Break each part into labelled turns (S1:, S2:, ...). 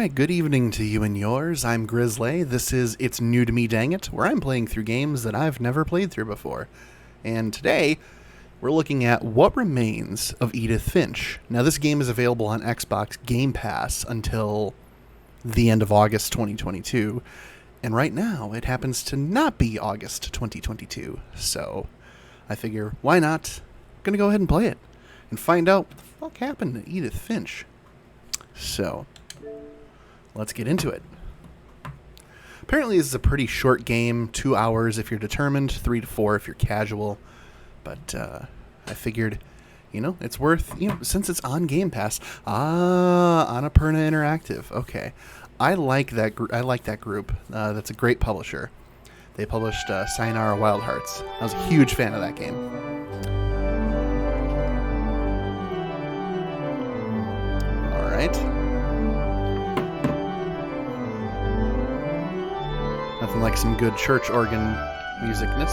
S1: Alright, good evening to you and yours. I'm Grizzly. This is It's New to Me Dang It, where I'm playing through games that I've never played through before. And today, we're looking at What Remains of Edith Finch. Now, this game is available on Xbox Game Pass until the end of August 2022. And right now, it happens to not be August 2022. So, I figure, why not? I'm gonna go ahead and play it and find out what the fuck happened to Edith Finch. So, let's get into it. Apparently this is a pretty short game, 2 hours if you're determined, 3 to 4 if you're casual. But I figured, it's worth, since it's on Game Pass. Annapurna Interactive. Okay. I like that group. That's a great publisher. They published Sayonara Wild Hearts. I was a huge fan of that game. All right. Nothing like some good church organ musicness.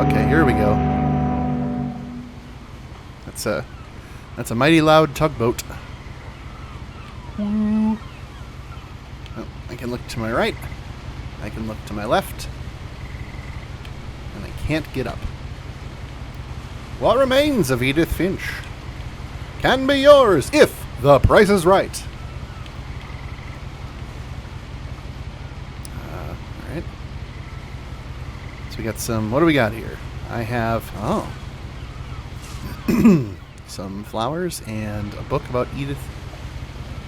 S1: Okay, here we go. That's a mighty loud tugboat. Oh, I can look to my right. I can look to my left. And I can't get up. What remains of Edith Finch can be yours if the price is right. Alright. So we got some... What do we got here? I have... some flowers and a book about Edith...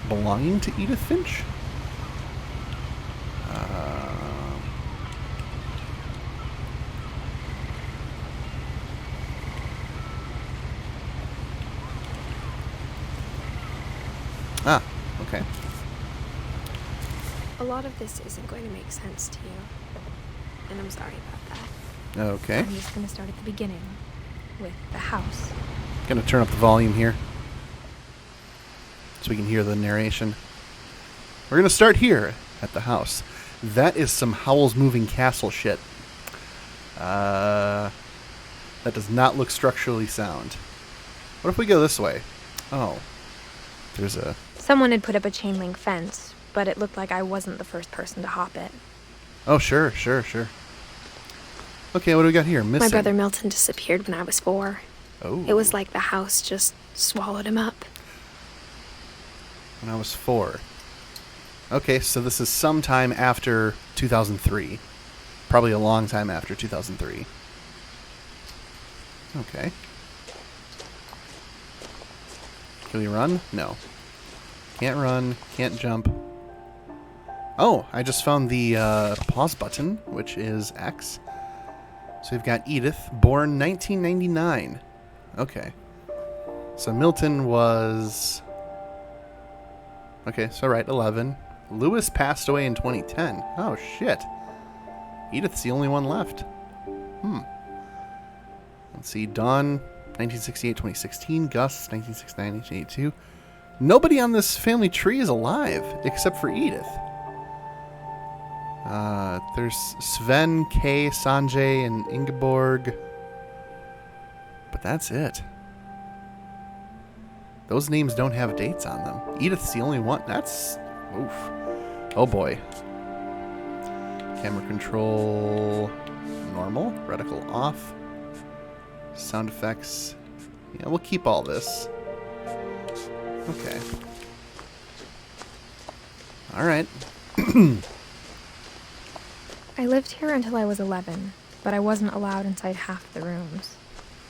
S1: belonging to Edith Finch? Okay.
S2: A lot of this isn't going to make sense to you, and I'm sorry about that.
S1: Okay.
S2: I'm just going to start at the beginning, with the house.
S1: Gonna turn up the volume here, so we can hear the narration. We're gonna start here, at the house. That is some Howl's Moving Castle shit. That does not look structurally sound. What if we go this way? Oh. There's a...
S2: Someone had put up a chain link fence, but it looked like I wasn't the first person to hop it.
S1: Oh, sure. Okay, what do we got here? Missing.
S2: My brother Milton disappeared when I was 4.
S1: Oh.
S2: It was like the house just swallowed him up.
S1: When I was 4. Okay, so this is sometime after 2003. Probably a long time after 2003. Okay. Can we run? No. Can't run, can't jump. Oh, I just found the pause button, which is X. So we've got Edith, born 1999. Okay. So Milton was... Okay, so right, 11. Lewis passed away in 2010. Oh, shit. Edith's the only one left. Let's see, Dawn, 1968-2016. Gus, 1969-1982. Nobody on this family tree is alive, except for Edith. There's Sven, Kay, Sanjay, and Ingeborg. But that's it. Those names don't have dates on them. Edith's the only one. That's... Oof. Oh boy. Camera control... Normal. Reticle off. Sound effects... Yeah, we'll keep all this. Okay. Alright.
S2: I lived here until I was 11, but I wasn't allowed inside half the rooms.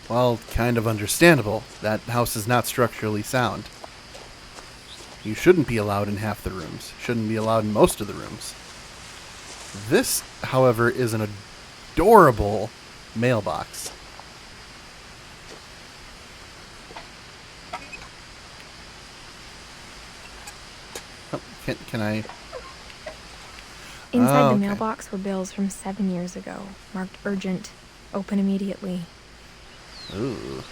S1: Well, kind of understandable. That house is not structurally sound. You shouldn't be allowed in half the rooms. Shouldn't be allowed in most of the rooms. This, however, is an adorable mailbox. Oh, can I...
S2: Inside
S1: okay.
S2: the mailbox were bills from 7 years ago, marked urgent, open immediately.
S1: Ooh.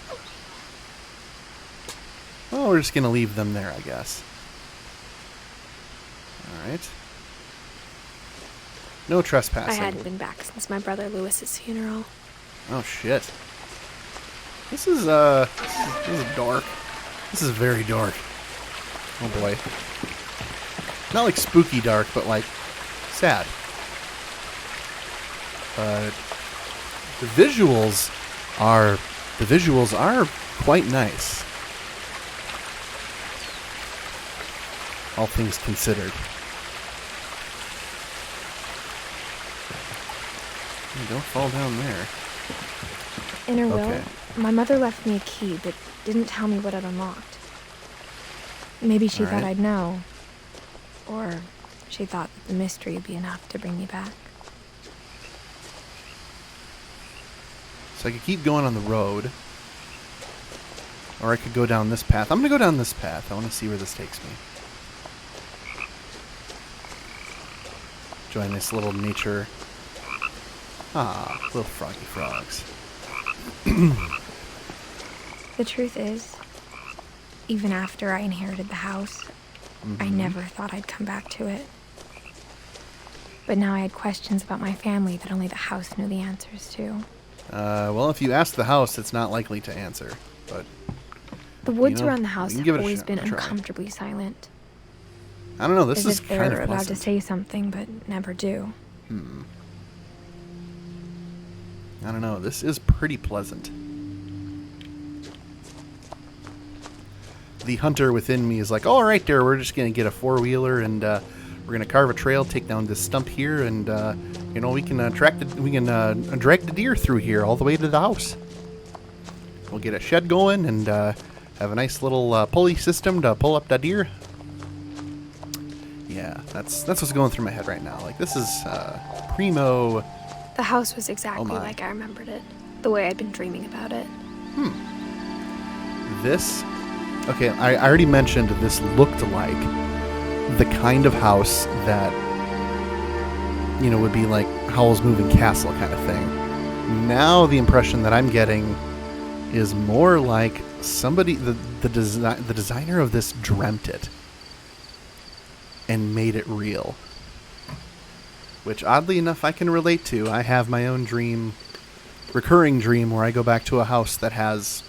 S1: Well, we're just going to leave them there, I guess. Alright. No trespassing.
S2: I hadn't been back since my brother Lewis's funeral.
S1: Oh, shit. This is dark. This is very dark. Oh boy. Not like spooky dark, but like sad. But the visuals are quite nice. All things considered. Hey, don't fall down there.
S2: In her
S1: Okay.
S2: will, my mother left me a key, but didn't tell me what it unlocked. Maybe she
S1: All
S2: thought
S1: right.
S2: I'd know. Or she thought that the mystery would be enough to bring me back.
S1: So I could keep going on the road. Or I could go down this path. I'm going to go down this path. I want to see where this takes me. Join this little nature. Ah, little froggy frogs.
S2: The truth is, even after I inherited the house, I
S1: Mhm.
S2: never thought I'd come back to it. But now I had questions about my family that only the house knew the answers to.
S1: Well, if you ask the house, it's not likely to answer. But
S2: The woods
S1: You know,
S2: around the
S1: we
S2: house
S1: can
S2: have
S1: give it a
S2: always
S1: shot,
S2: been
S1: a try.
S2: uncomfortably silent.
S1: I don't know. This
S2: As
S1: is
S2: if
S1: kind
S2: they're
S1: of
S2: about to
S1: pleasant.
S2: say something, but never do.
S1: I don't know. This is pretty pleasant. The hunter within me is like, all right, there. We're just gonna get a four-wheeler and we're gonna carve a trail, take down this stump here, and we can drag the deer through here all the way to the house. We'll get a shed going and have a nice little pulley system to pull up the deer. Yeah, that's what's going through my head right now. Like, this is primo.
S2: The house was exactly
S1: my.
S2: like I remembered it, the way I'd been dreaming about it.
S1: This, okay, I already mentioned this looked like the kind of house that, would be like Howl's Moving Castle kind of thing. Now the impression that I'm getting is more like somebody, the designer of this dreamt it and made it real. Which, oddly enough, I can relate to. I have my own recurring dream, where I go back to a house that has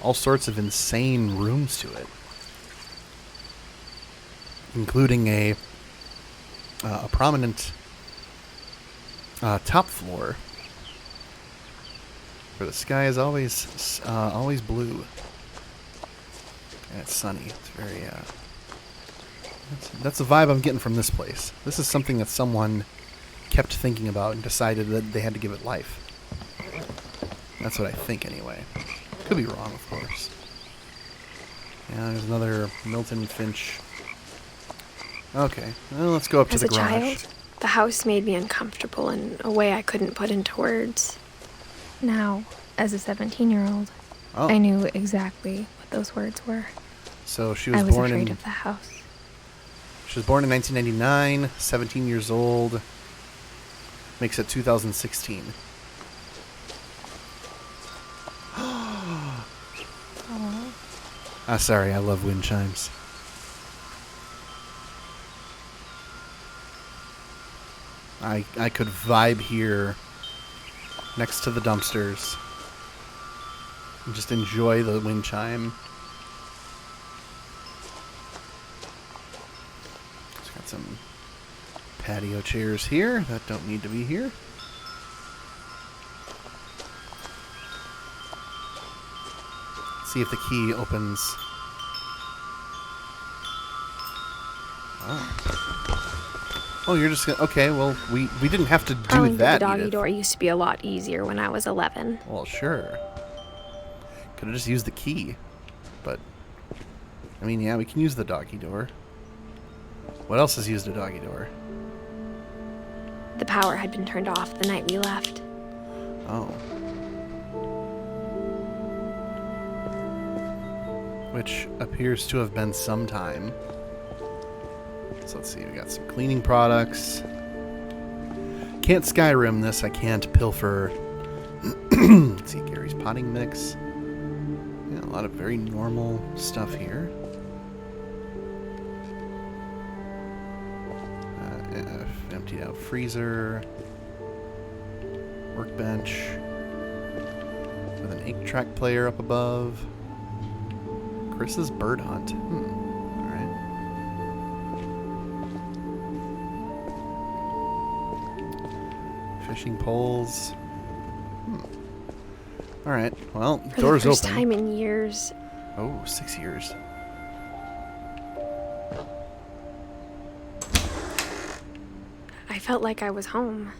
S1: all sorts of insane rooms to it, including a prominent top floor where the sky is always blue and it's sunny. It's very that's the vibe I'm getting from this place. This is something that someone kept thinking about and decided that they had to give it life. That's what I think, anyway. Could be wrong, of course. Yeah, there's another Milton Finch. Okay, well, let's go up to
S2: As
S1: the
S2: a
S1: garage.
S2: child, the house made me uncomfortable in a way I couldn't put into words. Now, as a 17-year-old,
S1: Oh,
S2: I knew exactly what those words were.
S1: so she
S2: I
S1: was
S2: was
S1: born
S2: afraid
S1: in
S2: of the house.
S1: she was born in 1999, 17 years old. Makes it 2016. Sorry, I love wind chimes. I could vibe here next to the dumpsters and just enjoy the wind chime. It's got some patio chairs here that don't need to be here. See if the key opens. Oh, you're just gonna... Okay, well, we didn't have to do
S2: Crawling
S1: that,
S2: through the doggy
S1: Edith.
S2: door used to be a lot easier when I was 11.
S1: Well, sure. Could have just used the key. But, I mean, yeah, we can use the doggy door. What else has used a doggy door?
S2: The power had been turned off the night we left.
S1: Oh. Which appears to have been some time. So let's see, we got some cleaning products. Can't Skyrim this, I can't pilfer. Let's see, Gary's potting mix. Yeah, a lot of very normal stuff here. Emptied out freezer. Workbench. With an 8-track player up above. Chris's bird hunt. Alright. Fishing poles. Alright, well,
S2: For
S1: door's
S2: the first
S1: open.
S2: time in years.
S1: Oh, 6 years.
S2: I felt like I was home.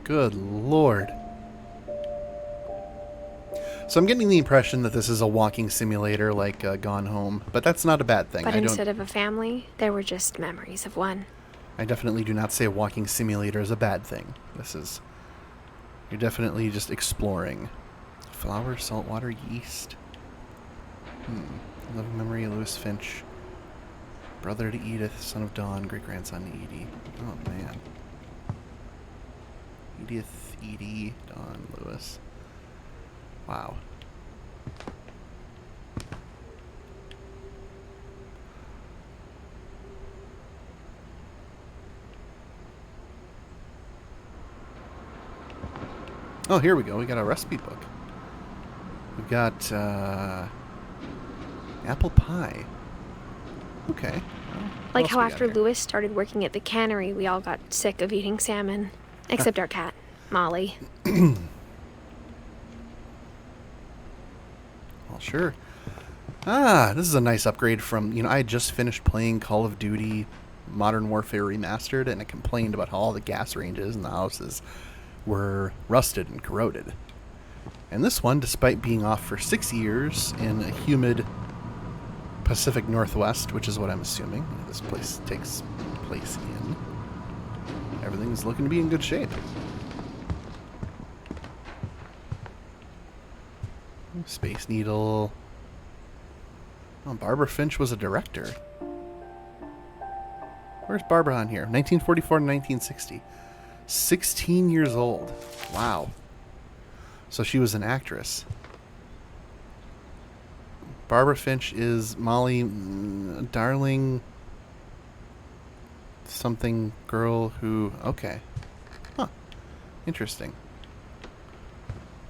S1: Good lord. So I'm getting the impression that this is a walking simulator like Gone Home, but that's not a bad thing.
S2: But instead of a family, there were just memories of one.
S1: I definitely do not say a walking simulator is a bad thing. You're definitely just exploring. Flour, saltwater, yeast. Living memory of Lewis Finch. Brother to Edith, son of Dawn, great-grandson to Edie. Oh, man. Edith, Edie, Dawn, Lewis. Wow. Oh, here we go. We got a recipe book. We've got apple pie. Okay. Well,
S2: Like how after Lewis started working at the cannery, we all got sick of eating salmon. Except our cat, Molly.
S1: Well, sure. This is a nice upgrade from, I had just finished playing Call of Duty Modern Warfare Remastered, and I complained about how all the gas ranges in the houses were rusted and corroded. And this one, despite being off for 6 years in a humid Pacific Northwest, which is what I'm assuming this place takes place in, everything's looking to be in good shape. Space Needle. Oh, Barbara Finch was a director. Where's Barbara on here? 1944 to 1960. 16 years old. Wow. So she was an actress. Barbara Finch is Molly Darling something girl who... Okay. Huh. Interesting.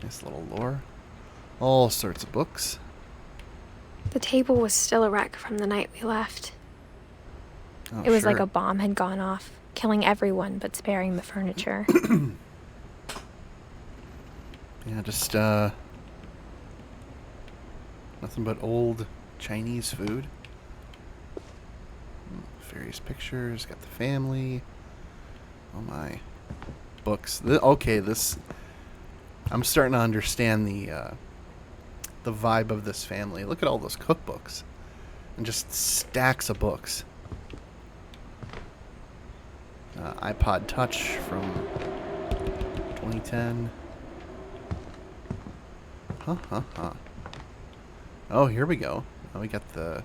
S1: Nice little lore. All sorts of books.
S2: The table was still a wreck from the night we left.
S1: Oh,
S2: It was
S1: sure.
S2: like a bomb had gone off, killing everyone but sparing the furniture.
S1: Yeah, just, nothing but old Chinese food. Various pictures, got the family. Oh my. Books. This... I'm starting to understand the vibe of this family. Look at all those cookbooks. And just stacks of books. iPod Touch from 2010. Oh, here we go. Now we got the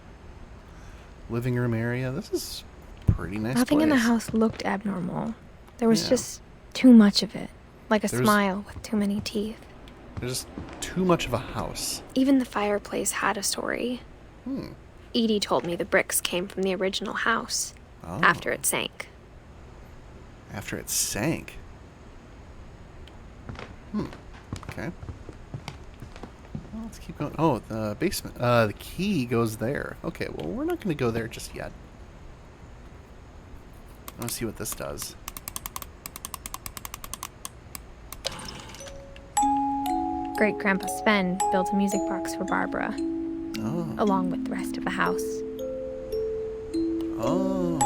S1: living room area. This is a pretty nice
S2: Nothing in the
S1: place.
S2: house looked abnormal. There was
S1: Yeah.
S2: just too much of it. Like a
S1: There's-
S2: smile with too many teeth.
S1: There's just too much of a house.
S2: Even the fireplace had a story. Edie told me the bricks came from the original house
S1: Oh.
S2: after it sank.
S1: After it sank. Okay. Well, let's keep going. Oh, the basement. The key goes there. Okay, well, we're not going to go there just yet. Let's see what this does.
S2: Great Grandpa Sven built a music box for Barbara,
S1: Oh.
S2: along with the rest of the house.
S1: Oh.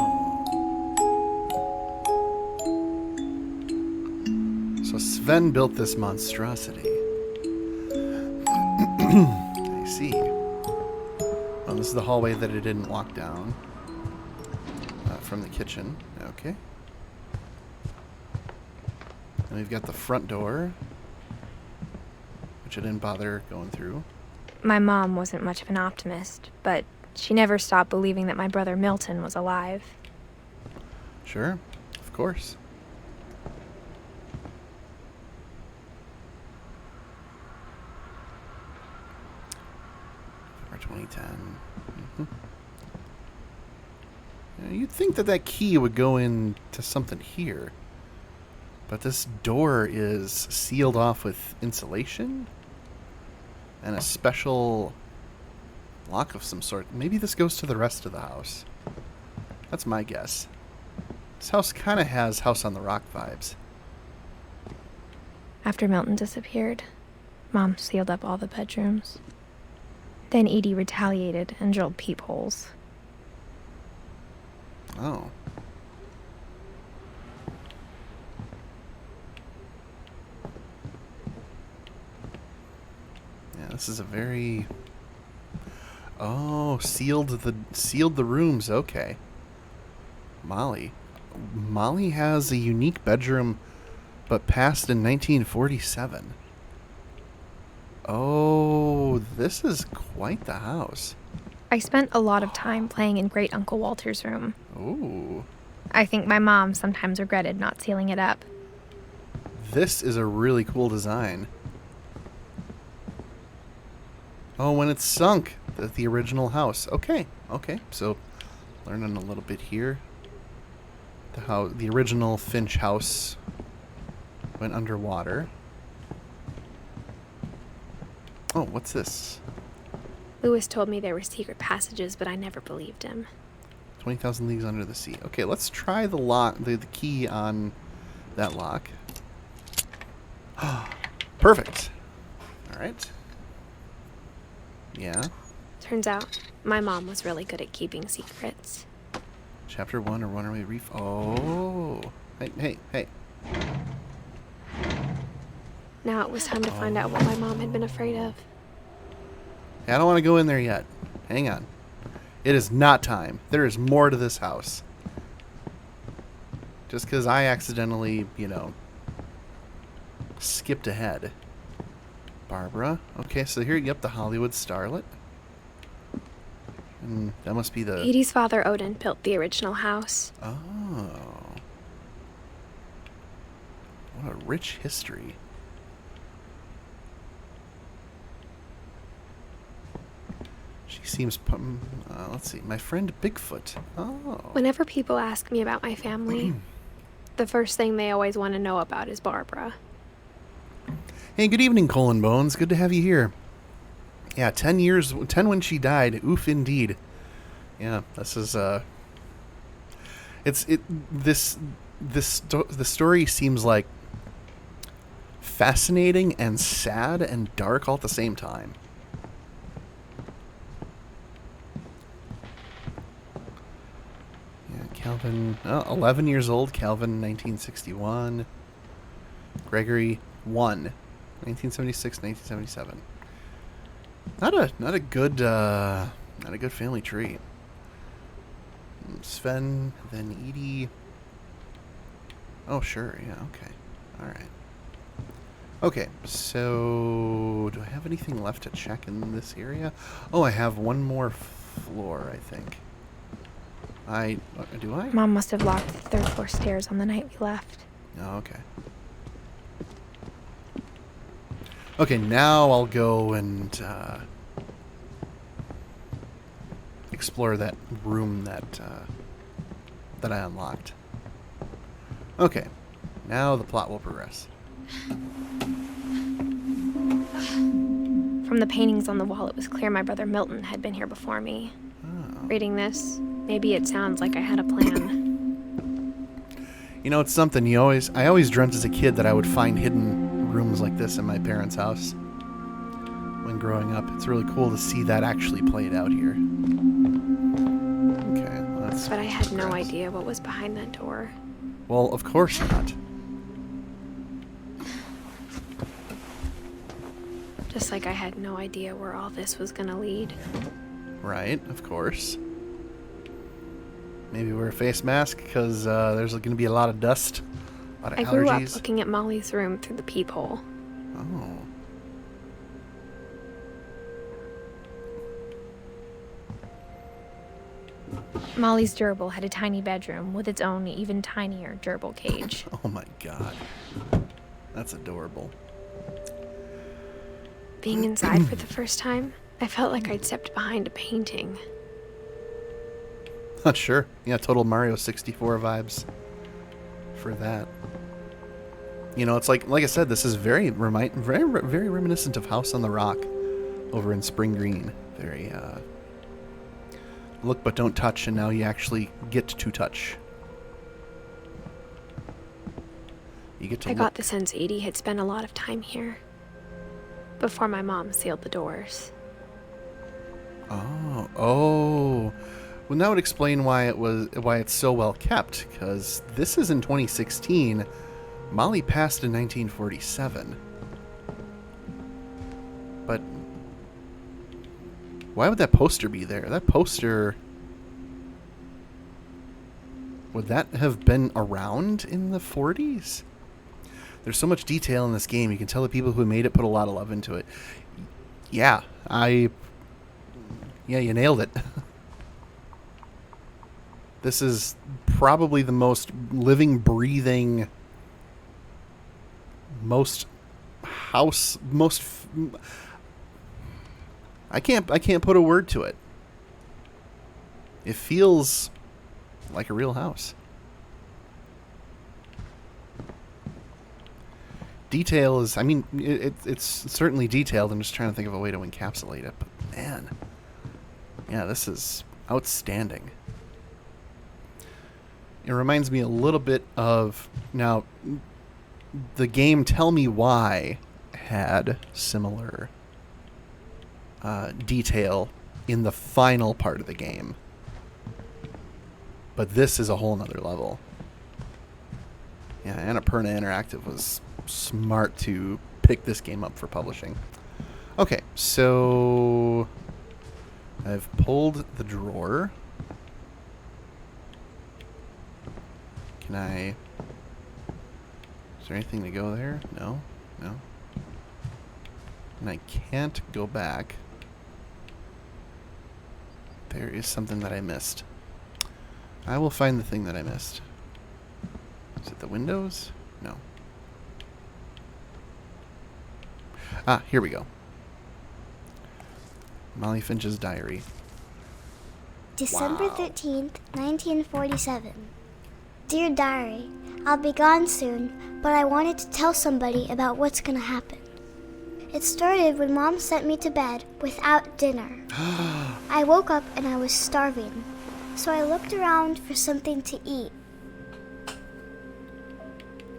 S1: So Sven built this monstrosity. I see. Oh, this is the hallway that it didn't walk down. From the kitchen. Okay. And we've got the front door, which I didn't bother going through.
S2: My mom wasn't much of an optimist, but she never stopped believing that my brother Milton was alive.
S1: Sure. Of course. For 2010. You'd think that key would go into something here. But this door is sealed off with insulation and a special lock of some sort. Maybe this goes to the rest of the house. That's my guess. This house kind of has House on the Rock vibes.
S2: After Milton disappeared, Mom sealed up all the bedrooms. Then Edie retaliated and drilled peepholes.
S1: Oh. Yeah, this is a very... Oh, sealed the rooms. Okay. Molly has a unique bedroom, but passed in 1947. Oh, this is quite the house.
S2: I spent a lot of time playing in Great Uncle Walter's room.
S1: Ooh.
S2: I think my mom sometimes regretted not sealing it up.
S1: This is a really cool design. Oh, when it's sunk, the original house. Okay, so learning a little bit here. The original Finch house went underwater. Oh, what's this?
S2: Lewis told me there were secret passages, but I never believed him.
S1: 20,000 Leagues Under the Sea. Okay, let's try the lock, the key on that lock. Perfect. All right. Yeah.
S2: Turns out, my mom was really good at keeping secrets.
S1: Chapter 1, A Runaway Reef. Oh. Hey.
S2: Now it was time to find out what my mom had been afraid of.
S1: I don't want to go in there yet. Hang on. It is not time. There is more to this house. Just because I accidentally, skipped ahead. Barbara. Okay, so here, yep, the Hollywood starlet. And that must be the...
S2: Edie's father, Odin, built the original house.
S1: Oh. What a rich history. She seems... let's see. My friend Bigfoot. Oh.
S2: Whenever people ask me about my family, the first thing they always want to know about is Barbara.
S1: Hey, good evening, Colin Bones. Good to have you here. Yeah, 10 when she died. Oof, indeed. Yeah, this is, the story seems like fascinating and sad and dark all at the same time. Yeah, Calvin, 11 years old, Calvin, 1961. Gregory, 1, 1976, 1977. Not a good family tree. Sven, then Edie. Oh, sure, yeah, okay. Alright. Okay, so do I have anything left to check in this area? Oh, I have one more floor, I think. Do I?
S2: Mom must have locked the third floor stairs on the night we left.
S1: Oh, okay. Okay, now I'll go and explore that room that I unlocked. Okay, now the plot will progress.
S2: From the paintings on the wall, it was clear my brother Milton had been here before me.
S1: Oh.
S2: Reading this, maybe it sounds like I had a plan.
S1: It's something I always dreamt as a kid that I would find hidden rooms like this in my parents' house. When growing up, it's really cool to see that actually played out here. Okay,
S2: but I had no idea what was behind that door.
S1: Well, of course not.
S2: Just like I had no idea where all this was gonna lead.
S1: Right, of course. Maybe wear a face mask because there's going to be a lot of dust, a lot of allergies.
S2: I grew up looking at Molly's room through the peephole.
S1: Oh.
S2: Molly's gerbil had a tiny bedroom with its own even tinier gerbil cage.
S1: Oh my god. That's adorable.
S2: Being inside for the first time, I felt like I'd stepped behind a painting.
S1: Not sure. Yeah, total Mario 64 vibes for that. You know, it's like I said, this is very reminiscent of House on the Rock over in Spring Green. Very look but don't touch, and now you actually get to touch. You get to
S2: I
S1: look.
S2: got the sense Edie had spent a lot of time here before my mom sealed the doors.
S1: Oh. Well, that would explain why it's so well kept, because this is in 2016. Molly passed in 1947. But why would that poster be there? That poster... Would that have been around in the 40s? There's so much detail in this game. You can tell the people who made it put a lot of love into it. Yeah, you nailed it. This is probably the most living, breathing, I can't put a word to it. It feels like a real house. Detail is, I mean, it's certainly detailed. I'm just trying to think of a way to encapsulate it. But man, yeah, this is outstanding. It reminds me a little bit of, now, the game Tell Me Why had similar detail in the final part of the game. But this is a whole nother level. Yeah, Annapurna Interactive was smart to pick this game up for publishing. Okay, so I've pulled the drawer. Can I... Is there anything to go there? No? No? And I can't go back. There is something that I missed. I will find the thing that I missed. Is it the windows? No. Ah, here we go. Molly Finch's diary.
S3: December
S1: Wow.
S3: 13th, 1947. Dear Diary, I'll be gone soon, but I wanted to tell somebody about what's gonna happen. It started when Mom sent me to bed without dinner. I woke up and I was starving, so I looked around for something to eat.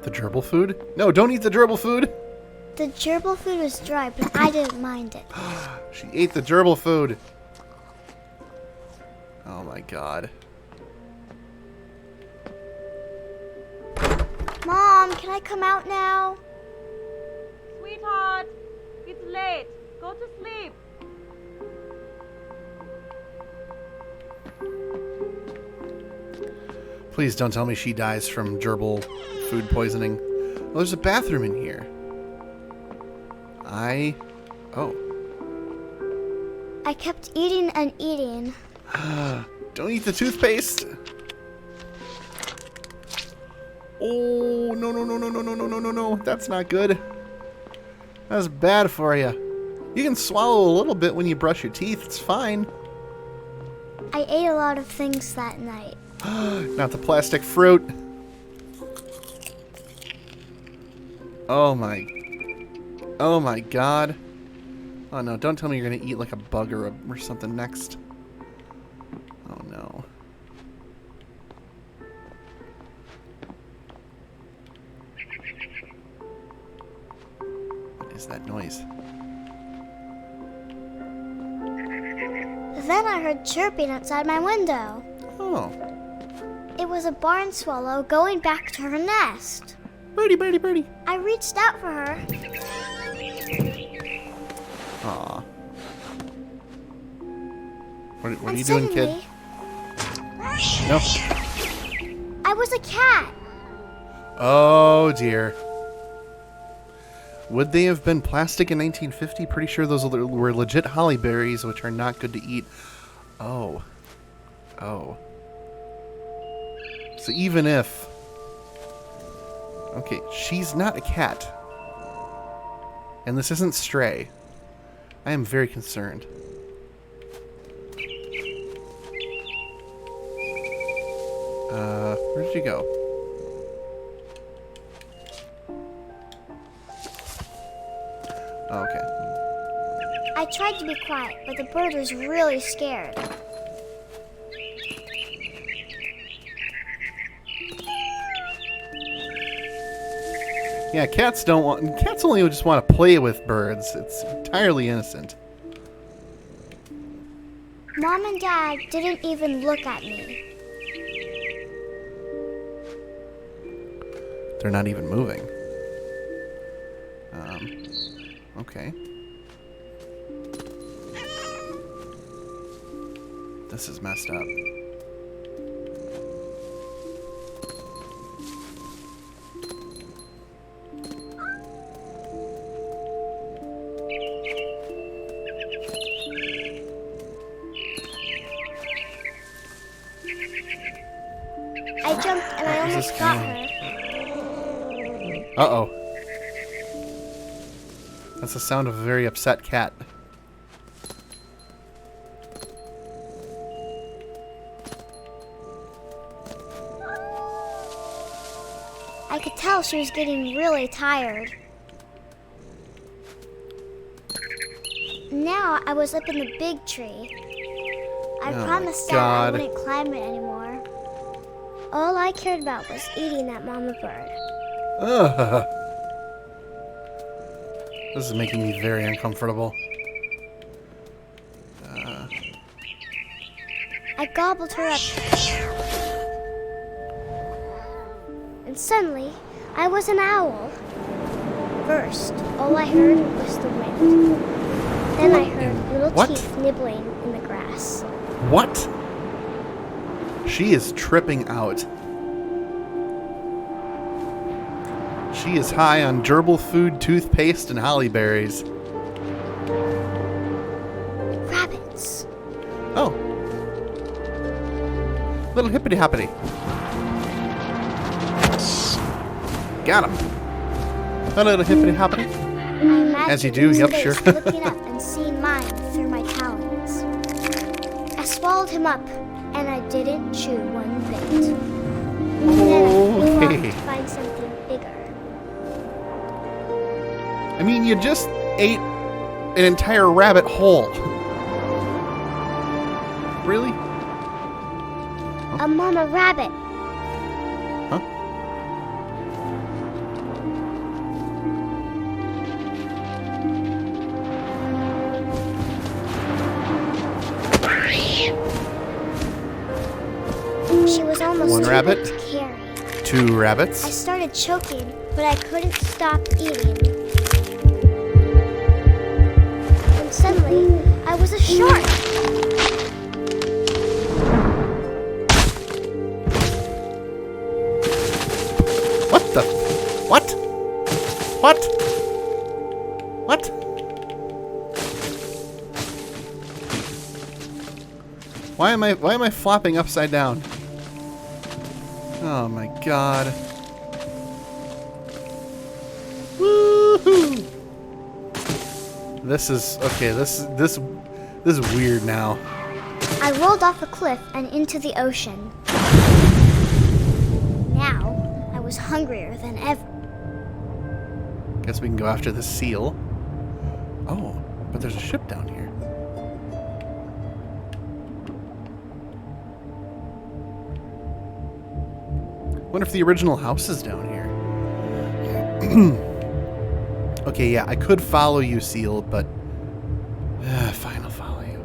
S1: The gerbil food? No, don't eat the gerbil food!
S3: The gerbil food was dry, but I didn't mind it.
S1: She ate the gerbil food. Oh my god.
S3: Mom, can I come out now?
S4: Sweetheart, it's late. Go to sleep.
S1: Please don't tell me she dies from gerbil food poisoning. Well, there's a bathroom in here. Oh.
S3: I kept eating and eating.
S1: Don't eat the toothpaste. Oh, no. That's not good. That's bad for you. You can swallow a little bit when you brush your teeth. It's fine.
S3: I ate a lot of things that night.
S1: Not the plastic fruit. Oh my god. Oh no, don't tell me you're gonna eat like a bug or something next. Oh no. What is that noise?
S3: Then I heard chirping outside my window.
S1: Oh.
S3: It was a barn swallow going back to her nest.
S1: Birdie.
S3: I reached out for her.
S1: Aw. What are
S3: And
S1: you doing, kid?
S3: suddenly,
S1: No.
S3: I was a cat.
S1: Oh dear. Would they have been plastic in 1950? Pretty sure those were legit holly berries, which are not good to eat. Oh. So even if... Okay, she's not a cat. And this isn't Stray. I am very concerned. Where did you go? Okay.
S3: I tried to be quiet, but the bird was really scared.
S1: Yeah, cats don't want. Cats only just want to play with birds. It's entirely innocent.
S3: Mom and Dad didn't even look at me.
S1: They're not even moving. Okay. This is messed up.
S3: I jumped and I
S1: Where's
S3: almost
S1: this
S3: got
S1: going?
S3: her.
S1: Uh-oh. That's the sound of a very upset cat.
S3: I could tell she was getting really tired. Now I was up in the big tree. I
S1: Oh my
S3: promised Dad
S1: God.
S3: I wouldn't climb it anymore. All I cared about was eating that mama bird.
S1: Ugh. This is making me very uncomfortable.
S3: I gobbled her up. And suddenly, I was an owl. First, all I heard was the wind. Then I heard little
S1: What?
S3: teeth nibbling in the grass.
S1: What? She is tripping out. She is high on gerbil food, toothpaste, and holly berries.
S3: Rabbits.
S1: Oh. Little hippity hoppity. Got him. A little hippity hoppity.
S3: I imagined
S1: As you do,
S3: his
S1: yep,
S3: face
S1: sure.
S3: looking up and seeing mine through my talons. I swallowed him up, and I didn't chew one bit. And then I flew off
S1: Okay.
S3: to find something bigger.
S1: I mean, you just ate an entire rabbit whole. Really?
S3: A mama rabbit.
S1: Huh?
S3: She was almost
S1: One
S3: too
S1: rabbit?
S3: big to carry.
S1: 2
S3: I
S1: rabbits.
S3: started choking, but I couldn't stop eating. And suddenly, I was a shark.
S1: What the? What? What? What? Why am I flopping upside down? Oh my god. Woohoo! This is okay, this is weird now.
S3: I rolled off a cliff and into the ocean. Now, I was hungrier than ever.
S1: Guess we can go after the seal. Oh, but there's a ship down here. Wonder if the original house is down here. Okay, yeah, I could follow you, seal, but fine, I'll follow you.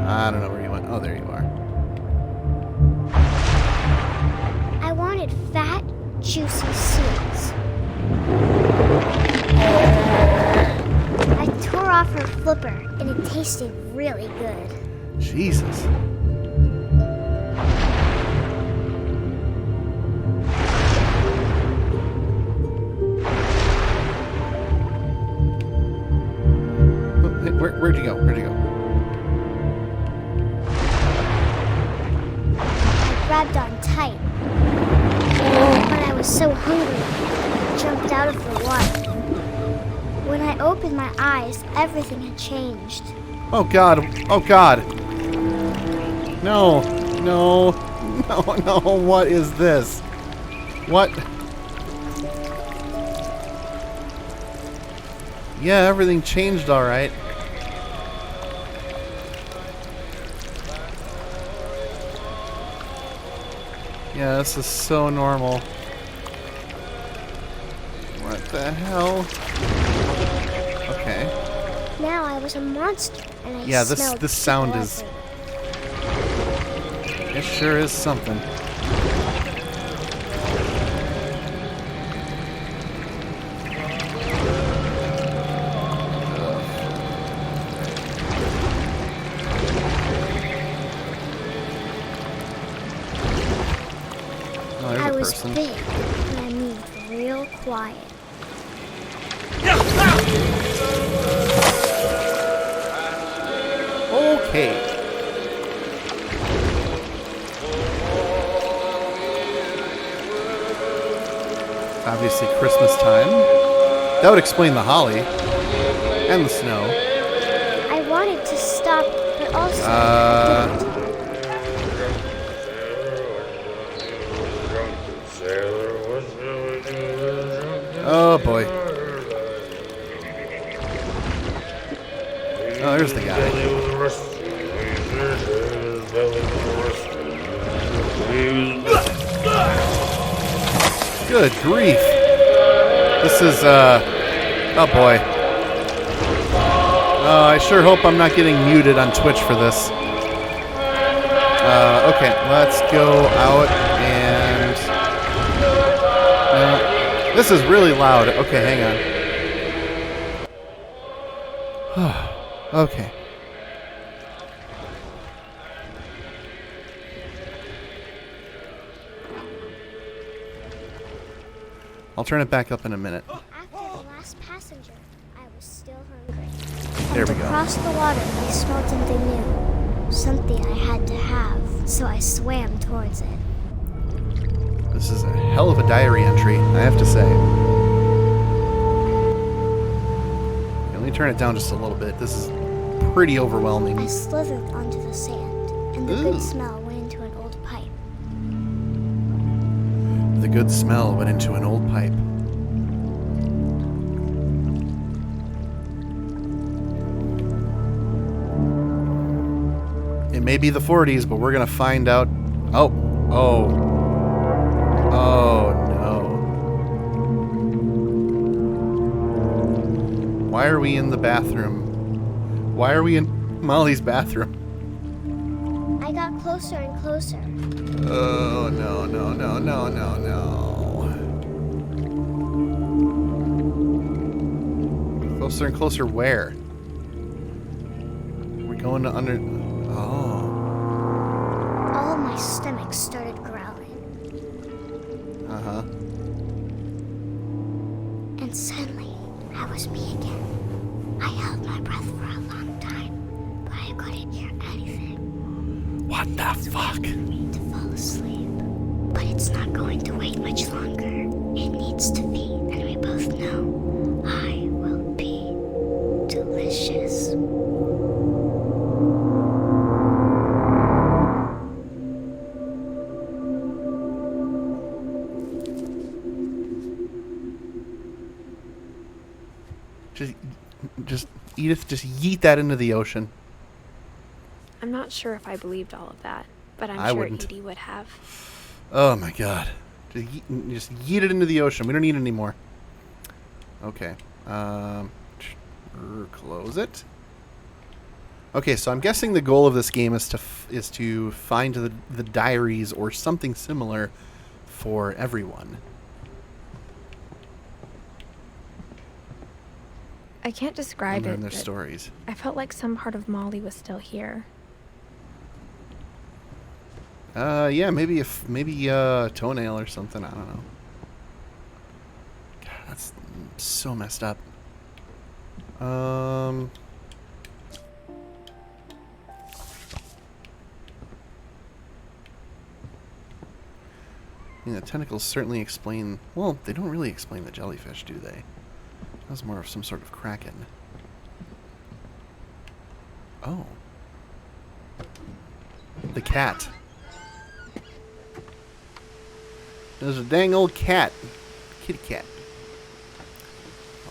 S1: I don't know where you went. Oh, there you are.
S3: I wanted fat, juicy seals. I tore off her flipper, and it tasted really good.
S1: Jesus. Where'd you go? Where'd you go?
S3: I grabbed on tight. But I was so hungry, I jumped out of the water. When I opened my eyes, everything had changed.
S1: Oh god. Oh god. No. No. No, no. What is this? What? Yeah, everything changed all right. Yeah, this is so normal. What the hell? Okay.
S3: Now I was a monster, and I
S1: Yeah,
S3: smelled
S1: this sound
S3: people
S1: is...
S3: everywhere.
S1: It sure is something. Oh, there's
S3: I
S1: a
S3: was
S1: person.
S3: big, and I moved real quiet.
S1: Okay. Obviously Christmas time. That would explain the holly. And the snow.
S3: I wanted to stop, but also I didn't.
S1: Oh boy. Oh, there's the guy. Good grief. This is, oh boy. I sure hope I'm not getting muted on Twitch for this. Okay, let's go out and... this is really loud. Okay, hang on. Okay. I'll turn it back up in a minute.
S3: After the last passenger, I was still hungry.
S1: There we
S3: And
S1: go.
S3: across the water, I smelled something new. Something I had to have, so I swam towards it.
S1: This is a hell of a diary entry, I have to say. Let me turn it down just a little bit. This is pretty overwhelming.
S3: I slithered onto the sand, and the
S1: Ooh.
S3: good smell went into an old pipe.
S1: The good smell went into an old pipe. It may be the 40s, but we're gonna find out. Oh no. Why are we in the bathroom? Why are we in Molly's bathroom?
S3: I got closer and closer.
S1: Oh, no. Closer and closer where? We're going to under... Oh.
S3: All of my stomach started growling.
S1: Uh-huh.
S3: And suddenly, I was me again. I held my breath for a long time, but I couldn't hear anything.
S1: What the fuck?
S3: For me to fall asleep. But it's not going to wait much longer. It needs to be, and we both know I will be delicious.
S1: Just, Edith, just yeet that into the ocean.
S2: I'm not sure if I believed all of that, but I'm
S1: I
S2: sure
S1: wouldn't.
S2: Edie would have.
S1: Oh my god. Just yeet it into the ocean. We don't need it anymore. Okay. Close it. Okay, so I'm guessing the goal of this game is to find the diaries or something similar for everyone.
S2: I can't describe
S1: And
S2: it,
S1: their
S2: but
S1: stories.
S2: I felt like some part of Molly was still here.
S1: Yeah, maybe a toenail or something. I don't know. God, that's so messed up. The tentacles certainly explain... Well, they don't really explain the jellyfish, do they? That was more of some sort of kraken. Oh. The cat. There's a dang old cat. Kitty cat.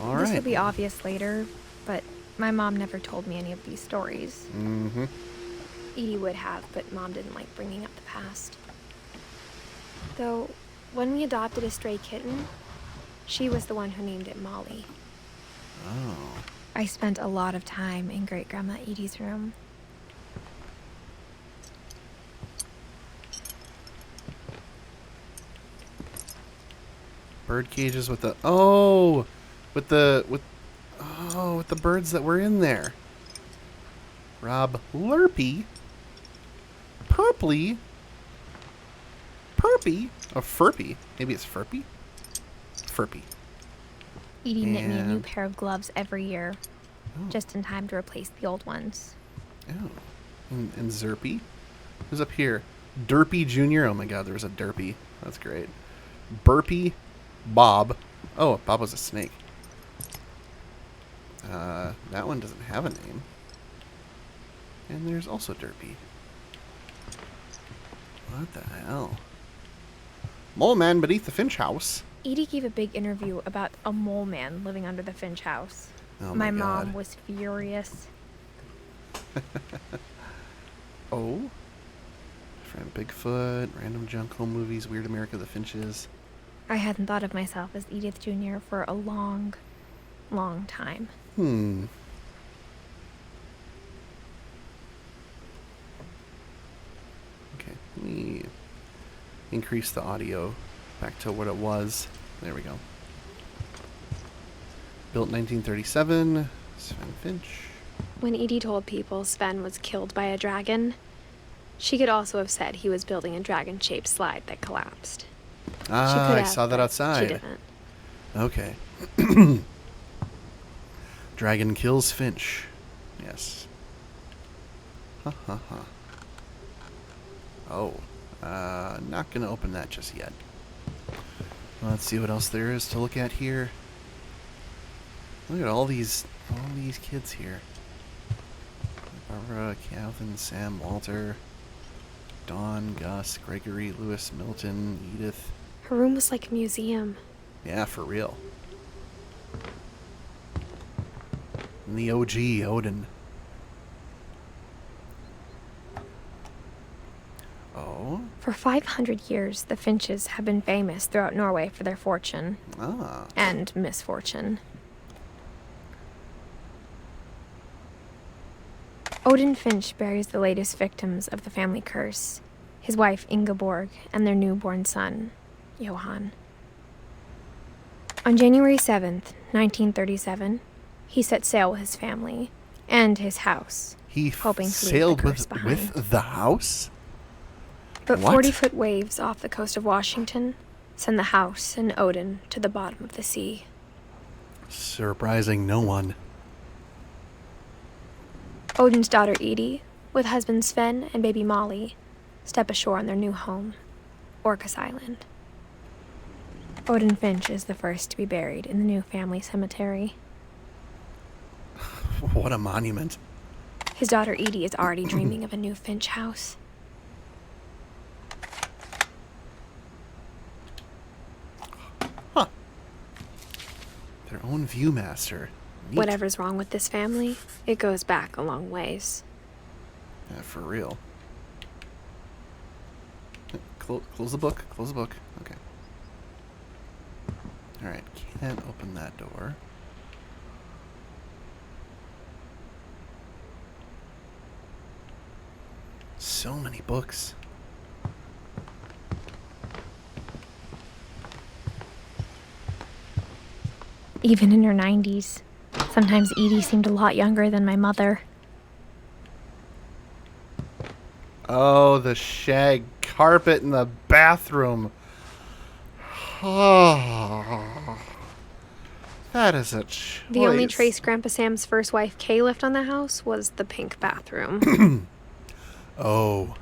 S1: All
S2: This
S1: right.
S2: will be obvious later, but my mom never told me any of these stories.
S1: Mm-hmm.
S2: Edie would have, but Mom didn't like bringing up the past. Though, when we adopted a stray kitten, she was the one who named it Molly.
S1: Oh.
S2: I spent a lot of time in Great-Grandma Edie's room.
S1: Bird cages with the with the birds that were in there. Rob Lurpy, Purply, Perpy, Furpy. Maybe it's Furpy. Furpy.
S2: Edie knit me a new
S1: And-
S2: pair of gloves every year,
S1: Oh.
S2: just in time to replace the old ones.
S1: Oh. And Zerpy. Who's up here? Derpy Jr. Oh my god, there was a Derpy. That's great. Burpy. Bob. Oh, Bob was a snake. That one doesn't have a name. And there's also Derpy. What the hell? Mole man beneath the Finch house.
S2: Edie gave a big interview about a mole man living under the Finch house.
S1: Oh
S2: my
S1: my
S2: mom
S1: God.
S2: was furious.
S1: Oh. Friend Bigfoot, Random Junk Home Movies, Weird America, The Finches.
S2: I hadn't thought of myself as Edith Jr. for a long, long time.
S1: Okay, let me increase the audio back to what it was. There we go. Built 1937, Sven Finch.
S2: When Edie told people Sven was killed by a dragon, she could also have said he was building a dragon-shaped slide that collapsed. She
S1: Ah,
S2: could
S1: I
S2: have,
S1: saw that
S2: but
S1: outside.
S2: She didn't.
S1: Okay. Dragon kills Finch. Yes. Ha ha ha. Oh. Not gonna open that just yet. Let's see what else there is to look at here. Look at all these kids here. Barbara, Calvin, Sam, Walter, Dawn, Gus, Gregory, Lewis, Milton, Edith.
S2: Her room was like a museum.
S1: Yeah, for real. And the OG, Odin. Oh?
S2: For 500 years, the Finches have been famous throughout Norway for their fortune
S1: Ah.
S2: and misfortune. Odin Finch buries the latest victims of the family curse, his wife Ingeborg and their newborn son, Johann. On January 7th, 1937, he set sail with his family and his house,
S1: He
S2: hoping to leave the
S1: sailed
S2: curse
S1: with
S2: behind.
S1: the house?
S2: But
S1: What?
S2: 40-foot waves off the coast of Washington send the house and Odin to the bottom of the sea.
S1: Surprising no one.
S2: Odin's daughter Edie, with husband Sven and baby Molly, step ashore on their new home, Orcas Island. Odin Finch is the first to be buried in the new family cemetery.
S1: What a monument.
S2: His daughter Edie is already dreaming of a new Finch house.
S1: Huh. Their own viewmaster. Neat.
S2: Whatever's wrong with this family, it goes back a long ways.
S1: Yeah, for real. Close the book. Close the book. Okay. Alright, can't open that door. So many books.
S2: Even in her 90s, sometimes Edie seemed a lot younger than my mother.
S1: Oh, the shag carpet in the bathroom. Oh, that is a choice.
S2: The only trace Grandpa Sam's first wife Kay left on the house was the pink bathroom.
S1: Oh,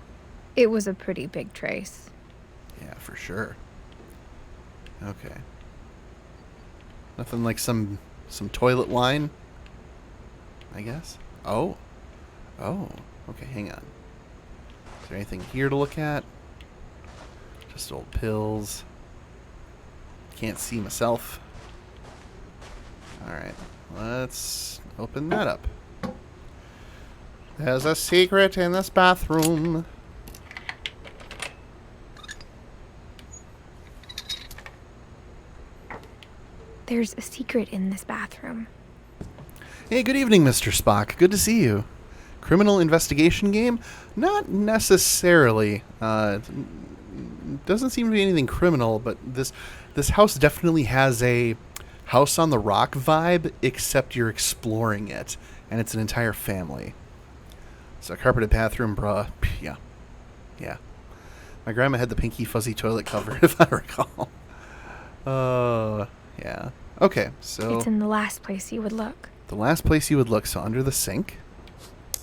S2: It was a pretty big trace.
S1: yeah, for sure. Okay. Nothing like some toilet wine, I guess. Oh. Oh. Okay, hang on. Is there anything here to look at? Just old pills. Can't see myself. Alright, let's open that up. There's a secret in this bathroom.
S2: There's a secret in this bathroom.
S1: Hey, good evening, Mr. Spock. Good to see you. Criminal investigation game? Not necessarily. Doesn't seem to be anything criminal, but this house definitely has a House on the Rock vibe, except you're exploring it, and it's an entire family. So a carpeted bathroom, bruh. Yeah. Yeah. My grandma had the pinky fuzzy toilet cover, if I recall. Yeah. Okay, so...
S2: It's in the last place you would look.
S1: The last place you would look, so under the sink?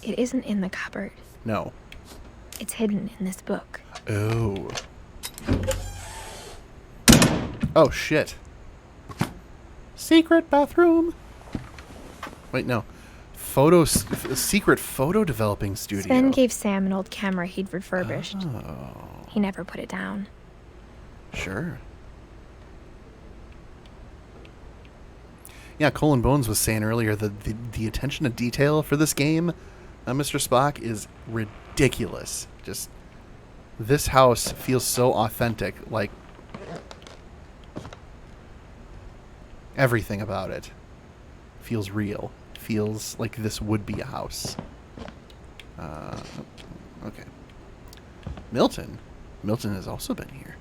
S2: It isn't in the cupboard.
S1: No.
S2: It's hidden in this book.
S1: Oh. Oh, shit. Secret bathroom. Wait, no. Secret photo developing studio.
S2: Sven gave Sam an old camera he'd refurbished.
S1: Oh.
S2: He never put it down.
S1: Sure. Yeah, Colin Bones was saying earlier that the attention to detail for this game, Mr. Spock, is ridiculous. Just, this house feels so authentic. Like, everything about it feels real. Feels like this would be a house. Okay. Milton. Milton has also been here.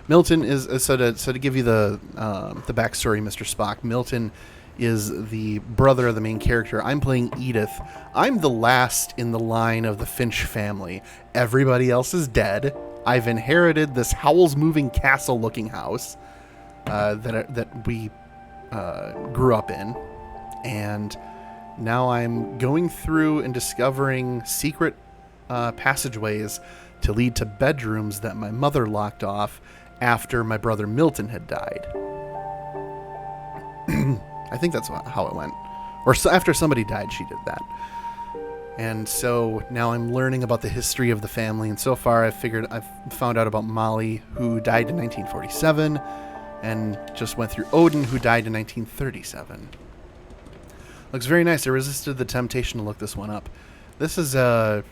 S1: Milton is so to give you the backstory, Mr. Spock. Milton is the brother of the main character. I'm playing Edith. I'm the last in the line of the Finch family. Everybody else is dead. I've inherited this Howl's Moving Castle-looking house that we grew up in, and now I'm going through and discovering secret passageways to lead to bedrooms that my mother locked off after my brother Milton had died. I think that's how it went. Or so after somebody died, she did that. And so now I'm learning about the history of the family, and so far I've found out about Molly, who died in 1947, and just went through Odin, who died in 1937. Looks very nice. I resisted the temptation to look this one up. This is I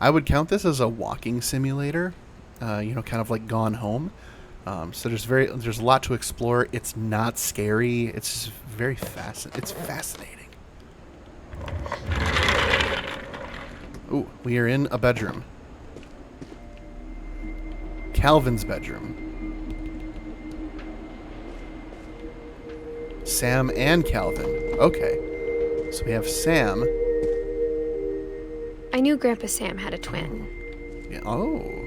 S1: would count this as a walking simulator. Kind of like Gone Home. So there's a lot to explore. It's not scary. It's just very It's fascinating. Ooh, we are in a bedroom. Calvin's bedroom. Sam and Calvin. Okay. So we have Sam.
S2: I knew Grandpa Sam had a twin.
S1: Yeah. Oh.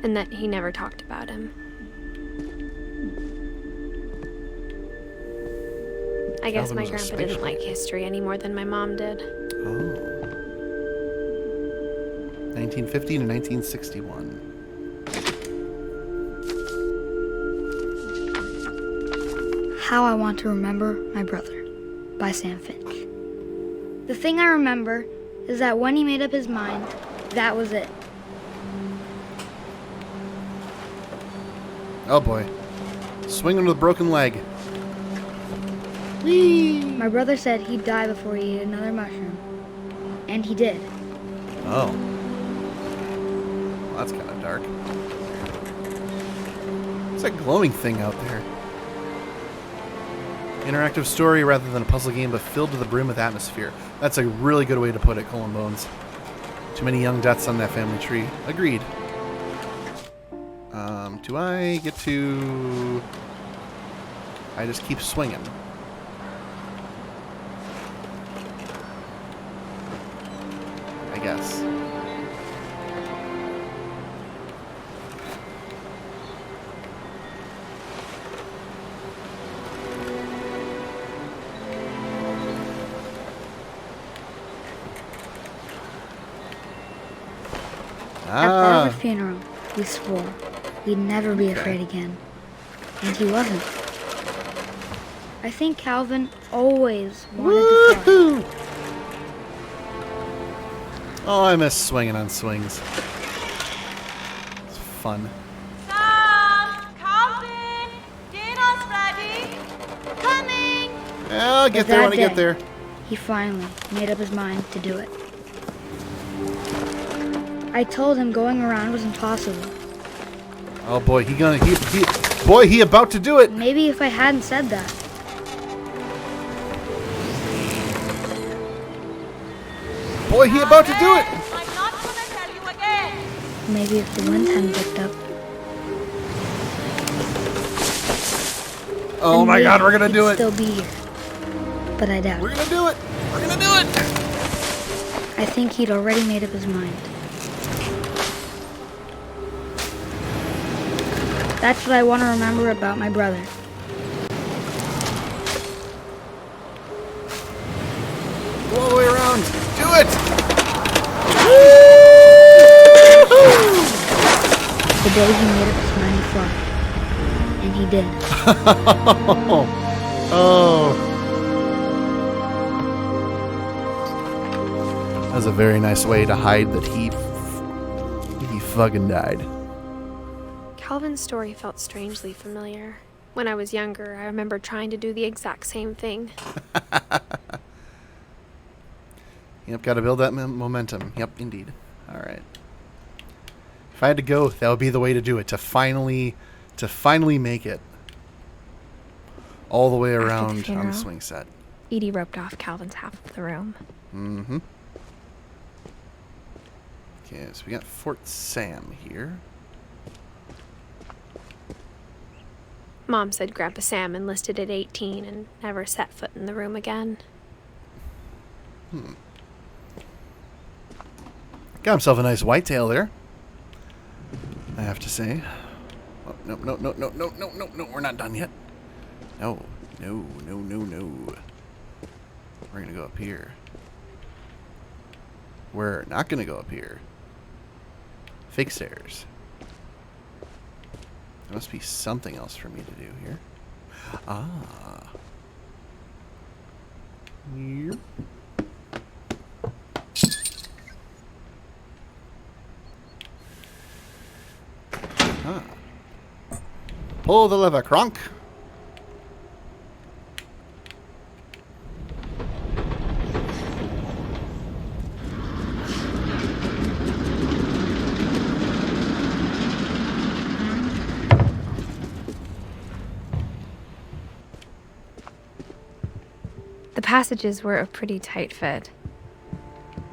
S2: And that he never talked about him. I guess
S1: Calvin
S2: my
S1: was a
S2: grandpa
S1: space
S2: didn't like
S1: shuttle.
S2: history any more than my mom did.
S1: Oh. 1950 to 1961.
S5: How I Want to Remember My Brother by Sam Finch. The thing I remember is that when he made up his mind, that was it.
S1: Oh boy. Swing under the broken leg.
S5: My brother said he'd die before he ate another mushroom. And he did.
S1: Oh. Well, that's kind of dark. What's that glowing thing out there? Interactive story rather than a puzzle game, but filled to the brim with atmosphere. That's a really good way to put it, Colin Bones. Too many young deaths on that family tree. Agreed. Do I get to... I just keep swinging. I guess.
S5: At Barbara's funeral, we swore we'd never be afraid again. And he wasn't. I think Calvin always wanted to fly.
S1: Woohoo! Oh, I miss swinging on swings. It's fun.
S4: Sam!
S1: I'll get
S5: But
S1: there
S5: that
S1: when I get
S5: day,
S1: there.
S5: He finally made up his mind to do it. I told him going around was impossible.
S1: Oh boy, he about to do it.
S5: Maybe if I hadn't said that.
S1: Boy, he about to do it.
S4: I'm not gonna tell you again.
S5: Maybe if the wind hadn't picked up.
S1: Oh
S5: then
S1: my God,
S5: maybe
S1: we're gonna
S5: he'd
S1: do it.
S5: still be here. But I doubt
S1: We're
S5: it.
S1: gonna do it. We're gonna do it.
S5: I think he'd already made up his mind. That's what I want to remember about my brother.
S1: Go all the way around. Do it.
S5: The day he made up his mind to fly. And he did.
S1: Oh. That was a very nice way to hide that he fucking died.
S2: Calvin's story felt strangely familiar. When I was younger, I remember trying to do the exact same thing.
S1: Yep, got to build that momentum. Yep, indeed. All right. If I had to go, that would be the way to do it. To finally make it all the way around on
S2: funeral,
S1: the swing set.
S2: Edie roped off Calvin's half of the room.
S1: Mm-hmm. Okay, so we got Fort Sam here.
S2: Mom said Grandpa Sam enlisted at 18 and never set foot in the room again.
S1: Got himself a nice whitetail there, I have to say. Oh, no, we're not done yet. No. We're going to go up here. We're not going to go up here. Fake stairs. There must be something else for me to do here. Ah. Yep. Ah. Pull the lever, Kronk.
S2: The passages were a pretty tight fit.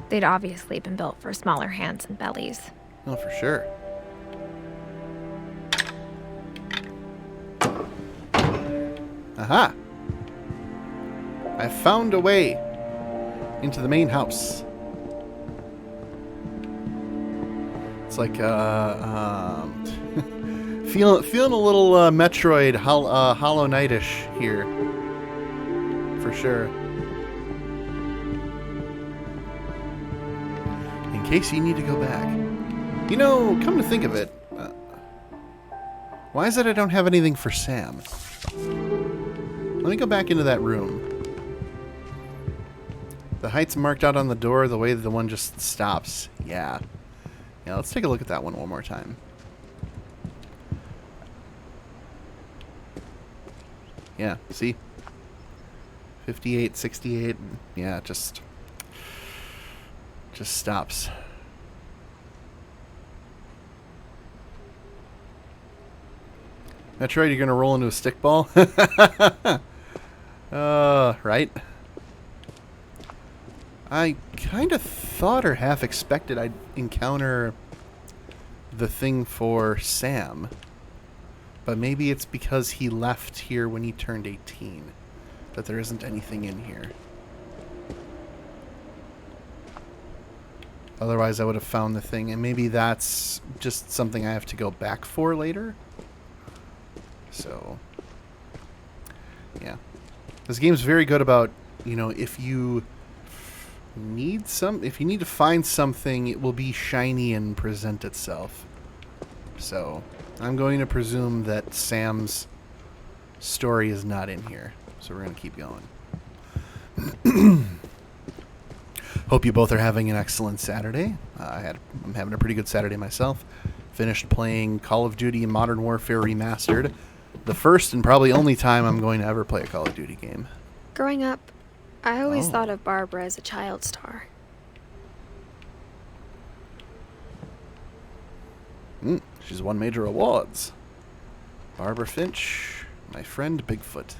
S2: They'd obviously been built for smaller hands and bellies.
S1: Oh, for sure. Aha! I found a way into the main house. It's like feeling a little Metroid Hollow Knight-ish here, for sure. In case you need to go back, you know, come to think of it, why is it I don't have anything for Sam? Let me go back into that room. The height's marked out on the door the way that the one just stops. Yeah. Yeah, let's take a look at that one more time. Yeah, see? 58, 68. Yeah, just stops. Metroid, you're gonna roll into a stickball? Right? I kind of thought or half expected I'd encounter the thing for Sam. But maybe it's because he left here when he turned 18. That there isn't anything in here. Otherwise, I would have found the thing. And maybe that's just something I have to go back for later. So, yeah. This game's very good about, you know, if you need to find something, it will be shiny and present itself. So, I'm going to presume that Sam's story is not in here. So we're going to keep going. Hope you both are having an excellent Saturday. I'm having a pretty good Saturday myself. Finished playing Call of Duty Modern Warfare Remastered. The first and probably only time I'm going to ever play a Call of Duty game.
S2: Growing up, I always
S1: Oh.
S2: thought of Barbara as a child star.
S1: She's won major awards. Barbara Finch, my friend Bigfoot.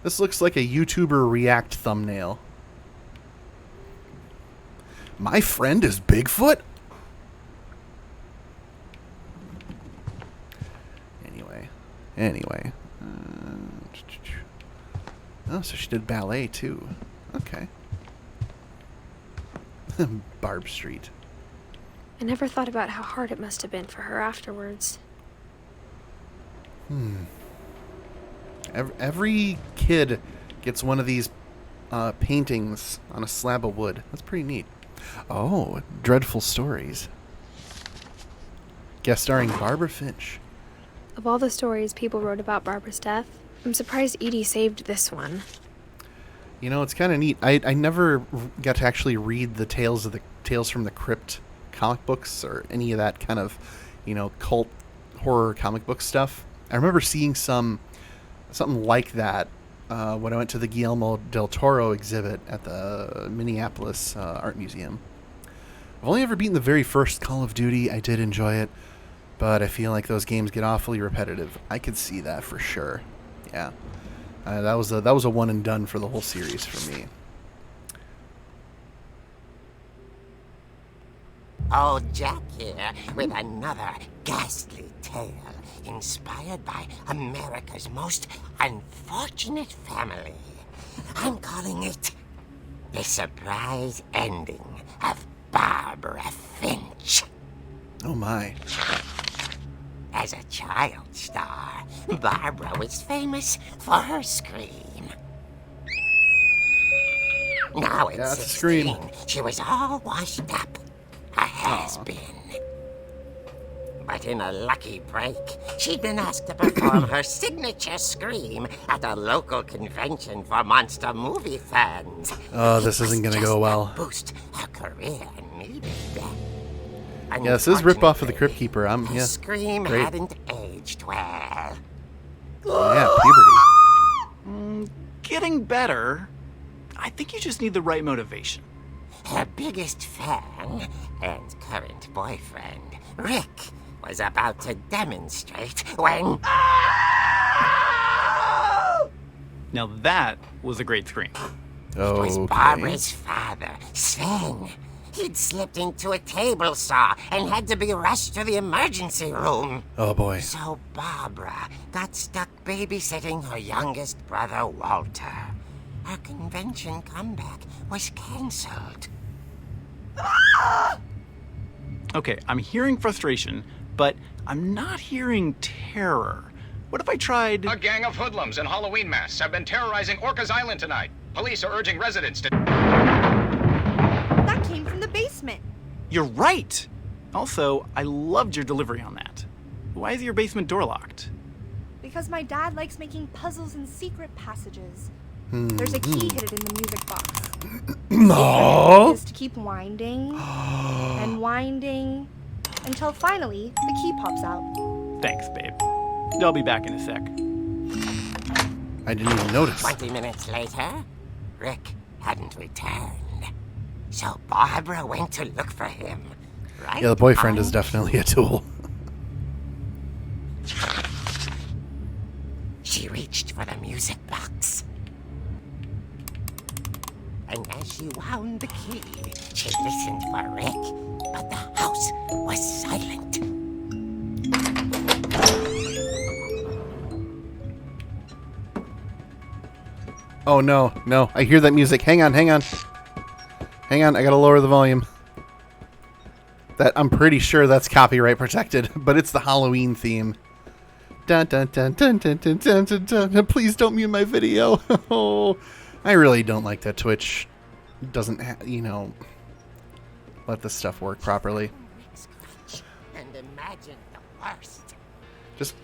S1: This looks like a YouTuber React thumbnail. My friend is Bigfoot? Anyway. Oh, so she did ballet too. Okay. Barb Street.
S2: I never thought about how hard it must have been for her afterwards.
S1: Every kid gets one of these paintings on a slab of wood. That's pretty neat. Oh, Dreadful Stories. Guest starring Barbara Finch.
S2: Of all the stories people wrote about Barbara's death, I'm surprised Edie saved this one.
S1: You know, it's kind of neat. I never got to actually read the Tales from the Crypt comic books or any of that kind of, cult horror comic book stuff. I remember seeing something like that when I went to the Guillermo del Toro exhibit at the Minneapolis Art Museum. I've only ever beaten the very first Call of Duty. I did enjoy it, but I feel like those games get awfully repetitive. I could see that for sure. Yeah, that was a one and done for the whole series for me.
S6: Old Jack here with another ghastly tale inspired by America's most unfortunate family. I'm calling it The Surprise Ending of Barbara Finch.
S1: Oh my.
S6: As a child star, Barbara was famous for her scream. Now at
S1: Yeah, it's a
S6: 16,
S1: scream.
S6: she was all washed up. A has-been. But in a lucky break, she'd been asked to perform her signature scream at a local convention for monster movie fans.
S1: Oh, this isn't gonna go well.
S6: It was just the boost her career needed.
S1: Yeah, this is rip-off of the Crypt Keeper.
S6: The
S1: Yeah,
S6: scream
S1: great.
S6: hadn't aged well.
S1: Oh, yeah, puberty.
S7: Getting better. I think you just need the right motivation.
S6: Her biggest fan and current boyfriend, Rick, was about to demonstrate when...
S7: Now that was a great scream.
S6: It was
S1: Okay.
S6: Barbara's father, Sven. He'd slipped into a table saw and had to be rushed to the emergency room.
S1: Oh boy.
S6: So Barbara got stuck babysitting her youngest brother, Walter. Her convention comeback was cancelled.
S7: Okay, I'm hearing frustration, but I'm not hearing terror. What if I tried...
S8: A gang of hoodlums in Halloween masks have been terrorizing Orcas Island tonight. Police are urging residents to...
S4: That came from the basement.
S7: You're right! Also, I loved your delivery on that. Why is your basement door locked?
S4: Because my dad likes making puzzles and secret passages. There's a key hidden in the music box.
S1: No.
S4: Is to keep winding and winding until finally the key pops out.
S7: Thanks, babe. I'll be back in a sec.
S1: I didn't even notice.
S6: 20 minutes later, Rick hadn't returned. So Barbara went to look for him. Right?
S1: Yeah, the boyfriend is
S6: on
S1: definitely a tool.
S6: She reached for the music box. And as she wound the key, she listened for Rick, but the house was silent.
S1: Oh no, I hear that music. Hang on, I gotta lower the volume. I'm pretty sure that's copyright protected, but it's the Halloween theme. Dun dun dun dun dun dun dun dun dun. Please don't mute my video. Oh, I really don't like that Twitch doesn't, let this stuff work properly.
S6: And imagine the worst.
S1: Just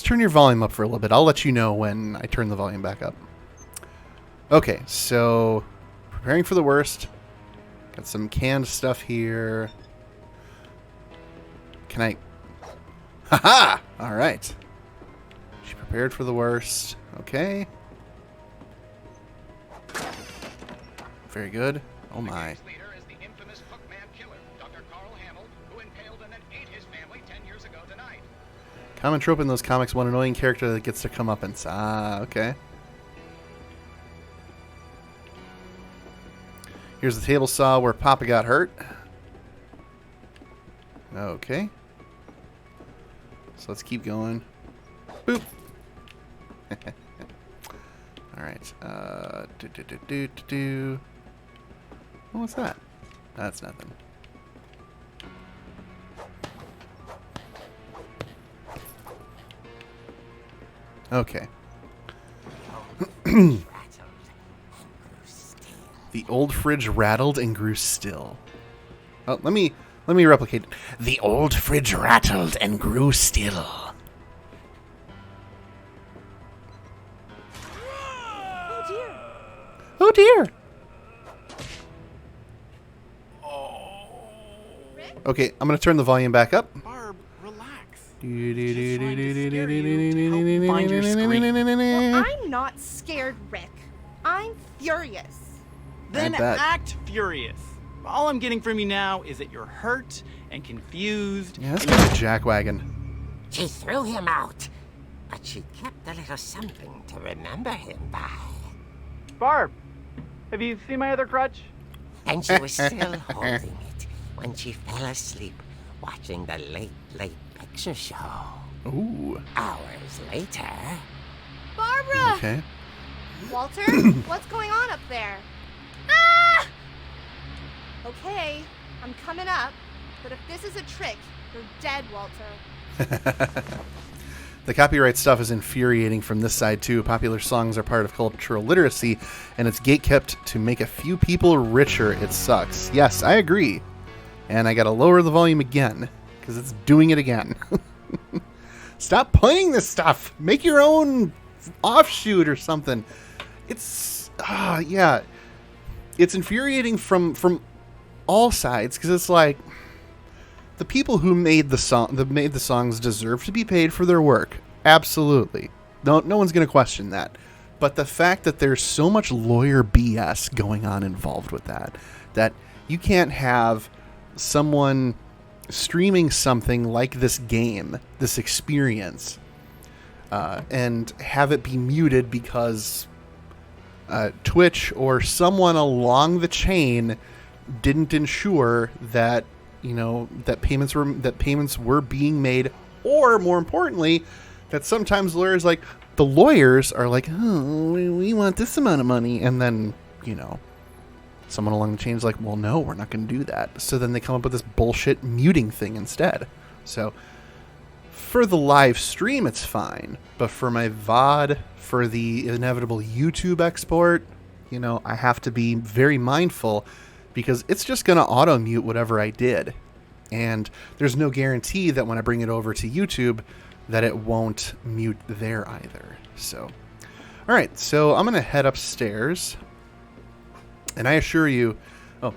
S1: turn your volume up for a little bit. I'll let you know when I turn the volume back up. Okay, so preparing for the worst. Got some canned stuff here. Can I... Haha! Alright. She prepared for the worst. Okay. Very good. Oh my.
S8: The leader is the infamous Hookman killer, Dr. Carl Hamill, who impaled and then ate his family 10 years ago tonight.
S1: Common trope in those comics, one annoying character that gets to come up and... Ah, okay. Here's the table saw where Papa got hurt. Okay. So let's keep going. Boop. Alright. Oh, what's that? That's nothing. Okay. The old fridge rattled and grew still. Oh, let me replicate it. The old fridge rattled and grew still.
S4: Oh dear.
S1: Oh dear. Okay, I'm gonna turn the volume back up.
S7: Barb, relax. Find your screen.
S4: I'm not scared, Rick. I'm furious.
S7: Then
S1: I bet.
S7: act furious. All I'm getting from you now is that you're hurt and confused.
S1: Yeah, that's kind of a jackwagon.
S6: She threw him out, but she kept a little something to remember him by.
S7: Barb, have you seen my other crutch?
S6: And she was still holding it when she fell asleep watching the Late Late Picture Show.
S1: Ooh.
S6: Hours later...
S4: Barbara!
S1: Okay.
S4: Walter, what's going on up there? Ah! Okay, I'm coming up, but if this is a trick, you're dead, Walter.
S1: The copyright stuff is infuriating from this side, too. Popular songs are part of cultural literacy, and it's gatekept to make a few people richer. It sucks. Yes, I agree. And I gotta lower the volume again, because it's doing it again. Stop playing this stuff! Make your own offshoot or something. It's... yeah. It's infuriating from all sides, because it's like... The people who made the songs deserve to be paid for their work. Absolutely. No one's going to question that. But the fact that there's so much lawyer BS going on involved with that you can't have someone streaming something like this game, this experience, and have it be muted because Twitch or someone along the chain didn't ensure that that payments were being made, or more importantly, that sometimes lawyers are like, oh, we want this amount of money, and then someone along the chain is like, well, no, we're not going to do that. So then they come up with this bullshit muting thing instead. So for the live stream, it's fine, but for my VOD, for the inevitable YouTube export, I have to be very mindful. Because it's just going to auto-mute whatever I did. And there's no guarantee that when I bring it over to YouTube that it won't mute there either. So, alright, so I'm going to head upstairs. And I assure you,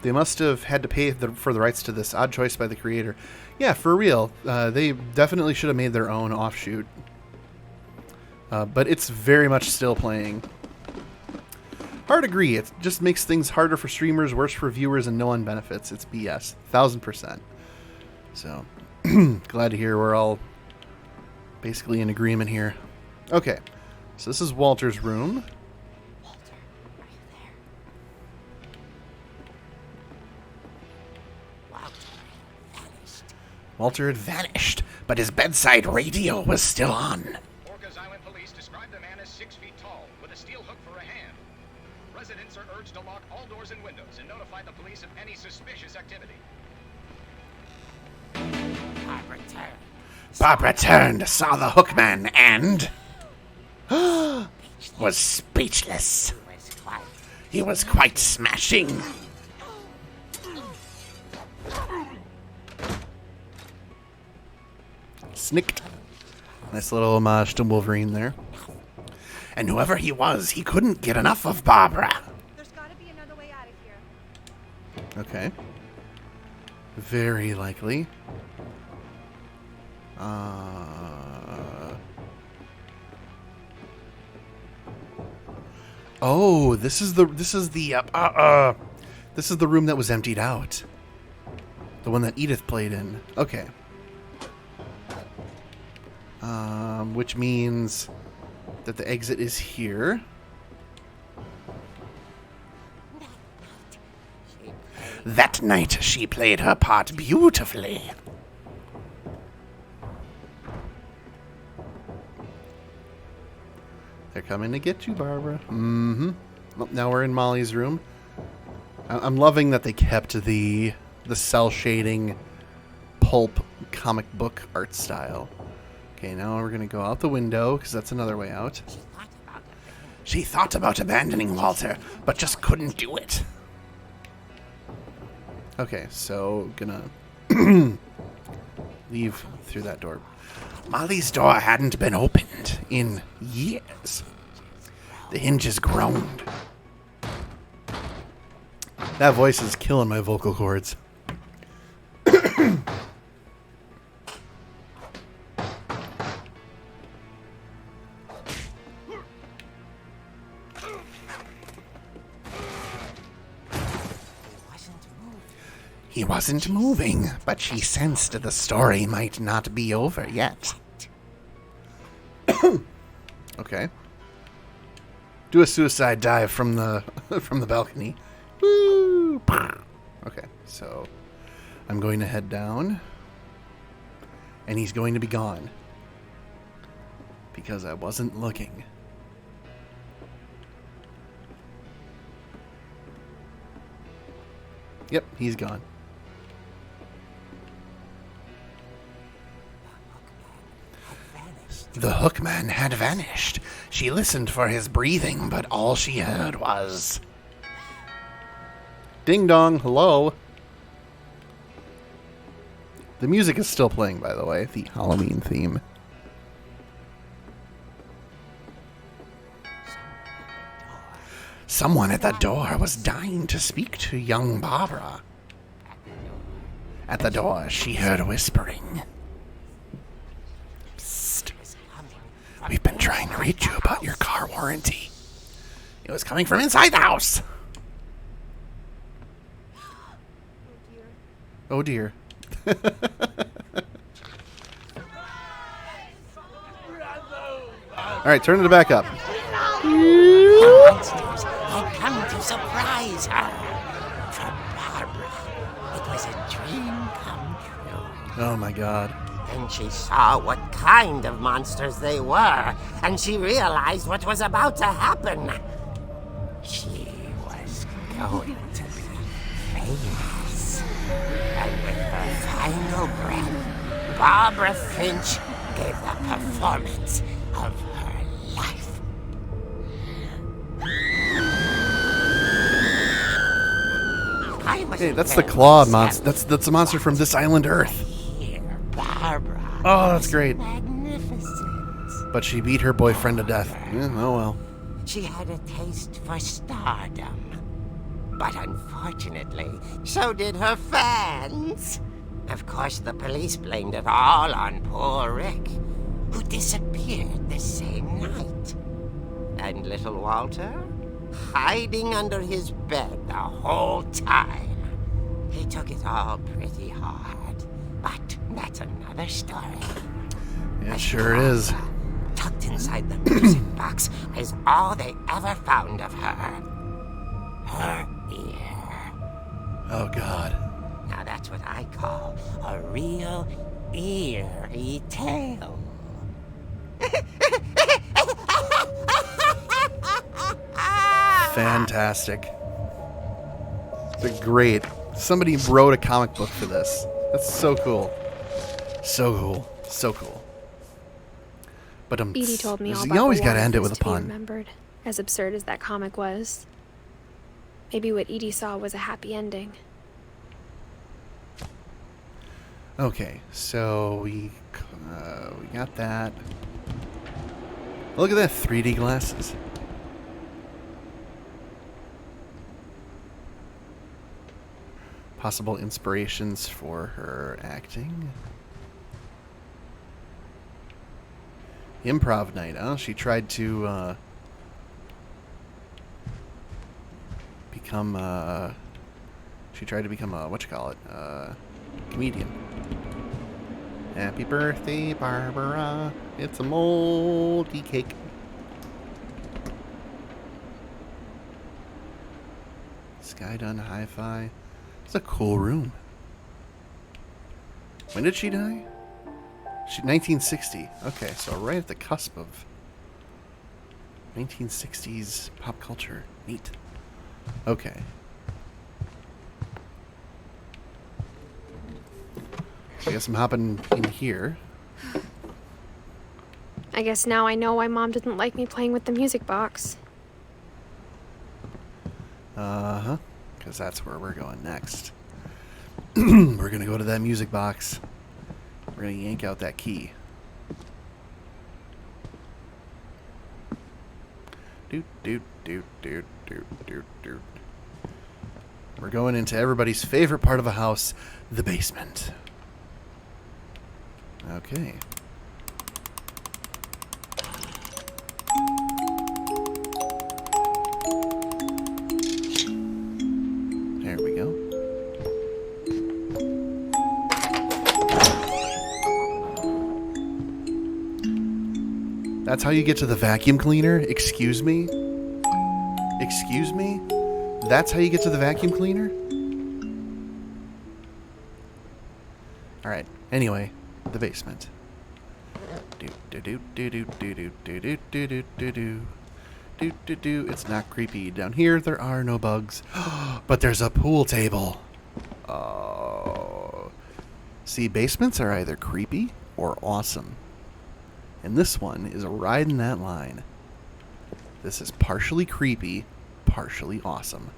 S1: they must have had to pay for the rights to this. Odd choice by the creator. Yeah, for real. They definitely should have made their own offshoot. But it's very much still playing. Hard agree. It just makes things harder for streamers, worse for viewers, and no one benefits. It's BS. 1000%. So, glad to hear we're all basically in agreement here. Okay. So this is Walter's room.
S6: Walter, are you there?
S1: Walter had vanished, but his bedside radio was still on.
S8: Orcas Island police describe the man as 6 feet tall, with a steel hook for a hand. Residents are urged to lock all doors and windows and notify the police of any suspicious activity.
S6: Bob returned,
S1: saw the Hookman, and...
S6: was
S1: speechless.
S6: He was quite smashing.
S1: Snicked. Nice little homage to Wolverine there. And whoever he was, he couldn't get enough of Barbara.
S4: There's gotta be another way out of here.
S1: Okay. Very likely. Oh, this is the room that was emptied out. The one that Edith played in. Okay. Which means that the exit is here. That night she played her part beautifully. They're coming to get you, Barbara. Mm-hmm. Well, now we're in Molly's room. I'm loving that they kept the cell shading pulp comic book art style. Okay, now we're going to go out the window, because that's another way out. She thought about abandoning Walter, but just couldn't do it. Okay, so gonna leave through that door. Molly's door hadn't been opened in years. The hinges groaned. That voice is killing my vocal cords. He wasn't moving, but she sensed the story might not be over yet. Okay. Do a suicide dive from the from the balcony. Woo! Okay, so I'm going to head down, and he's going to be gone because I wasn't looking. Yep, he's gone. The hookman had vanished. She listened for his breathing, but all she heard was... Ding dong, hello. The music is still playing, by the way, the Halloween theme. Someone at the door was dying to speak to young Barbara. At the door, she heard whispering. We've been trying to reach you about your car warranty. It was coming from inside the house. Oh dear. Alright, turn it back up.
S6: Monsters had come to surprise her. For Barbara, it was a dream come true.
S1: Oh my god.
S6: Then she saw what kind of monsters they were, and she realized what was about to happen. She was going to be famous. And with her final breath, Barbara Finch gave the performance of her life.
S1: Hey, that's the claw monster. That's a monster from This Island Earth.
S6: Barbara.
S1: Oh, that's great.
S6: Magnificent.
S1: But she beat her boyfriend to death. Oh well.
S6: She had a taste for stardom. But unfortunately, so did her fans. Of course, the police blamed it all on poor Rick, who disappeared the same night. And little Walter, hiding under his bed the whole time. He took it all pretty hard. But that's another story.
S1: Yeah, it sure is.
S6: Tucked inside the music box is all they ever found of her. Her ear.
S1: Oh, God.
S6: Now that's what I call a real eerie tale.
S1: Fantastic. They're great. Somebody wrote a comic book for this. That's so cool. So cool. So cool. But
S2: Edie told me all about
S1: you always
S2: the
S1: got to
S2: war
S1: end it with a
S2: to be
S1: pun.
S2: remembered, as absurd as that comic was. Maybe what Edie saw was a happy ending.
S1: Okay, so we got that. Look at that 3D glasses. Possible inspirations for her acting. Improv night, huh? She tried to become she tried to become a comedian. Happy birthday, Barbara. It's a moldy cake. Skydun Hi-Fi. It's a cool room. When did she die? 1960. Okay, so right at the cusp of 1960s pop culture. Neat. Okay. I guess I'm hopping in here.
S2: I guess now I know why Mom didn't like me playing with the music box.
S1: Uh-huh. Because that's where we're going next. We're going to go to that music box. We're going to yank out that key. Doot, doot, doot, doot, doot, doot, doot. We're going into everybody's favorite part of a house, the basement. Okay. There we go. That's how you get to the vacuum cleaner? Excuse me? Excuse me? That's how you get to the vacuum cleaner? Alright, anyway, the basement. It's not creepy. Down here, there are no bugs. But there's a pool table. Oh. See, basements are either creepy or awesome. And this one is right in that line. This is partially creepy, partially awesome.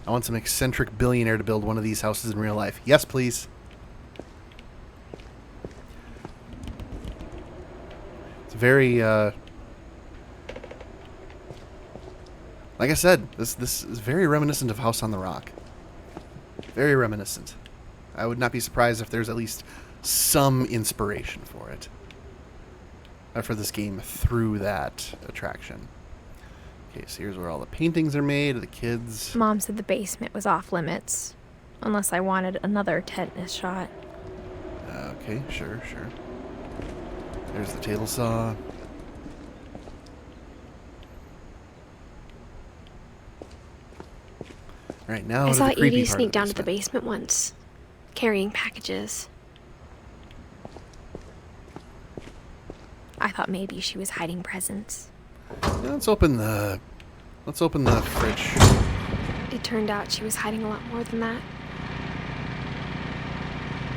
S1: I want some eccentric billionaire to build one of these houses in real life. Yes, please. It's very, like I said, this is very reminiscent of House on the Rock. Very reminiscent. I would not be surprised if there's at least some inspiration for it. For this game through that attraction. Okay, so here's where all the paintings are made of the kids.
S2: Mom said the basement was off limits, unless I wanted another tetanus shot.
S1: Okay, sure. There's the table saw. All right, now
S2: I
S1: to
S2: saw
S1: the creepy
S2: Edie
S1: part
S2: sneak
S1: of
S2: down to the basement once, carrying packages. I thought maybe she was hiding presents.
S1: Yeah, let's open the fridge.
S2: It turned out she was hiding a lot more than that.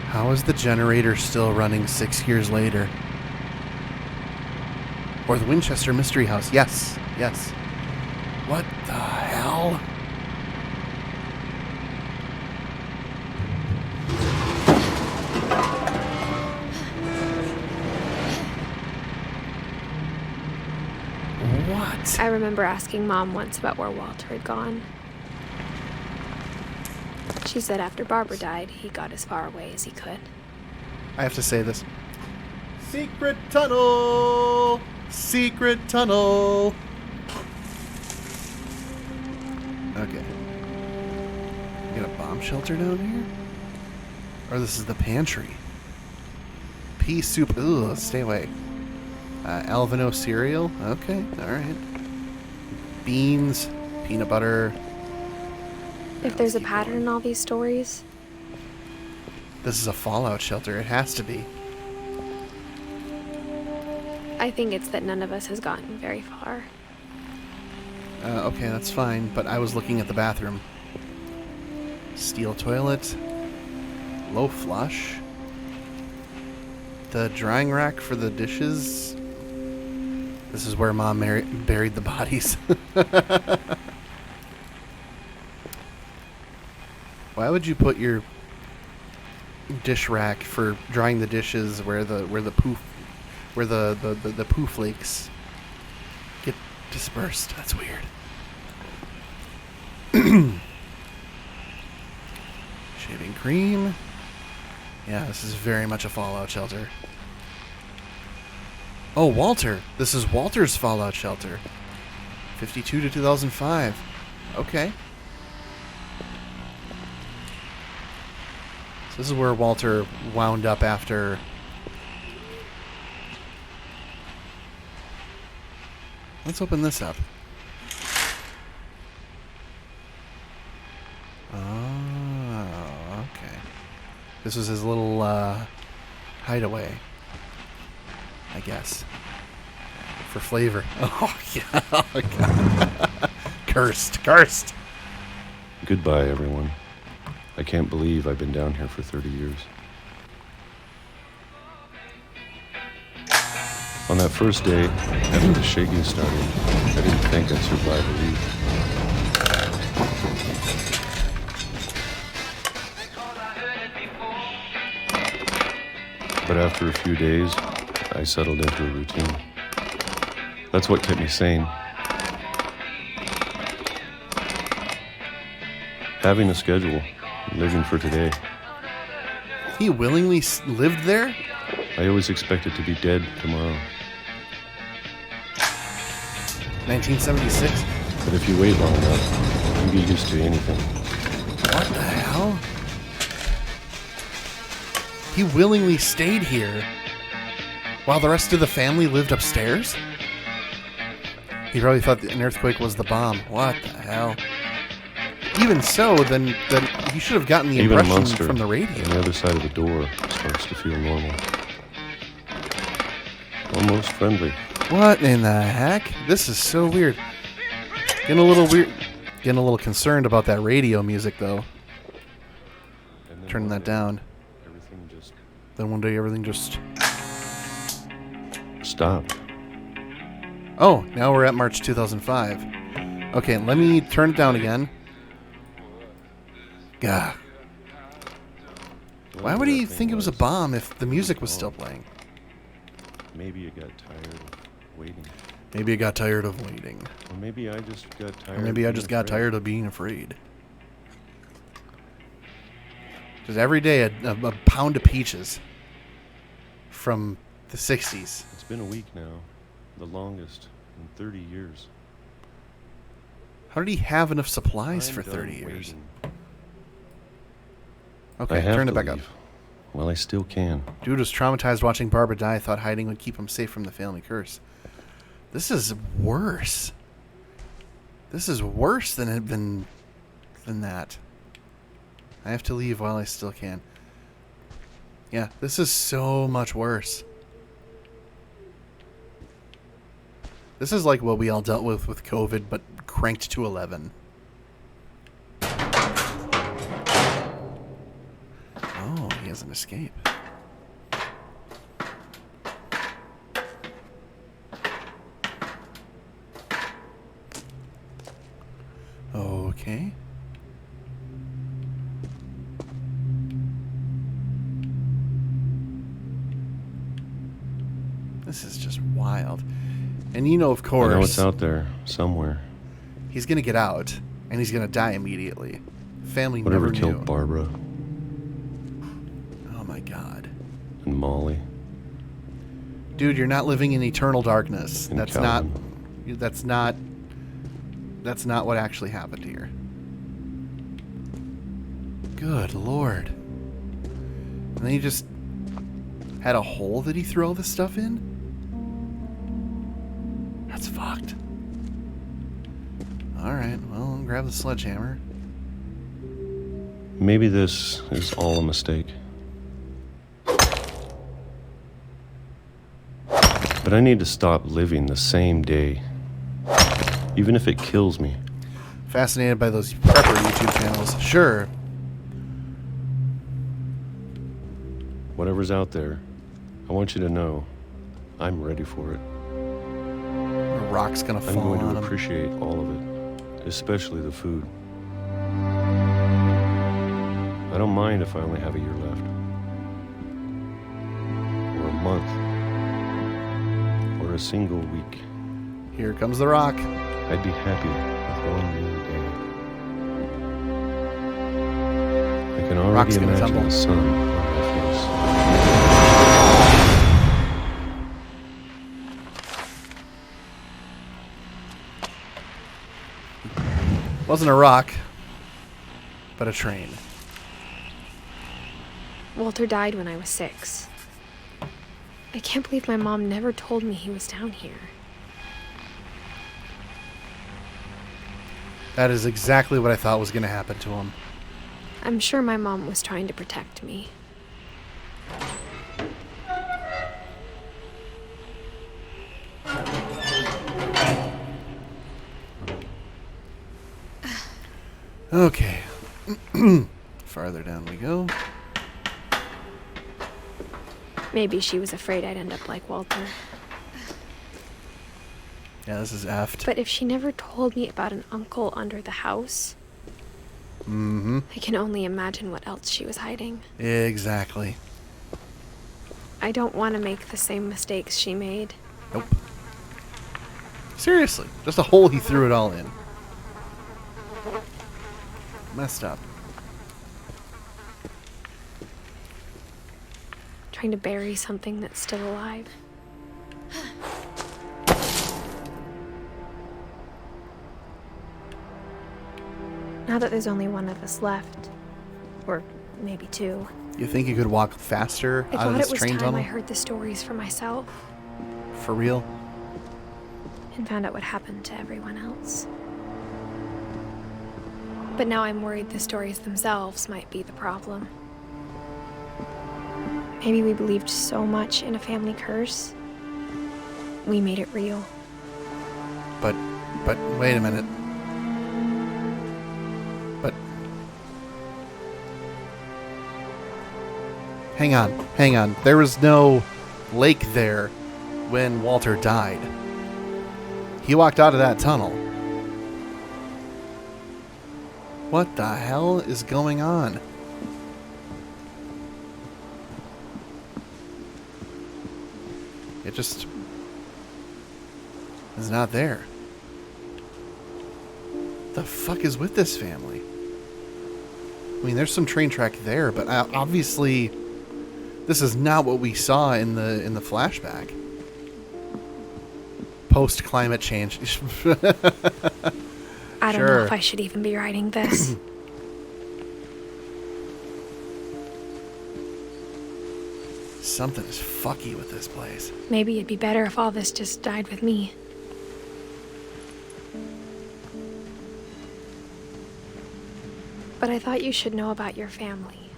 S1: How is the generator still running 6 years later? Or the Winchester Mystery House? Yes. What the hell? What?
S2: I remember asking Mom once about where Walter had gone. She said after Barbara died, he got as far away as he could.
S1: I have to say this. Secret tunnel! Secret tunnel! Okay. You got a bomb shelter down here? Or this is the pantry. Pea soup. Ugh, stay away. Alvino cereal. Okay, alright. Beans, peanut butter.
S2: If there's a pattern in all these stories,
S1: This is a fallout shelter. It has to be.
S2: I think it's that none of us has gotten very far.
S1: Okay, that's fine, but I was looking at the bathroom. Steel toilet. Low flush. The drying rack for the dishes. This is where Mom buried the bodies. Why would you put your dish rack for drying the dishes where the poo flakes get dispersed? That's weird. Shaving cream. Yeah, this is very much a fallout shelter. Oh, Walter. This is Walter's fallout shelter. 52 to 2005. Okay. So this is where Walter wound up after... Let's open this up. Oh, okay. This was his little hideaway, I guess. For flavor. Oh, yeah. Oh, God. Cursed.
S9: Goodbye, everyone. I can't believe I've been down here for 30 years. On that first day, after the shaking started, I didn't think I'd survive a week. But after a few days, I settled into a routine. That's what kept me sane. Having a schedule, living for today.
S1: He willingly lived there?
S9: I always expected to be dead tomorrow.
S1: 1976?
S9: But if you wait long enough, you get used to anything.
S1: What the hell? He willingly stayed here while the rest of the family lived upstairs? He probably thought an earthquake was the bomb. What the hell? Even so, then he should have gotten the
S9: Even
S1: impression
S9: a monster
S1: from the radio.
S9: on the other side of the door starts to feel normal. Almost friendly.
S1: What in the heck? This is so weird. Getting a little weird. Getting a little concerned about that radio music, though. Turning that down. Then one day everything just
S9: stopped.
S1: Oh, now we're at March 2005. Okay, let me turn it down again. Gah. Why would he think it was a bomb if the music was still playing?
S9: Maybe you got tired of waiting.
S1: Maybe I got tired of waiting.
S9: Or maybe I just got tired.
S1: Or maybe I just got tired of being afraid. Because every day a pound of peaches from the 60s.
S9: It's been a week now. The longest in 30 years.
S1: How did he have enough supplies for 30 years?
S9: Waiting.
S1: Okay, turn it back up.
S9: Well, I still can.
S1: Dude was traumatized watching Barbara die, thought hiding would keep him safe from the family curse. This is worse. This is worse than that. I have to leave while I still can. Yeah, this is so much worse. This is like what we all dealt with COVID, but cranked to 11. Oh, he has an escape. Okay. This is just wild. And you know, of course,
S9: I know it's out there somewhere.
S1: He's gonna get out, and he's gonna die immediately. Family
S9: Whatever
S1: never
S9: killed
S1: knew.
S9: Barbara
S1: Oh my God,
S9: and Molly.
S1: dude, you're not living in eternal darkness.
S9: And
S1: That's
S9: Calvin.
S1: That's not what actually happened here. Good Lord. And then he just had a hole that he threw all this stuff in? That's fucked. Alright, well, grab the sledgehammer.
S9: Maybe this is all a mistake. But I need to stop living the same day, even if it kills me.
S1: Fascinated by those prepper YouTube channels. Sure.
S9: Whatever's out there, I want you to know I'm ready for it.
S1: A rock's gonna
S9: I'm
S1: fall
S9: going
S1: on
S9: to
S1: him.
S9: appreciate all of it, especially the food. I don't mind if I only have a year left. Or a month. Or a single week.
S1: Here comes the rock.
S9: I'd be happy with one new day. I can
S1: Rock's
S9: already
S1: gonna
S9: imagine
S1: tumble.
S9: the sun on my face.
S1: Wasn't a rock, but a train.
S2: Walter died when I was 6. I can't believe my mom never told me he was down here.
S1: That is exactly what I thought was going to happen to him.
S2: I'm sure my mom was trying to protect me.
S1: Okay. Farther down we go.
S2: Maybe she was afraid I'd end up like Walter.
S1: Yeah, this is effed.
S2: But if she never told me about an uncle under the house,
S1: Mm-hmm.
S2: I can only imagine what else she was hiding.
S1: Exactly.
S2: I don't want to make the same mistakes she made.
S1: Nope. Seriously. Just a hole he threw it all in. Messed up.
S2: Trying to bury something that's still alive. Now that there's only one of us left, or maybe 2,
S1: You think you could walk faster
S2: I
S1: out of
S2: thought
S1: this
S2: it was
S1: train
S2: time
S1: tunnel?
S2: I heard the stories for myself
S1: For real?
S2: and found out what happened to everyone else. But now I'm worried the stories themselves might be the problem. Maybe we believed so much in a family curse, we made it real.
S1: But wait a minute. But hang on. There was no lake there when Walter died. He walked out of that tunnel. What the hell is going on? It just is not there. The fuck is with this family? I mean, there's some train track there, but obviously this is not what we saw in the flashback. Post climate change.
S2: I don't know if I should even be writing this.
S1: Something is fucky with this place.
S2: Maybe it'd be better if all this just died with me. But I thought you should know about your family.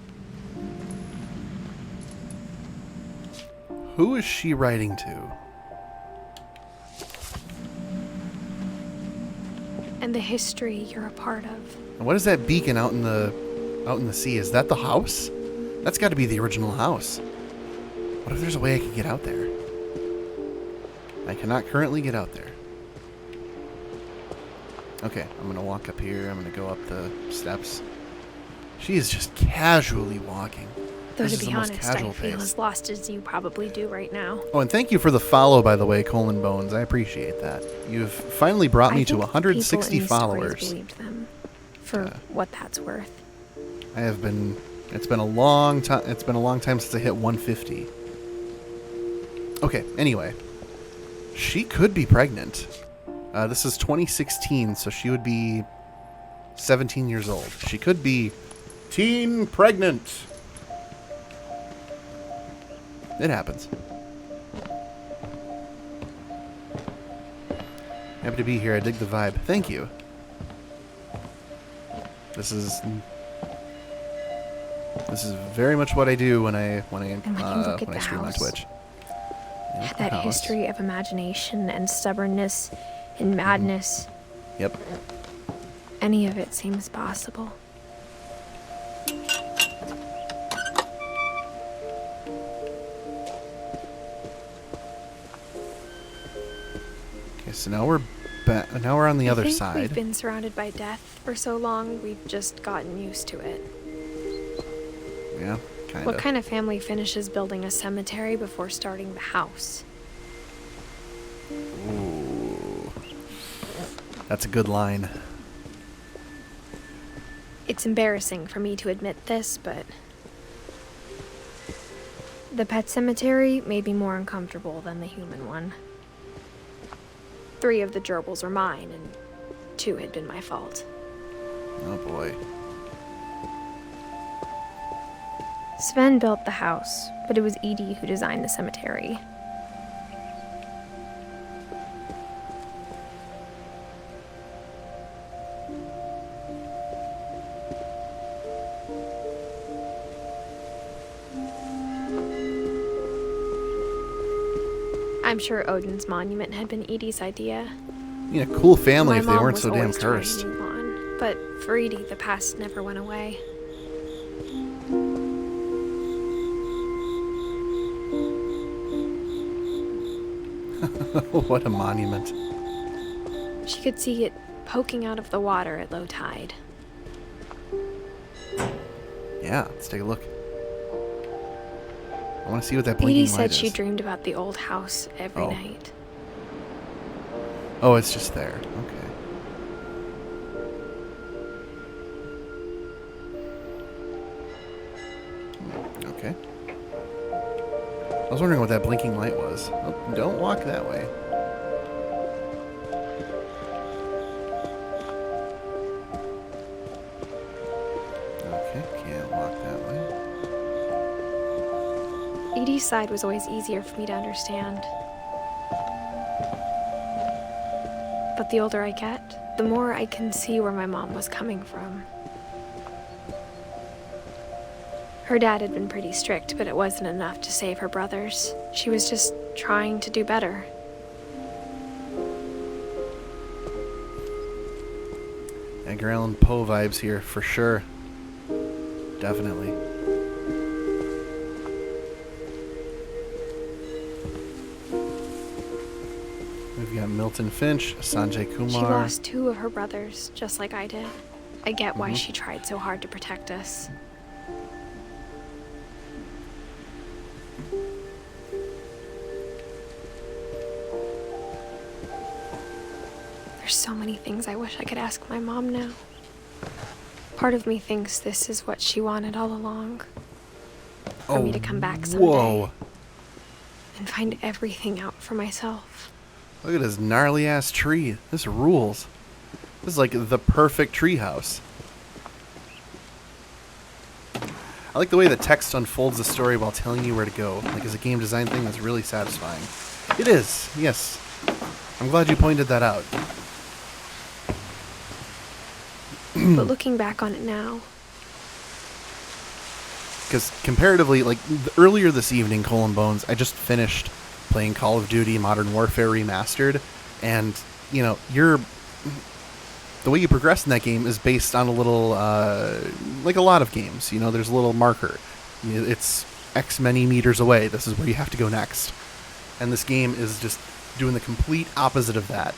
S1: Who is she writing to?
S2: And the history you're a part of.
S1: And what is that beacon out in the sea? Is that the house? That's got to be the original house. What if there's a way I could get out there? I cannot currently get out there. Okay, I'm gonna walk up here. I'm gonna go up the steps. She is just casually walking.
S2: Though
S1: This
S2: to
S1: is
S2: be
S1: the most
S2: honest, I
S1: casual
S2: feel
S1: pace.
S2: as lost as you probably do right now.
S1: Oh, and thank you for the follow, by the way, Colin Bones. I appreciate that. You've finally brought me
S2: I
S1: to
S2: think
S1: 160
S2: people in these stories
S1: followers.
S2: believed them, for what that's worth.
S1: I have been. It's been a long time. It's been a long time since I hit 150. Okay. Anyway, she could be pregnant. This is 2016, so she would be 17 years old. She could be teen pregnant. It happens. Happy to be here. I dig the vibe. Thank you. This is very much what I do when I stream on Twitch.
S2: Had that history of imagination and stubbornness and madness.
S1: Yep.
S2: Any of it seems possible.
S1: Okay, so now we're now we're on the other
S2: I think
S1: side.
S2: We've been surrounded by death for so long, we've just gotten used to it.
S1: Yeah, kind of.
S2: What kind of family finishes building a cemetery before starting the house?
S1: Ooh. That's a good line.
S2: It's embarrassing for me to admit this, but the pet cemetery made me more uncomfortable than the human one. 3 of the gerbils were mine, and 2 had been my fault.
S1: Oh boy.
S2: Sven built the house, but it was Edie who designed the cemetery. I'm sure Odin's monument had been Edie's idea.
S1: You know, cool family
S2: My
S1: if they
S2: mom
S1: weren't
S2: was
S1: so damn
S2: always trying to
S1: cursed.
S2: move on, but for Edie, the past never went away.
S1: What a monument.
S2: She could see it poking out of the water at low tide.
S1: Yeah, let's take a look. I want to see what that blinking
S2: Edie
S1: light
S2: said
S1: is.
S2: she dreamed about the old house every
S1: Oh.
S2: night.
S1: Oh, it's just there. Okay. Okay. I was wondering what that blinking light was. Oh, don't walk that way. Okay, can't walk that way.
S2: Edie's side was always easier for me to understand. But the older I get, the more I can see where my mom was coming from. Her dad had been pretty strict, but it wasn't enough to save her brothers. She was just trying to do better.
S1: Edgar Allan Poe vibes here, for sure. Definitely. We've got Milton Finch, Sanjay Kumar.
S2: She lost 2 of her brothers, just like I did. I get why she tried so hard to protect us. There's so many things I wish I could ask my mom now. Part of me thinks this is what she wanted all along. For me to come back someday.
S1: Whoa.
S2: And find everything out for myself.
S1: Look at this gnarly ass tree. This rules. This is like the perfect tree house. I like the way the text unfolds the story while telling you where to go. Like, as a game design thing, that's really satisfying. It is, yes. I'm glad you pointed that out.
S2: But looking back on it now,
S1: Because comparatively, like, earlier this evening, Colin Bones, I just finished playing Call of Duty Modern Warfare Remastered, and, you know, the way you progress in that game is based on a little, like a lot of games, you know, there's a little marker. It's X many meters away, this is where you have to go next. And this game is just doing the complete opposite of that.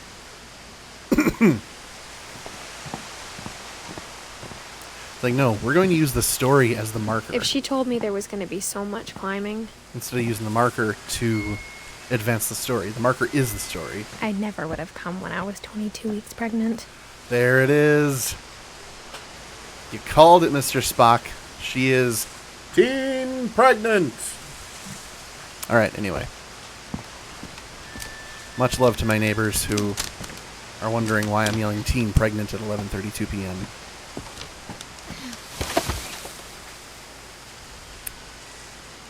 S1: It's like, no, we're going to use the story as the marker.
S2: if she told me there was going to be so much climbing,
S1: Instead of using the marker to advance the story. The marker is the story.
S2: I never would have come when I was 22 weeks pregnant.
S1: There it is. You called it, Mr. Spock. She is teen pregnant. All right, anyway. Much love to my neighbors who are wondering why I'm yelling teen pregnant at 11:32 p.m.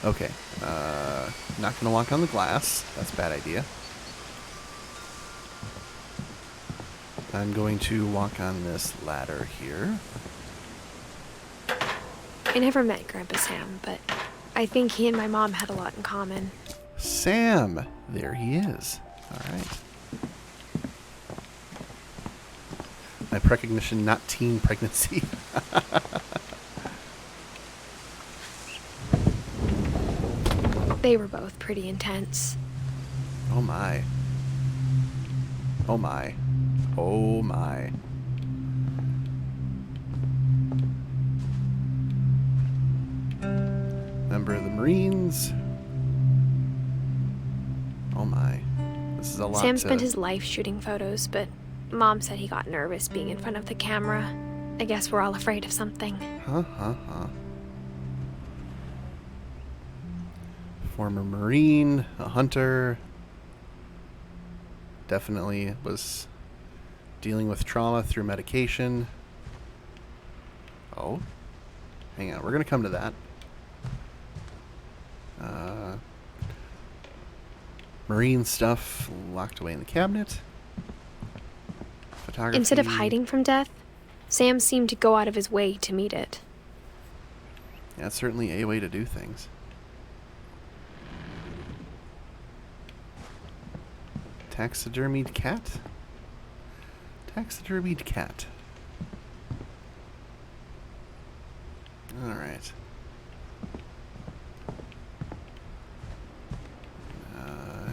S1: Okay. Not going to walk on the glass. That's a bad idea. I'm going to walk on this ladder here.
S2: I never met Grandpa Sam, but I think he and my mom had a lot in common.
S1: Sam! There he is. Alright. My precognition, not teen pregnancy.
S2: They were both pretty intense.
S1: Oh my. Oh my. Oh my. Member of the Marines. Oh my. This is a lot
S2: Sam
S1: to...
S2: spent his life shooting photos, but Mom said he got nervous being in front of the camera. I guess we're all afraid of something.
S1: Huh. Former Marine, a hunter. Definitely was dealing with trauma through medication. Oh. Hang on, we're going to come to that. Marine stuff locked away in the cabinet. Photography.
S2: Instead of hiding from death, Sam seemed to go out of his way to meet it.
S1: Yeah, it's certainly a way to do things. Taxidermied cat? Taxidermied cat. Alright.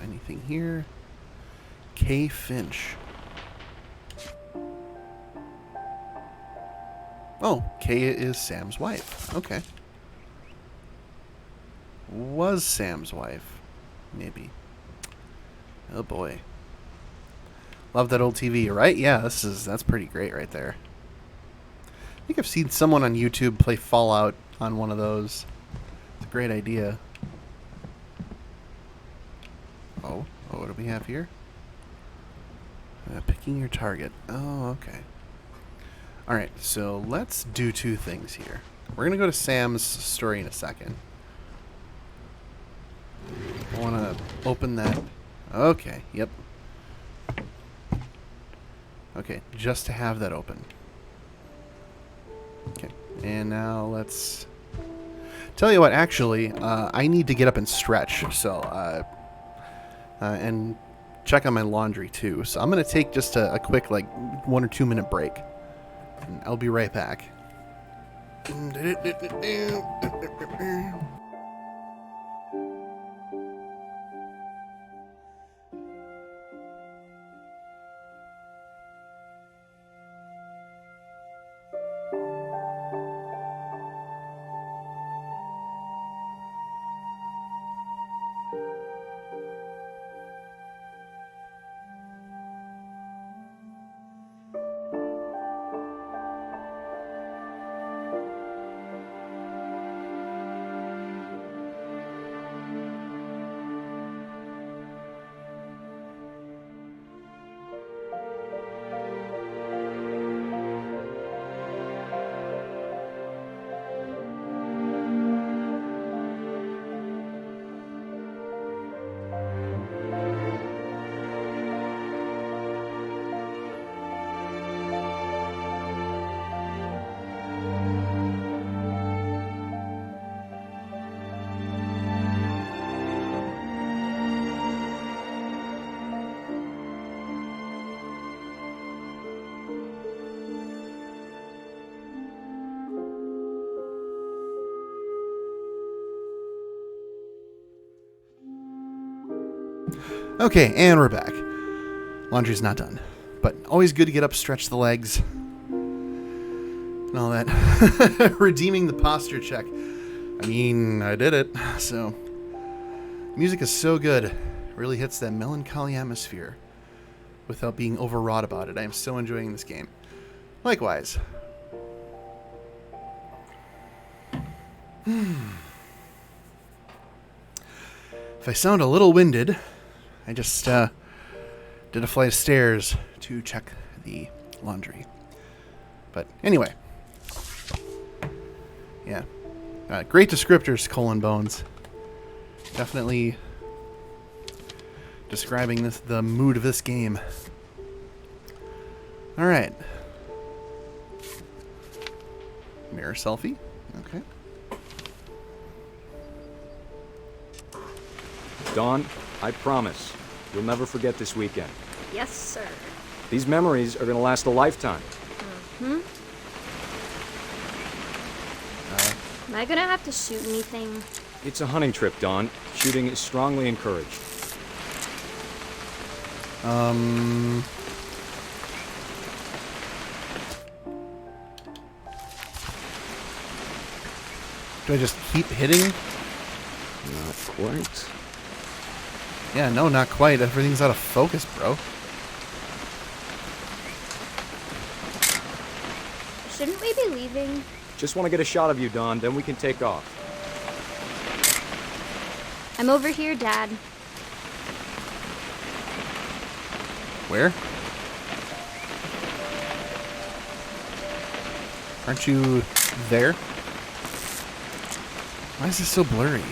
S1: Anything here? K. Finch. Oh, Kay is Sam's wife. Okay. Was Sam's wife. Maybe. Oh boy. Love that old TV, right? Yeah, that's pretty great right there. I think I've seen someone on YouTube play Fallout on one of those. It's a great idea. Oh, what do we have here? Picking your target. Oh, okay. Alright, so let's do two things here. We're going to go to Sam's story in a second. I want to open that. Okay, yep. Okay, just to have that open. Okay, and now let's... Tell you what, actually, I need to get up and stretch, so... and check on my laundry, too. So I'm going to take just a quick, 1 or 2 minute break. And I'll be right back. Okay, and we're back. Laundry's not done, but always good to get up, stretch the legs, and all that. Redeeming the posture check. I mean, I did it, so... Music is so good. It really hits that melancholy atmosphere without being overwrought about it. I am so enjoying this game. Likewise. If I sound a little winded... I just did a flight of stairs to check the laundry. But anyway. Yeah. Great descriptors, Skull and Bones. Definitely describing the mood of this game. Alright. Mirror selfie. Okay.
S10: Dawn, I promise, you'll never forget this weekend.
S2: Yes, sir.
S10: These memories are going to last a lifetime.
S2: Mm-hmm. Am I gonna have to shoot anything?
S10: It's a hunting trip, Dawn. Shooting is strongly encouraged.
S1: Do I just keep hitting?
S10: Not quite.
S1: Yeah, no, not quite. Everything's out of focus, bro.
S2: Shouldn't we be leaving?
S10: Just want to get a shot of you, Dawn, then we can take off.
S2: I'm over here, Dad.
S1: Where? Aren't you there? Why is this so blurry?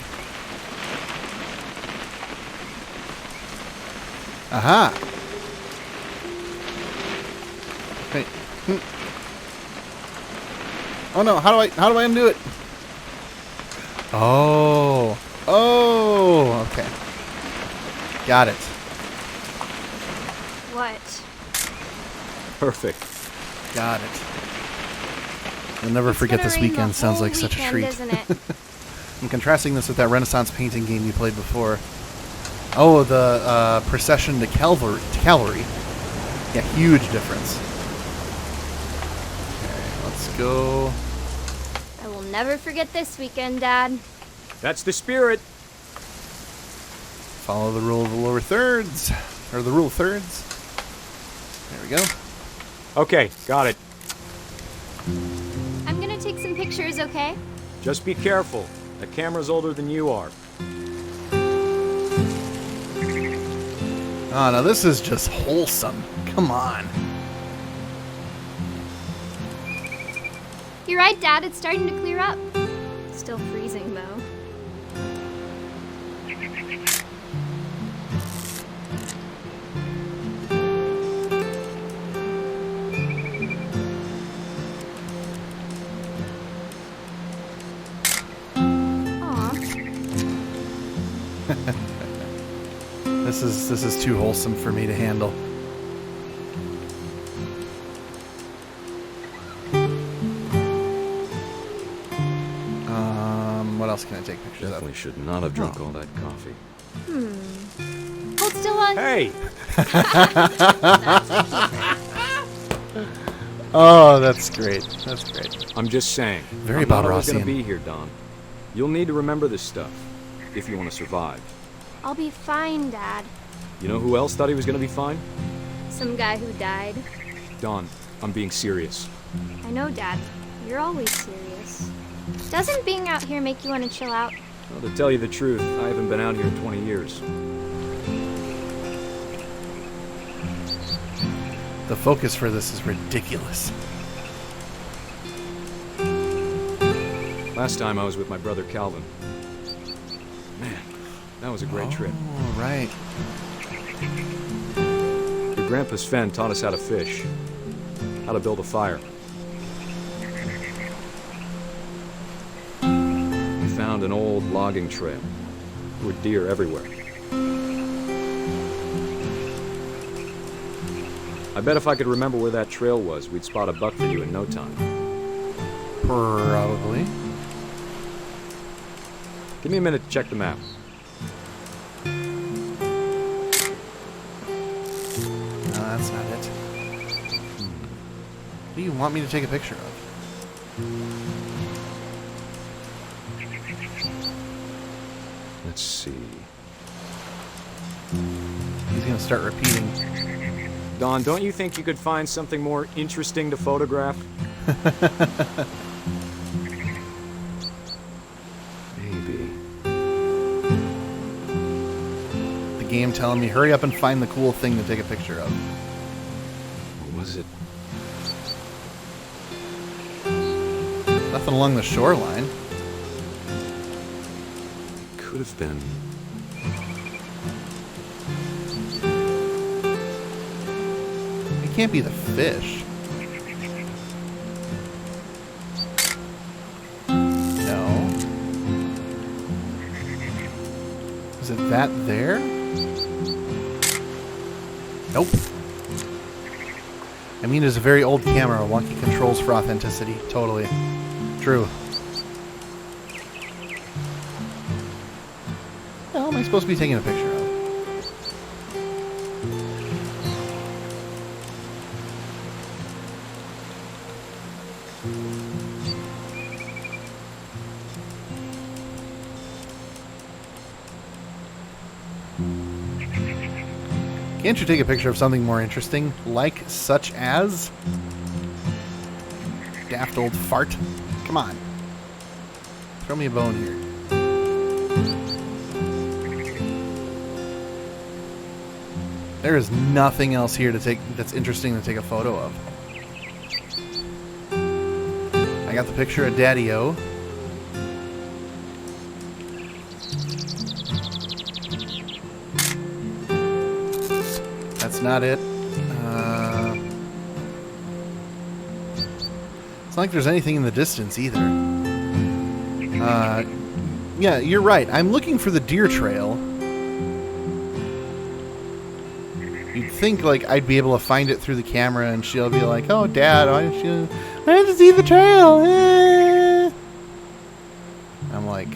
S1: Aha! Wait. Oh no, how do I undo it? Oh. Oh, okay. Got it.
S2: What?
S10: Perfect.
S1: Got it. You'll never forget this weekend. Sounds like such a treat.
S2: Isn't it?
S1: I'm contrasting this with that Renaissance painting game you played before. Oh, the Procession to Calvary. Yeah, huge difference. Okay, let's go.
S2: I will never forget this weekend, Dad.
S10: That's the spirit.
S1: Follow the rule of the lower thirds. Or the rule of thirds. There we go.
S10: Okay, got it.
S2: I'm gonna take some pictures, okay?
S10: Just be careful. The camera's older than you are.
S1: Oh, no, this is just wholesome. Come on.
S2: You're right, Dad. It's starting to clear up. Still freezing, though.
S1: This is too wholesome for me to handle. What else can I take pictures
S10: Definitely
S1: of?
S10: should not have drunk all that coffee.
S2: Hold still on.
S10: Hey!
S1: Oh, that's great. That's great.
S10: I'm just saying.
S1: Very
S10: I'm not
S1: Bob
S10: always
S1: Rossian.
S10: gonna be here, Don. You'll need to remember this stuff if you want to survive.
S2: I'll be fine, Dad.
S10: You know who else thought he was gonna be fine?
S2: Some guy who died.
S10: Don, I'm being serious.
S2: I know, Dad. You're always serious. Doesn't being out here make you want to chill out?
S10: Well, to tell you the truth, I haven't been out here in 20 years.
S1: The focus for this is ridiculous.
S10: Last time I was with my brother Calvin. Man, that was a great trip.
S1: Oh, right.
S10: Your grandpa Sven taught us how to fish, how to build a fire. We found an old logging trail. There were deer everywhere. I bet if I could remember where that trail was, we'd spot a buck for you in no time.
S1: Probably.
S10: Give me a minute to check the map.
S1: No, that's not it. What do you want me to take a picture of?
S10: Let's see.
S1: He's gonna start repeating.
S10: Don, don't you think you could find something more interesting to photograph? Maybe.
S1: The game telling me, hurry up and find the cool thing to take a picture of.
S10: What was it?
S1: Nothing along the shoreline.
S10: Could have been.
S1: It can't be the fish. No. Is it that there? Nope. I mean, it's a very old camera. Wonky controls for authenticity. Totally. True. What the hell am I supposed to be taking a picture of? Can't you take a picture of something more interesting, like such as daft old fart? Come on. Throw me a bone here. There is nothing else here to take that's interesting to take a photo of. I got the picture of Daddy-O. That's not it. It's not like there's anything in the distance either. Yeah, you're right. I'm looking for the deer trail. You'd think like I'd be able to find it through the camera, and she'll be like, "Oh, Dad, I have to see the trail." I'm like,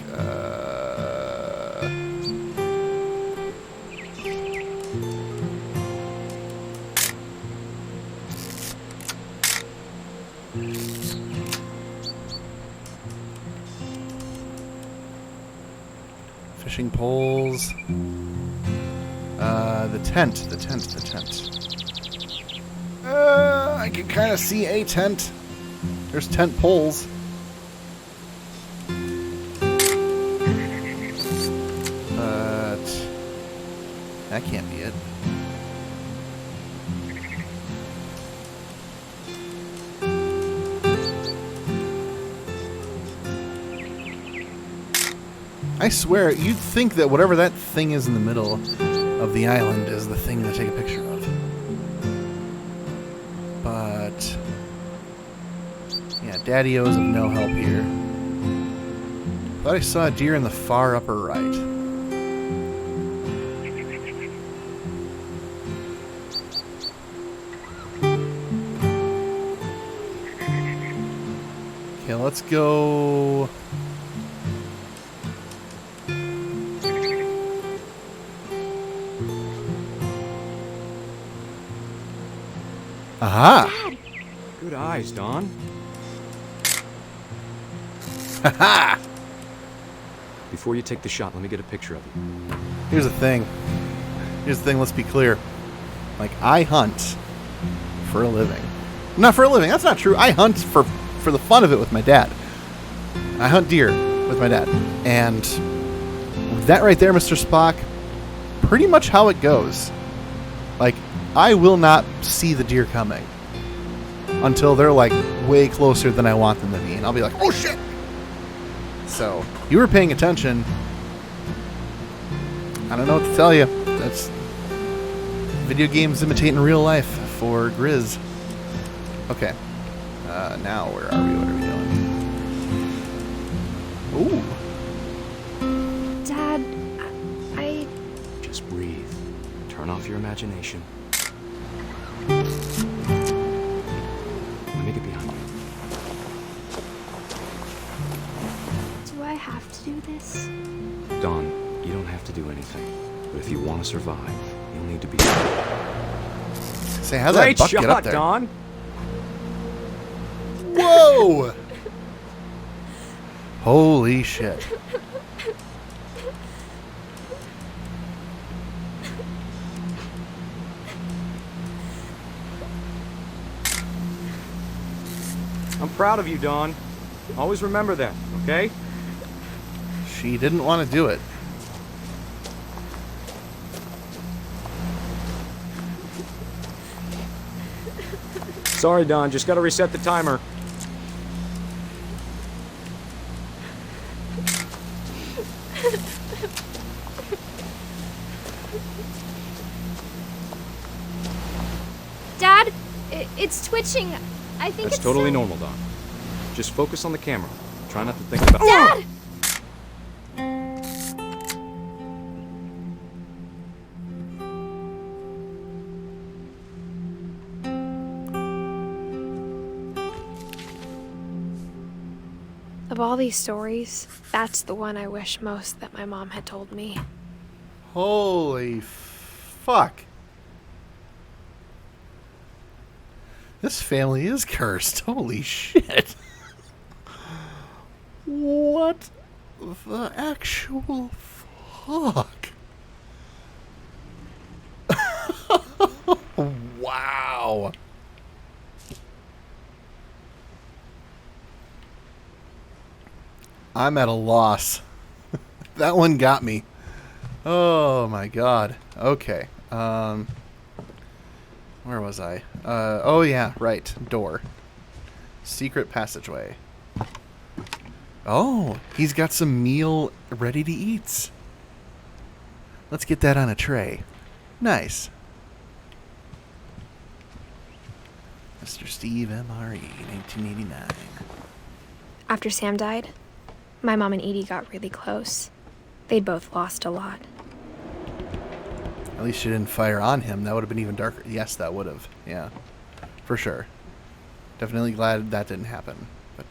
S1: fishing poles. The tent. I can kind of see a tent. There's tent poles. But that can't be it. I swear, you'd think that whatever that thing is in the middle of the island is the thing to take a picture of. But yeah, Daddy-O's of no help here. Thought I saw a deer in the far upper right. Okay, let's go. Aha!
S10: Good eyes, Don.
S1: Haha!
S10: Before you take the shot, let me get a picture of you.
S1: Here's the thing. Let's be clear. Like, I hunt for a living. Not for a living, that's not true. I hunt for the fun of it with my dad. I hunt deer with my dad. And that right there, Mr. Spock, pretty much how it goes. Like, I will not see the deer coming until they're like way closer than I want them to be, and I'll be like, "Oh shit!" So you were paying attention. I don't know what to tell you. That's video games imitating real life for Grizz. Okay, now where are we? What are we doing? Ooh,
S2: Dad, I...
S10: Just breathe. Turn off your imagination. Let me get behind you.
S2: Do I have to do this?
S10: Don, you don't have to do anything. But if you want to survive, you'll need to be...
S1: say, how's that buck get up there?
S10: Don!
S1: Whoa! Holy shit.
S10: I'm proud of you, Don. Always remember that, okay?
S1: She didn't want to do it.
S10: Sorry, Don. Just gotta reset the timer.
S2: Dad, it's twitching. I think
S10: That's
S2: it's
S10: totally normal, Don. Just focus on the camera. Try not to think about...
S2: Dad! Of all these stories, that's the one I wish most that my mom had told me.
S1: Holy fuck. This family is cursed. Holy shit. What the actual fuck? Wow. I'm at a loss. That one got me. Oh my god. Okay. Where was I? Oh yeah, right. Door. Secret passageway. Oh, he's got some meal ready to eat. Let's get that on a tray. Nice. Mr. Steve MRE, 1989.
S2: After Sam died, my mom and Edie got really close. They'd both lost a lot.
S1: At least you didn't fire on him. That would have been even darker. Yes, that would have. Yeah, for sure. Definitely glad that didn't happen. But,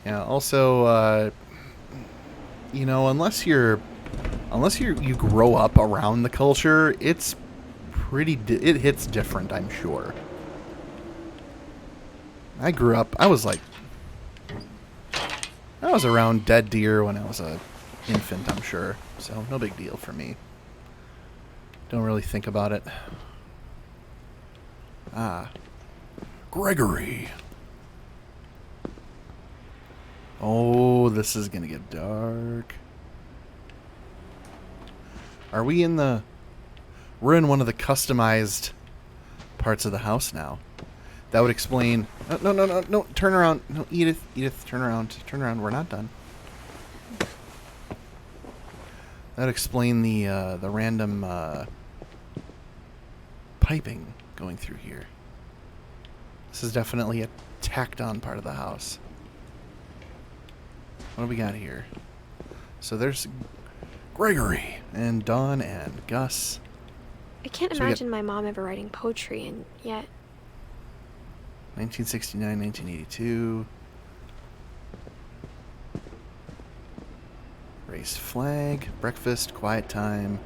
S1: yeah, also, you know, unless you grow up around the culture, it's it hits different, I'm sure. I grew up, I was around dead deer when I was a infant, I'm sure. So no big deal for me. Don't really think about it. Ah. Gregory. Oh, this is gonna get dark. Are we in the... We're in one of the customized parts of the house now. That would explain... No, turn around. No, Edith, turn around. Turn around, we're not done. That would explain the random piping going through here. This is definitely a tacked-on part of the house. What do we got here? So there's Gregory and Dawn and Gus.
S2: I can't imagine my mom ever writing poetry, and yet...
S1: 1969, 1982. Race flag, breakfast, quiet time.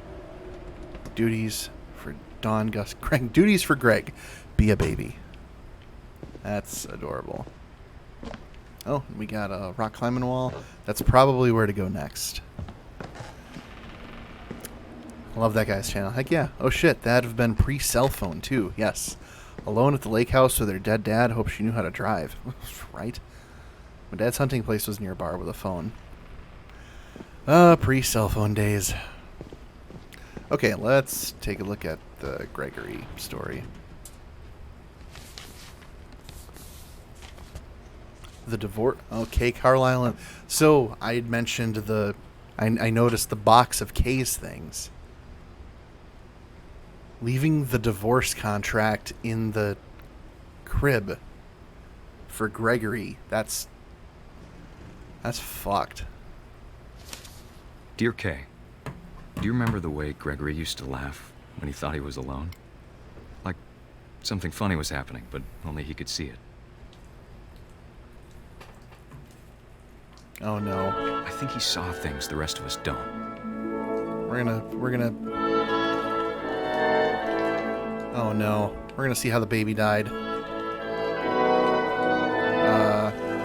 S1: Duties for Dawn, Gus, Greg. Duties for Greg. Be a baby. That's adorable. Oh, we got a rock climbing wall. That's probably where to go next. Love that guy's channel. Heck yeah. Oh shit, that'd have been pre-cell phone too. Yes. Alone at the lake house with her dead dad. Hope she knew how to drive. Right? My dad's hunting place was near a bar with a phone. Pre-cell phone days. Okay, let's take a look at the Gregory story. The divorce. Okay, Carlisle. So I had mentioned the. I noticed the box of K's things. Leaving the divorce contract in the crib for Gregory. That's fucked.
S10: Dear Kay, do you remember the way Gregory used to laugh when he thought he was alone? Like something funny was happening, but only he could see it.
S1: Oh no.
S10: I think he saw things the rest of us don't.
S1: We're gonna Oh no. We're gonna see how the baby died.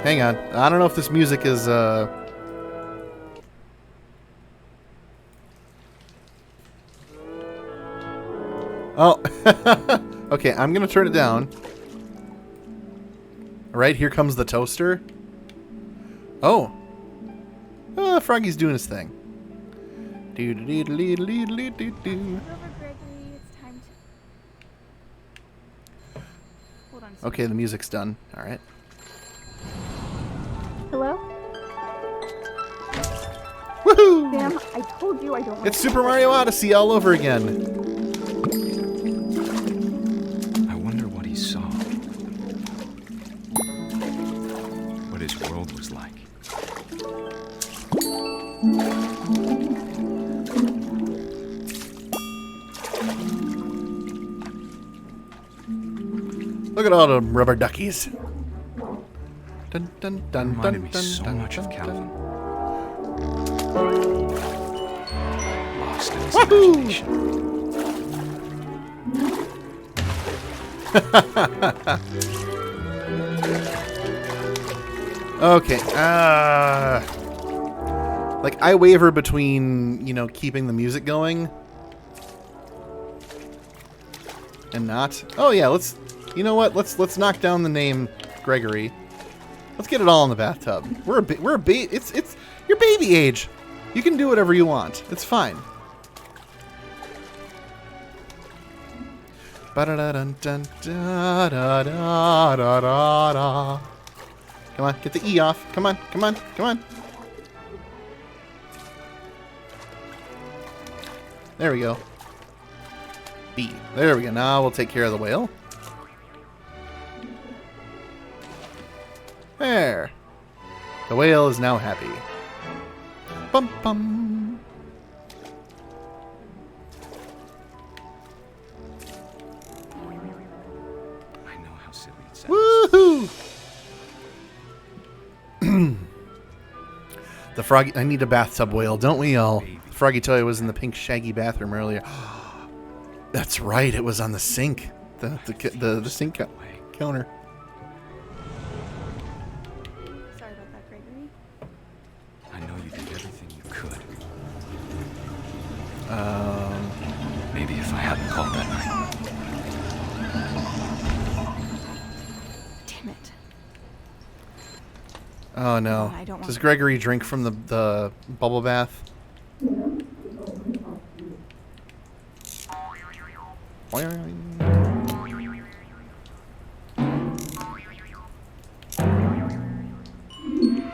S1: Hang on. I don't know if this music is Oh. Okay, I'm gonna turn it down. Alright, here comes the toaster. Oh. Froggy's doing his thing. Okay, the music's done. All right.
S11: Hello?
S1: Woohoo!
S11: Sam, I told you I don't want
S1: It's Super Mario Odyssey all over again.
S10: I wonder what he saw. What his world was like.
S1: Look at all the rubber duckies. Dun, dun, dun,
S10: Reminded
S1: dun,
S10: me
S1: dun,
S10: so
S1: dun,
S10: much
S1: dun,
S10: of Calvin.
S1: dun.
S10: Lost in his
S1: Woohoo!
S10: imagination.
S1: Okay. Like I waver between, you know, keeping the music going and not. Oh yeah, let's. You know what? Let's knock down the name Gregory. Let's get it all in the bathtub. It's your baby age. You can do whatever you want. It's fine. Ba-da-da-dun-dun-da-da-da-da-da. Come on, get the E off. Come on, come on, come on. There we go. B. There we go. Now we'll take care of the whale. There. The whale is now happy. Bum bum.
S10: I know how silly it sounds.
S1: Woohoo! The froggy. I need a bathtub whale, don't we all? The froggy toy was in the pink shaggy bathroom earlier. That's right. It was on the sink. The sink counter.
S4: Sorry about that, Gregory.
S10: I know you did everything you could. Maybe if I hadn't called that night.
S4: Damn it.
S1: Oh no.
S4: I don't want
S1: Does Gregory drink from the bubble bath?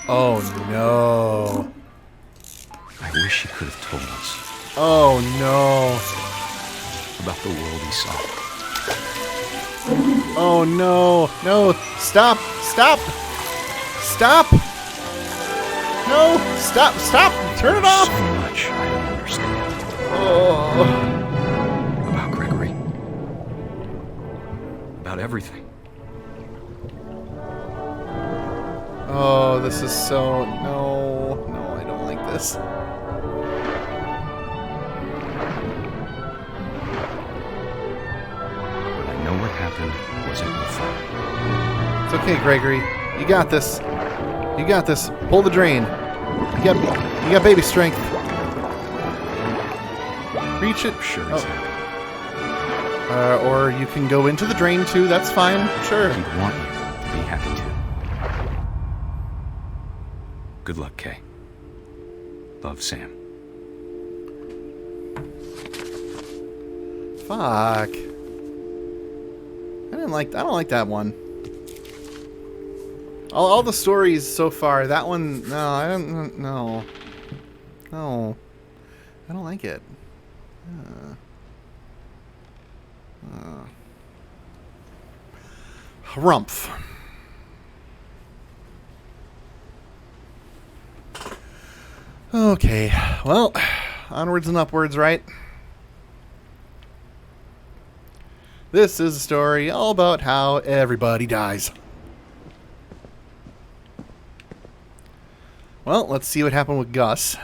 S1: Oh no.
S10: I wish he could have told us
S1: Oh no.
S10: about the world he saw.
S1: Oh no. No. Stop. Stop. Stop. No. Stop. Stop. Turn it off.
S10: So much I don't understand
S1: Oh.
S10: about Gregory. About everything.
S1: Oh, this is so... No. No, I don't like this.
S10: But I know what happened wasn't your fault.
S1: It's okay, Gregory. You got this. You got this. Pull the drain. You got baby strength. Reach it.
S10: Sure he's happy.
S1: Or you can go into the drain too. That's fine. Sure.
S10: He'd want you to be happy too. Good luck, Kay. Love, Sam.
S1: Fuck. I don't like that one. All the stories so far, that one, no, I don't, no. No. I don't like it. Harumph. Okay, well, onwards and upwards, right? This is a story all about how everybody dies. Well, let's see what happened with Gus.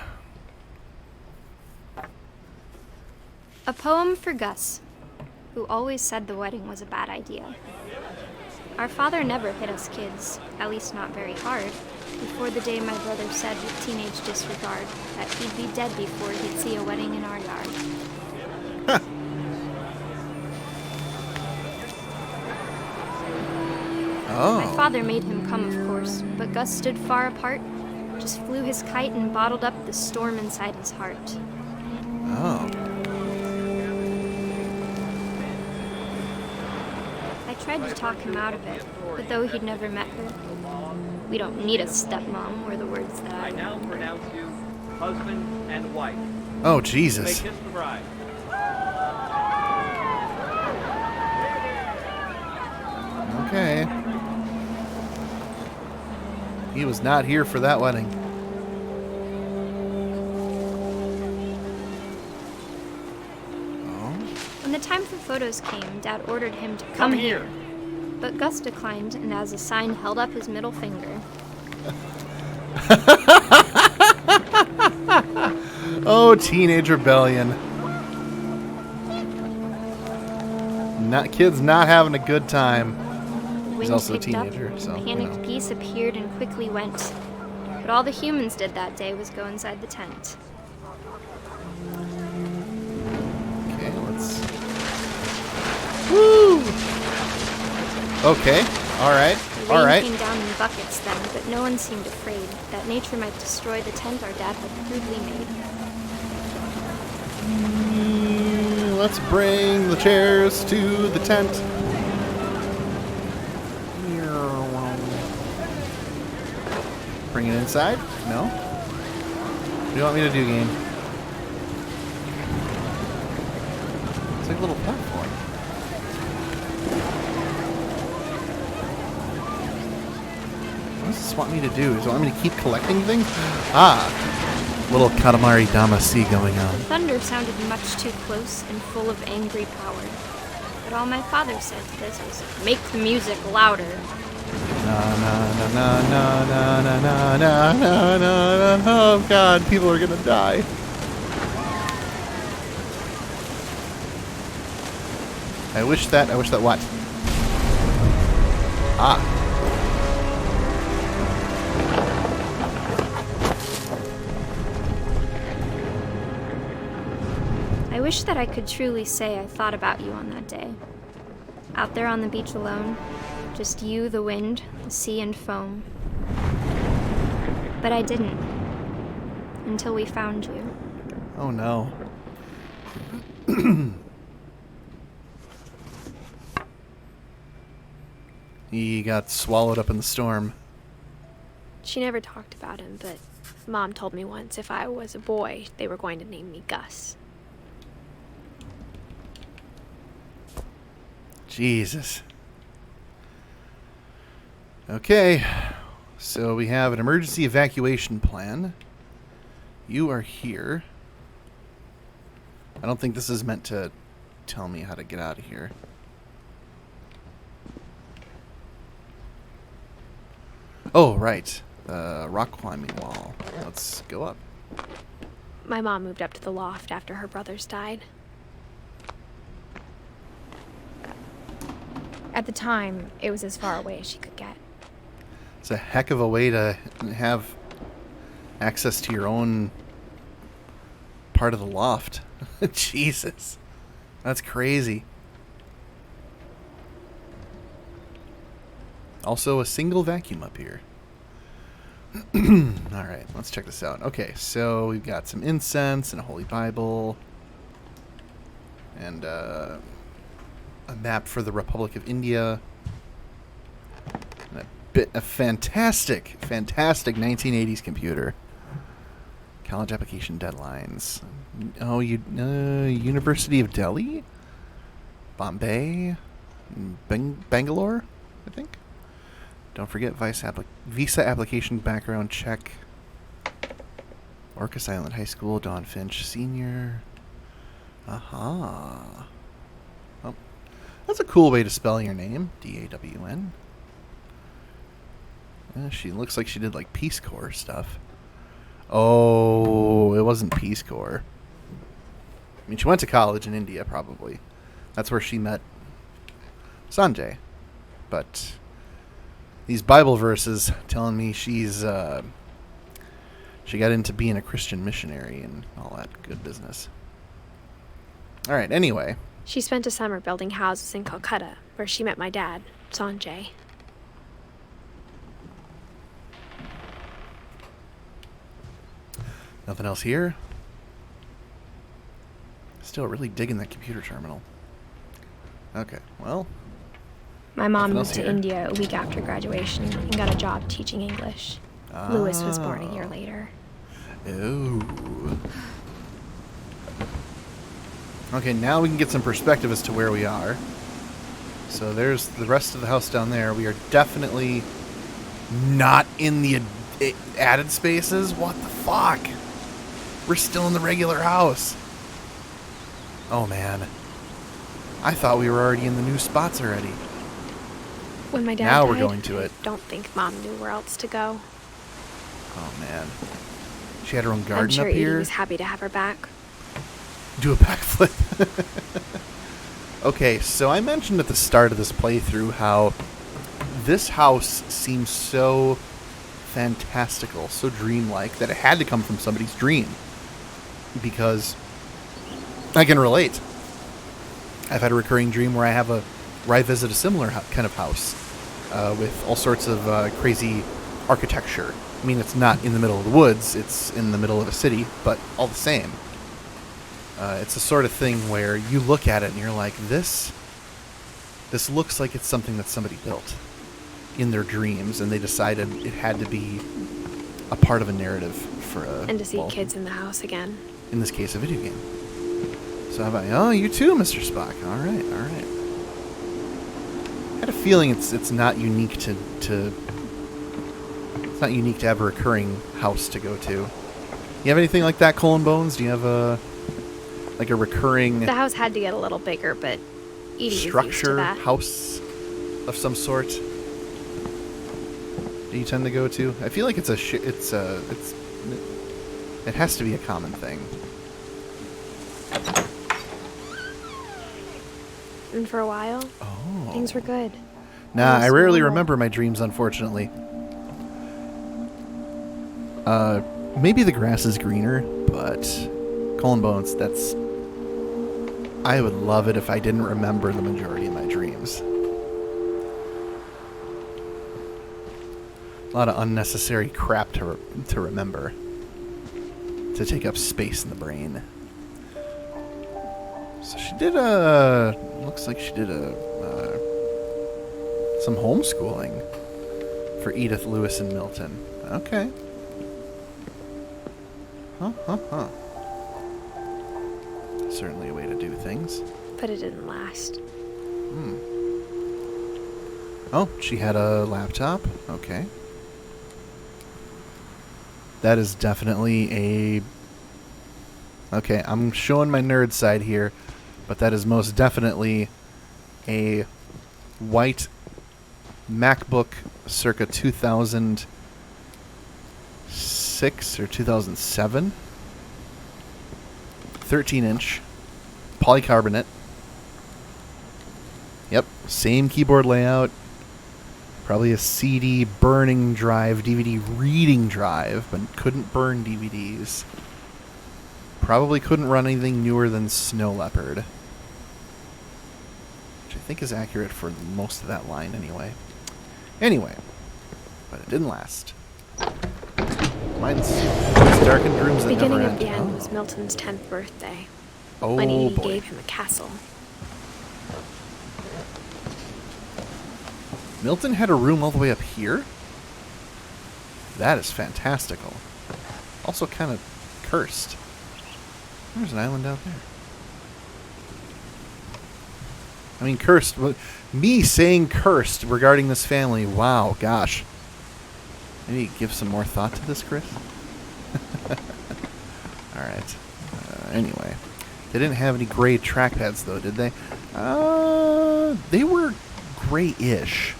S2: A poem for Gus, who always said the wedding was a bad idea. Our father never hit us kids, at least not very hard, before the day my brother said with teenage disregard that he'd be dead before he'd see a wedding in our yard.
S1: Oh.
S2: My father made him come, of course, but Gus stood far apart, just flew his kite and bottled up the storm inside his heart.
S1: Oh.
S2: I tried to talk him out of it, but though he'd never met her, we don't need a stepmom, were the words that
S11: I now pronounce you husband and wife.
S1: Oh,
S11: May
S1: Jesus.
S11: kiss the bride.
S1: Okay. He was not here for that wedding. Oh.
S2: When the time for photos came, Dad ordered him to come here. But Gus declined, and as a sign held up his middle finger.
S1: Oh, teenage rebellion. Kids not having a good time.
S2: The
S1: He's
S2: wind
S1: also a
S2: picked up,
S1: teenager, so, you
S2: panicked
S1: know.
S2: geese appeared and quickly went. But all the humans did that day was go inside the tent.
S1: Okay, let's... Woo! Okay, alright,
S2: The rain
S1: alright.
S2: came down in buckets then, but no one seemed afraid that nature might destroy the tent our dad had crudely made.
S1: Let's bring the chairs to the tent. Bring it inside? No? What do you want me to do, game? It's like a little platform. What does this want me to do? Does it want me to keep collecting things? Little Katamari Damacy going on.
S2: Thunder sounded much too close and full of angry power. But all my father said to this was, make the music louder.
S1: Na na na na na na na na na na na. Oh God, people are gonna die. I wish that what?
S2: I wish that I could truly say I thought about you on that day. Out there on the beach alone, just you, the wind, the sea, and foam. But I didn't. Until we found you.
S1: Oh no. He got swallowed up in the storm.
S2: She never talked about him, but Mom told me once if I was a boy, they were going to name me Gus.
S1: Jesus. Okay, so we have an emergency evacuation plan. You are here. I don't think this is meant to tell me how to get out of here. Oh, right. The rock climbing wall. Let's go up.
S2: My mom moved up to the loft after her brothers died. At the time, it was as far away as she could get.
S1: It's a heck of a way to have access to your own part of the loft. Jesus. That's crazy. Also, a single vacuum up here. Alright, let's check this out. Okay, so we've got some incense and a Holy Bible. And a map for the Republic of India. And a fantastic 1980s computer. College application deadlines. Oh, University of Delhi? Bombay? Bangalore, I think? Don't forget visa application background check. Orcas Island High School, Dawn Finch Sr. Aha. Oh, that's a cool way to spell your name. D-A-W-N. She looks like she did like Peace Corps stuff. Oh, it wasn't Peace Corps. I mean, she went to college in India, probably. That's where she met Sanjay. But these Bible verses telling me she got into being a Christian missionary and all that good business. All right, anyway.
S2: She spent a summer building houses in Calcutta, where she met my dad, Sanjay.
S1: Nothing else here? Still really digging that computer terminal. Okay, well.
S2: My mom moved to India a week after graduation and got a job teaching English. Louis was born a year later.
S1: Ooh. Okay, now we can get some perspective as to where we are. So there's the rest of the house down there. We are definitely not in the added spaces. What the fuck? We're still in the regular house. Oh, man. I thought we were already in the new spots already.
S2: When my dad
S1: died,
S2: we're
S1: going to it.
S2: I don't think Mom knew where else to go.
S1: Oh, man. She had her own garden
S2: I'm sure
S1: up here.
S2: Edith was happy to have her back.
S1: Do a backflip. Okay, so I mentioned at the start of this playthrough how this house seems so fantastical, so dreamlike, that it had to come from somebody's dream. Because I can relate. I've had a recurring dream where I visit a similar kind of house with all sorts of crazy architecture. I mean, it's not in the middle of the woods, it's in the middle of a city, but all the same. It's the sort of thing where you look at it and you're like, this looks like it's something that somebody built in their dreams, and they decided it had to be a part of a narrative for a...
S2: And to see kids in the house again.
S1: In this case, a video game. So how about, oh, you too, Mr. Spock. All right, all right. I had a feeling it's not unique to it's not unique to have a recurring house to go to. You have anything like that, Colin Bones? Do you have a recurring...
S2: The house had to get a little bigger, but Edie is used to
S1: structure,
S2: that.
S1: house of some sort? Do you tend to go to? I feel like it has to be a common thing.
S2: And for a while, things were good.
S1: Nah, I rarely remember my dreams, unfortunately. Maybe the grass is greener, but Colin Bones, that's... I would love it if I didn't remember the majority of my dreams. A lot of unnecessary crap to remember. To take up space in the brain. So she did looks like she did some homeschooling for Edith, Lewis, and Milton. Okay. Huh. Certainly a way to do things.
S2: But it didn't last.
S1: Oh, she had a laptop. Okay. That is definitely a... Okay, I'm showing my nerd side here, but that is most definitely a white MacBook circa 2006 or 2007. 13-inch polycarbonate. Yep, same keyboard layout. Probably a CD burning drive, DVD reading drive, but couldn't burn DVDs. Probably couldn't run anything newer than Snow Leopard. Which I think is accurate for most of that line anyway. Anyway, but it didn't last. Mine's darkened rooms that
S2: Beginning
S1: never
S2: of the
S1: end.
S2: end was Milton's 10th birthday.
S1: Oh,
S2: when Edie
S1: boy.
S2: gave him a castle.
S1: Milton had a room all the way up here? That is fantastical. Also kind of cursed. There's an island out there. I mean, cursed. Me saying cursed regarding this family. Wow, gosh. Maybe give some more thought to this, Chris? Alright. Anyway. They didn't have any gray trackpads, though, did they? They were gray-ish.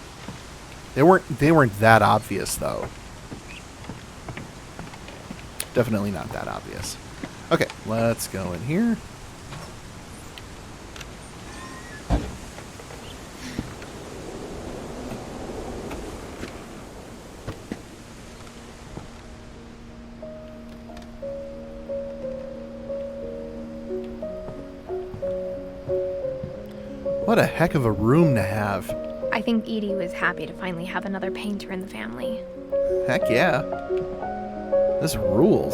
S1: They weren't that obvious, though. Definitely not that obvious. Okay, let's go in here. What a heck of a room to have.
S2: I think Edie was happy to finally have another painter in the family.
S1: Heck yeah. This rules.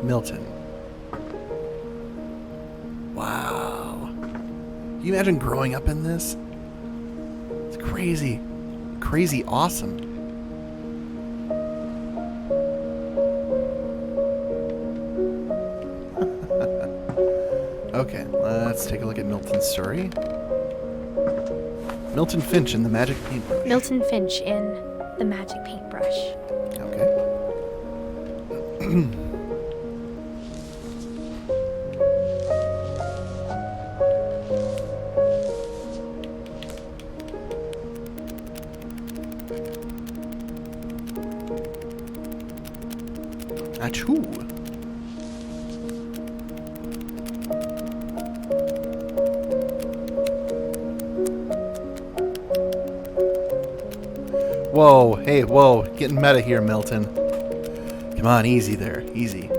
S1: Milton. Wow. Can you imagine growing up in this? It's crazy. Crazy awesome. Okay, let's take a look at Milton's story. Milton Finch in the Magic Paintbrush.
S2: Milton Finch in The Magic Paintbrush.
S1: Okay. Achoo. Whoa, hey, whoa, getting meta here, Milton. Come on, easy there, easy.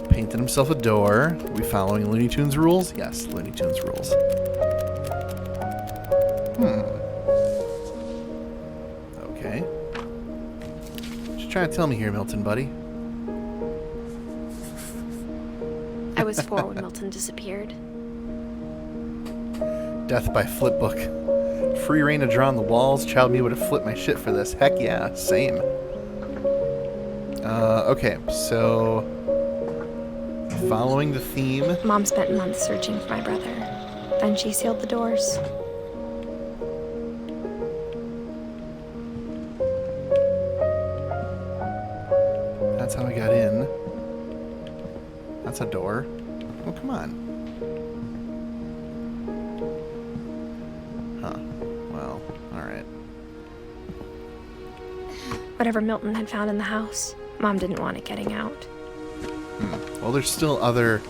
S1: Painted himself a door. Are we following Looney Tunes rules? Yes, Looney Tunes rules. trying to tell me here, Milton, buddy?
S2: I was 4 when Milton disappeared.
S1: Death by flipbook. Free reign to draw on the walls. Child me would have flipped my shit for this. Heck yeah, same. Okay, so following the theme.
S2: Mom spent months searching for my brother. Then she sealed the doors.
S1: That's how I got in. That's a door. Oh, come on. Huh. Well, alright.
S2: Whatever Milton had found in the house, Mom didn't want it getting out.
S1: Well, there's still other...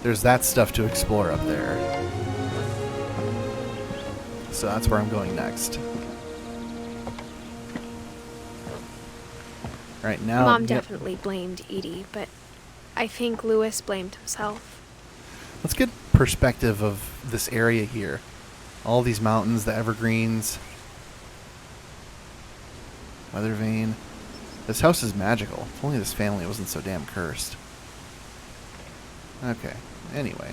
S1: There's that stuff to explore up there. So that's where I'm going next. Right now...
S2: Mom definitely blamed Edie, but I think Lewis blamed himself.
S1: Let's get perspective of this area here. All these mountains, the evergreens. Weather vane. This house is magical. If only this family wasn't so damn cursed. Okay, anyway.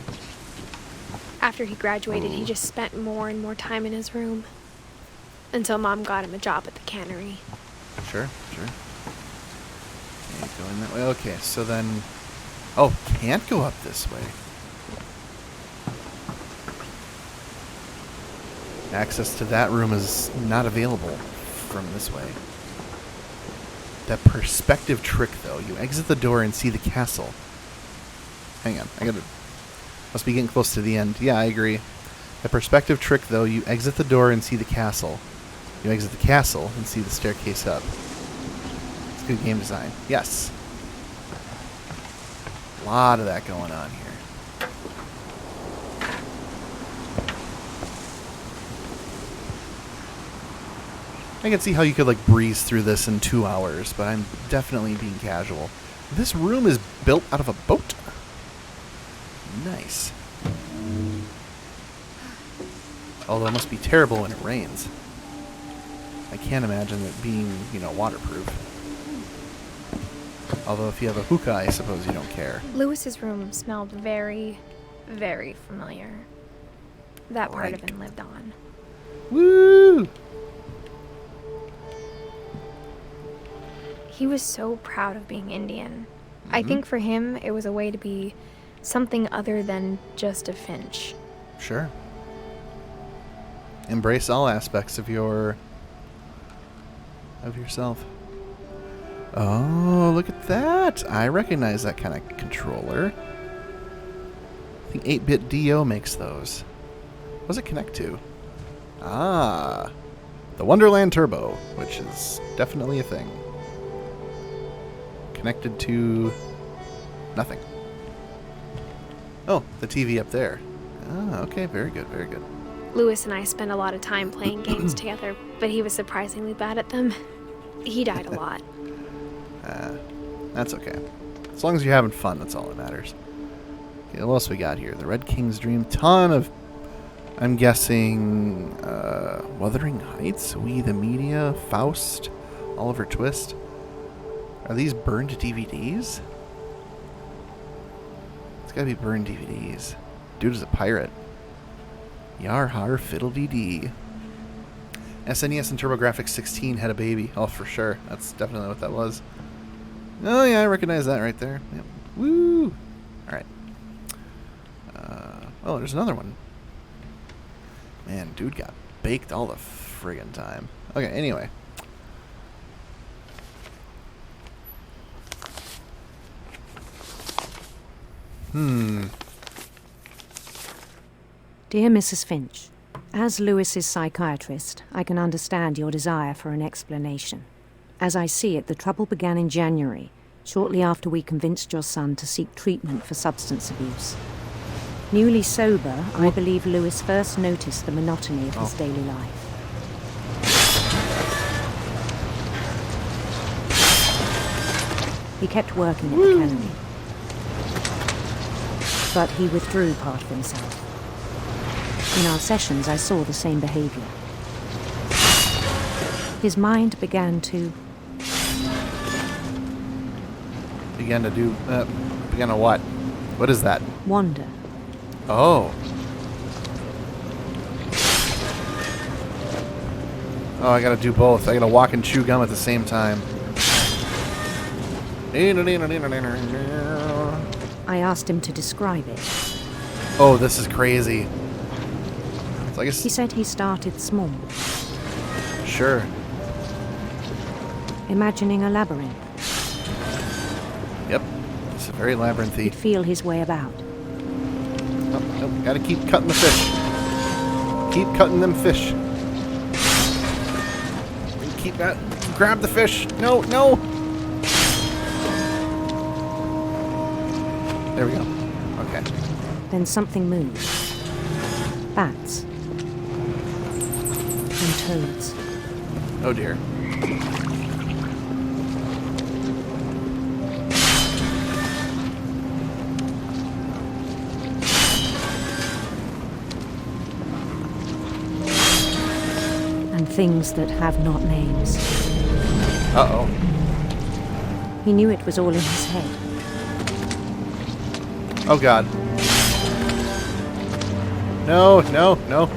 S2: After he graduated, he just spent more and more time in his room. Until Mom got him a job at the cannery.
S1: Sure. Okay, going that way. Okay, so then... Oh, can't go up this way. Access to that room is not available from this way. That perspective trick, though. You exit the door and see the castle. Hang on, must be getting close to the end. Yeah, I agree. The perspective trick, though, you exit the door and see the castle. You exit the castle and see the staircase up. It's good game design. Yes. A lot of that going on here. I can see how you could, like, breeze through this in 2 hours, but I'm definitely being casual. This room is built out of a boat. Nice. Although it must be terrible when it rains. I can't imagine it being, waterproof. Although if you have a hookah, I suppose you don't care.
S2: Lewis's room smelled very, very familiar. That part of him lived on.
S1: Woo!
S2: He was so proud of being Indian. I think for him, it was a way to be something other than just a Finch.
S1: Sure. Embrace all aspects of yourself. Oh, look at that. I recognize that kind of controller. I think 8-bit DO makes those. What does it connect to? Ah, the Wonderland Turbo, which is definitely a thing. Connected to nothing. Oh, the TV up there. Ah, okay, very good, very good.
S2: Lewis and I spent a lot of time playing games together, but he was surprisingly bad at them. He died a lot.
S1: That's okay. As long as you're having fun, that's all that matters. Okay, what else we got here? The Red King's Dream. Ton of, I'm guessing, Wuthering Heights, We the Media, Faust, Oliver Twist. Are these burned DVDs? It's gotta be burned DVDs. Dude is a pirate. Yar har fiddle dee dee. SNES and TurboGrafx 16 had a baby. Oh, for sure. That's definitely what that was. Oh, yeah, I recognize that right there. Yep. Woo! Alright. Oh, there's another one. Man, dude got baked all the friggin' time. Okay, anyway.
S12: Dear Mrs. Finch, as Lewis's psychiatrist, I can understand your desire for an explanation. As I see it, the trouble began in January, shortly after we convinced your son to seek treatment for substance abuse. Newly sober, I believe Lewis first noticed the monotony of his daily life. He kept working at the cannery, but he withdrew part of himself. In our sessions, I saw the same behavior. His mind began to
S1: Began to do... began to what? What is that?
S12: Wander.
S1: Oh. Oh, I gotta do both. I gotta walk and chew gum at the same time.
S12: I asked him to describe it.
S1: Oh, this is crazy. So I guess...
S12: He said he started small,
S1: Sure.
S12: imagining a labyrinth.
S1: Yep. It's very labyrinthy.
S12: He'd feel his way about.
S1: Oh, nope. Gotta keep cutting the fish. Keep cutting them fish. Keep that. Grab the fish. No, no. There we go. Okay.
S12: Then something moved. Bats. And toads.
S1: Oh dear.
S12: And things that have not names.
S1: Uh-oh.
S12: He knew it was all in his head.
S1: Oh god. No, no, no.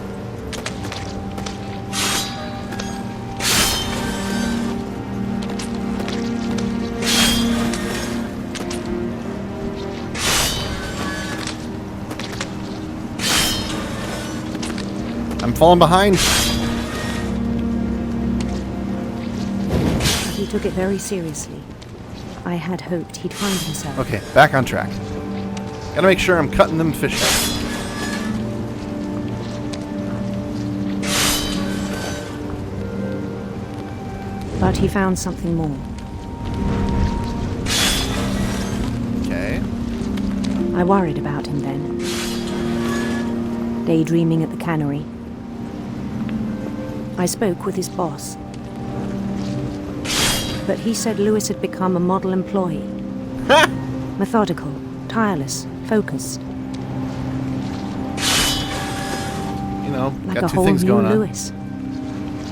S1: I'm falling behind.
S12: He took it very seriously. I had hoped he'd find himself.
S1: Okay, back on track. Gotta make sure I'm cutting them fish out.
S12: But he found something more.
S1: Okay.
S12: I worried about him then. Daydreaming at the cannery. I spoke with his boss. But he said Lewis had become a model employee. Methodical, tireless, focused.
S1: You know,
S12: Like
S1: got
S12: a
S1: two
S12: whole
S1: things
S12: new
S1: going on.
S12: Lewis.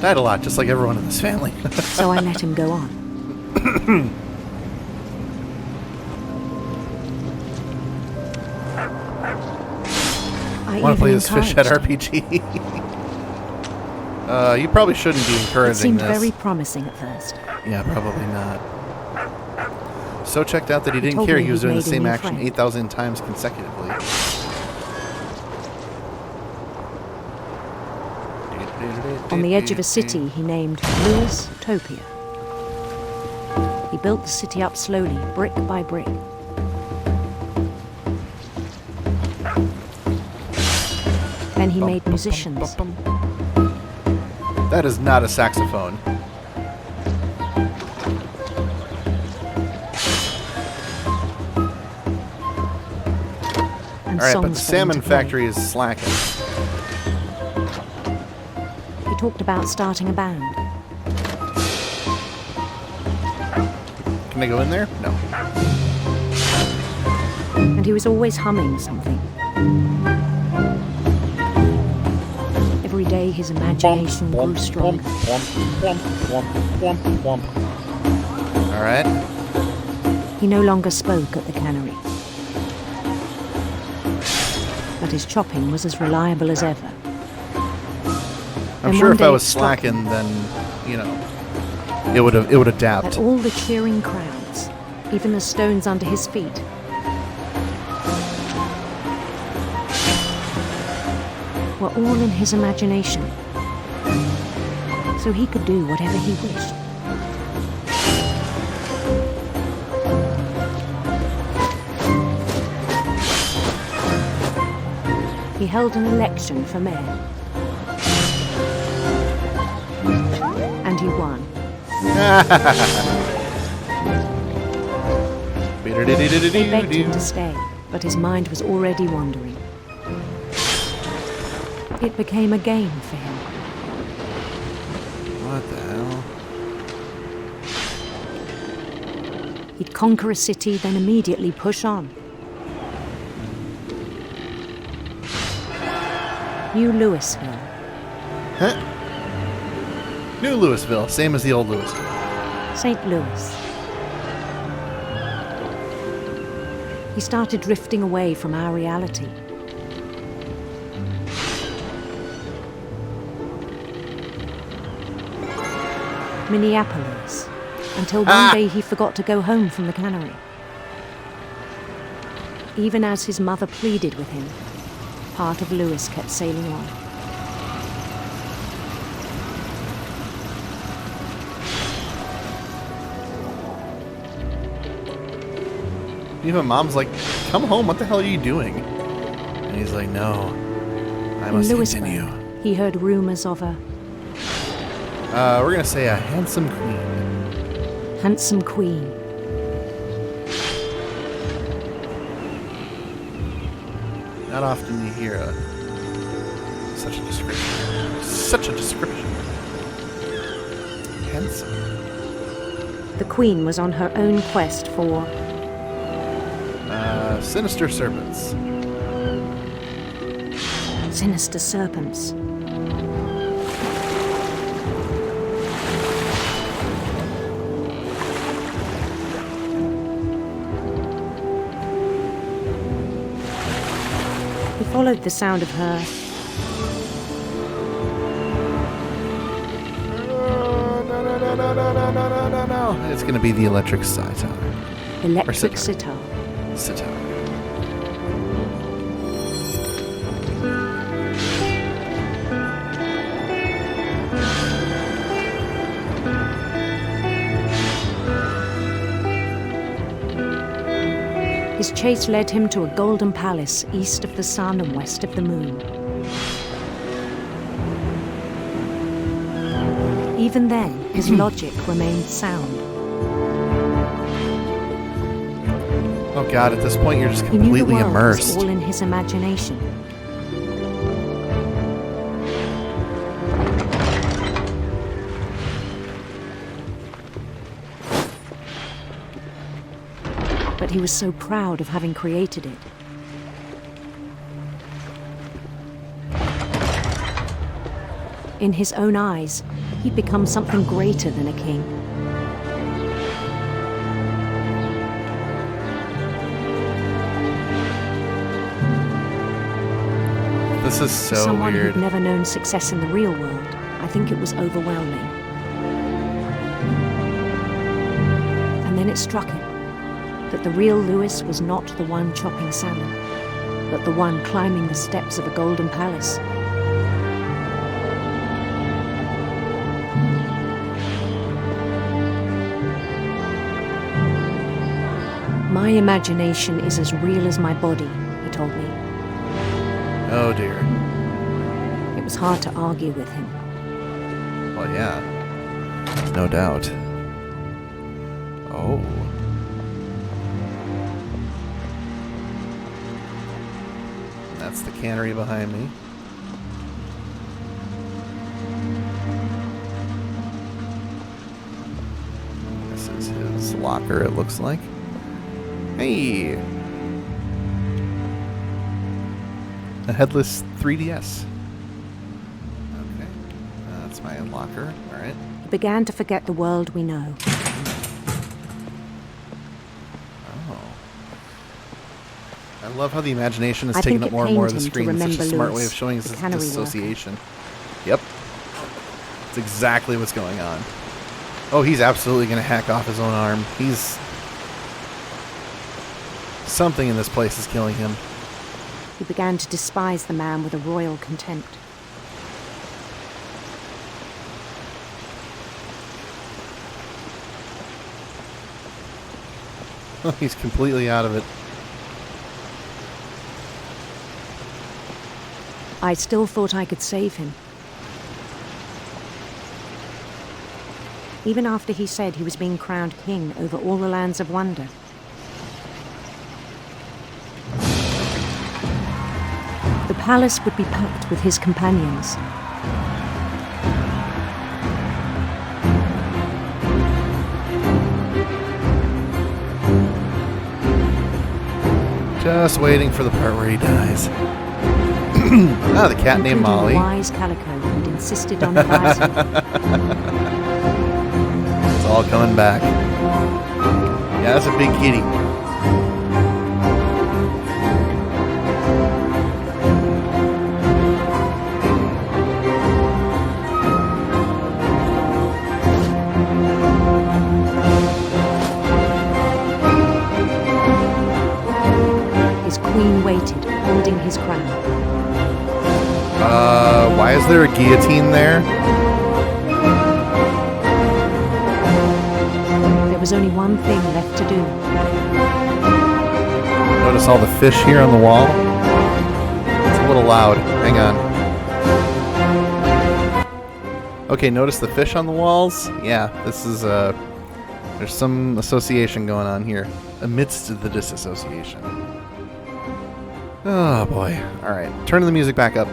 S1: Died a lot, just like everyone in this family.
S12: So I let him go on. I
S1: want to play
S12: even
S1: this fish head
S12: encouraged him.
S1: RPG. You probably shouldn't be
S12: It
S1: encouraging
S12: seemed
S1: this.
S12: very promising at first.
S1: Yeah, probably not. So checked out that he didn't
S12: told
S1: care
S12: me
S1: he was
S12: he'd
S1: doing the
S12: made a
S1: same
S12: new
S1: action
S12: friend.
S1: 8,000 times consecutively.
S12: On the edge of a city he named Lewis Topia. He built the city up slowly, brick by brick. Then he made musicians.
S1: That is not a saxophone.
S12: And
S1: Alright, but the
S12: songs for them
S1: salmon
S12: to play.
S1: factory is slacking.
S12: He talked about starting a band.
S1: Can I go in there? No.
S12: And he was always humming something. Every day his imagination grew stronger.
S1: Alright.
S12: He no longer spoke at the cannery. But his chopping was as reliable as ever.
S1: I'm
S12: And
S1: sure
S12: one
S1: if I
S12: day
S1: was
S12: it struck him
S1: slacking, then, you know, it would adapt.
S12: that all the cheering crowds, even the stones under his feet, were all in his imagination. So he could do whatever he wished. He held an election for mayor. And he won. They begged him to stay, but his mind was already wandering. It became a game for him.
S1: What the hell?
S12: He'd conquer a city, then immediately push on. New Louisville.
S1: Huh? New Louisville, same as the old Louisville.
S12: St. Louis. He started drifting away from our reality. Minneapolis, until one day he forgot to go home from the cannery. Even as his mother pleaded with him, part of Lewis kept sailing on.
S1: Even Mom's like, come home, what the hell are you doing? And he's like, no, I must continue.
S12: He heard rumors of a...
S1: we're gonna say a handsome queen.
S12: Handsome queen.
S1: Not often you hear such a description. Such a description. Handsome.
S12: The queen was on her own quest for...
S1: sinister serpents.
S12: Sinister serpents. He followed the sound of her.
S1: No. It's going to be the electric sitar.
S12: Electric sitar.
S1: Sitar.
S12: His chase led him to a golden palace east of the sun and west of the moon. Even then, his logic remained sound.
S1: Oh god, at this point you're just
S12: He knew the
S1: completely
S12: world
S1: immersed.
S12: was all in his imagination. But he was so proud of having created it. In his own eyes, he'd become something greater than a king.
S1: This is so
S12: For someone
S1: weird.
S12: who'd never known success in the real world, I think it was overwhelming. And then it struck him that the real Lewis was not the one chopping salmon, but the one climbing the steps of a golden palace. My imagination is as real as my body, he told me.
S1: Oh dear.
S12: It was hard to argue with him.
S1: Well, yeah. No doubt. Oh. That's the cannery behind me. This is his locker, it looks like. Hey! A headless 3DS. Okay. That's my locker. Alright.
S12: He began to forget the world we know.
S1: I love how the imagination is
S12: I
S1: taking
S12: think
S1: up more
S12: it
S1: and more of
S12: pained
S1: the
S12: him to
S1: screen. It's such a
S12: remember
S1: smart
S12: Lewis,
S1: way of showing his
S12: the cannery
S1: dissociation. Yep. It's exactly what's going on. Oh, he's absolutely going to hack off his own arm. He's... Something in this place is killing him.
S12: He began to despise the man with a royal contempt.
S1: He's completely out of it.
S12: I still thought I could save him. Even after he said he was being crowned king over all the lands of wonder. The palace would be packed with his companions.
S1: Just waiting for the part where he dies. Ah, the cat named
S12: Including
S1: Molly.
S12: the wise Calico who'd insisted on advising.
S1: It's all coming back. Yeah, that's a big kitty. Why is there a guillotine there?
S12: There was only one thing left to do.
S1: Notice all the fish here on the wall? It's a little loud. Hang on. Okay, notice the fish on the walls? Yeah, this is, there's some association going on here. Amidst the disassociation. Oh, boy. Alright, turn the music back up.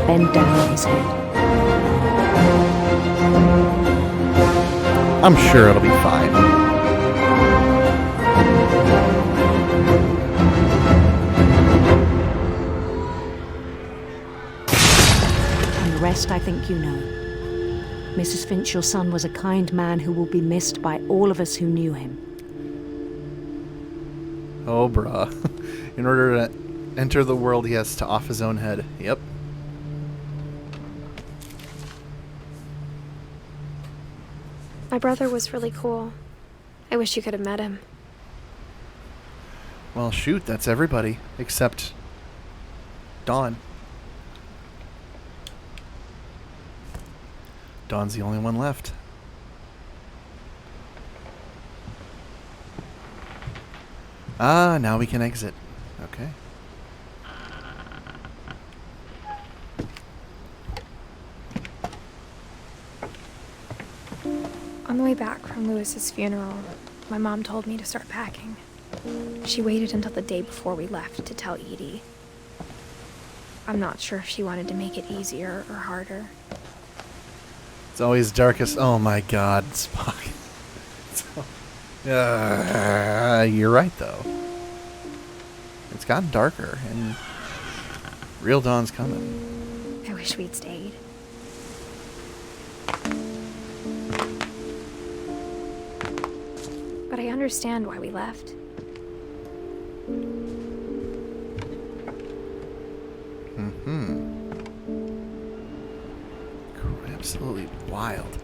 S12: Bend down his head.
S1: I'm sure it'll be fine.
S12: And the rest I think you know. Mrs. Finch, your son was a kind man who will be missed by all of us who knew him.
S1: Oh, bruh. In order to enter the world, he has to off his own head. Yep.
S2: My brother was really cool. I wish you could have met him.
S1: Well, shoot, that's everybody. Except Dawn. Dawn's the only one left. Ah, now we can exit. Okay.
S2: On the way back from Lewis's funeral, my mom told me to start packing. She waited until the day before we left to tell Edie. I'm not sure if she wanted to make it easier or harder.
S1: It's always darkest. Oh my God, Spock. You're right, though. It's gotten darker, and real dawn's coming.
S2: I wish we'd stayed. But I understand why we left.
S1: Absolutely wild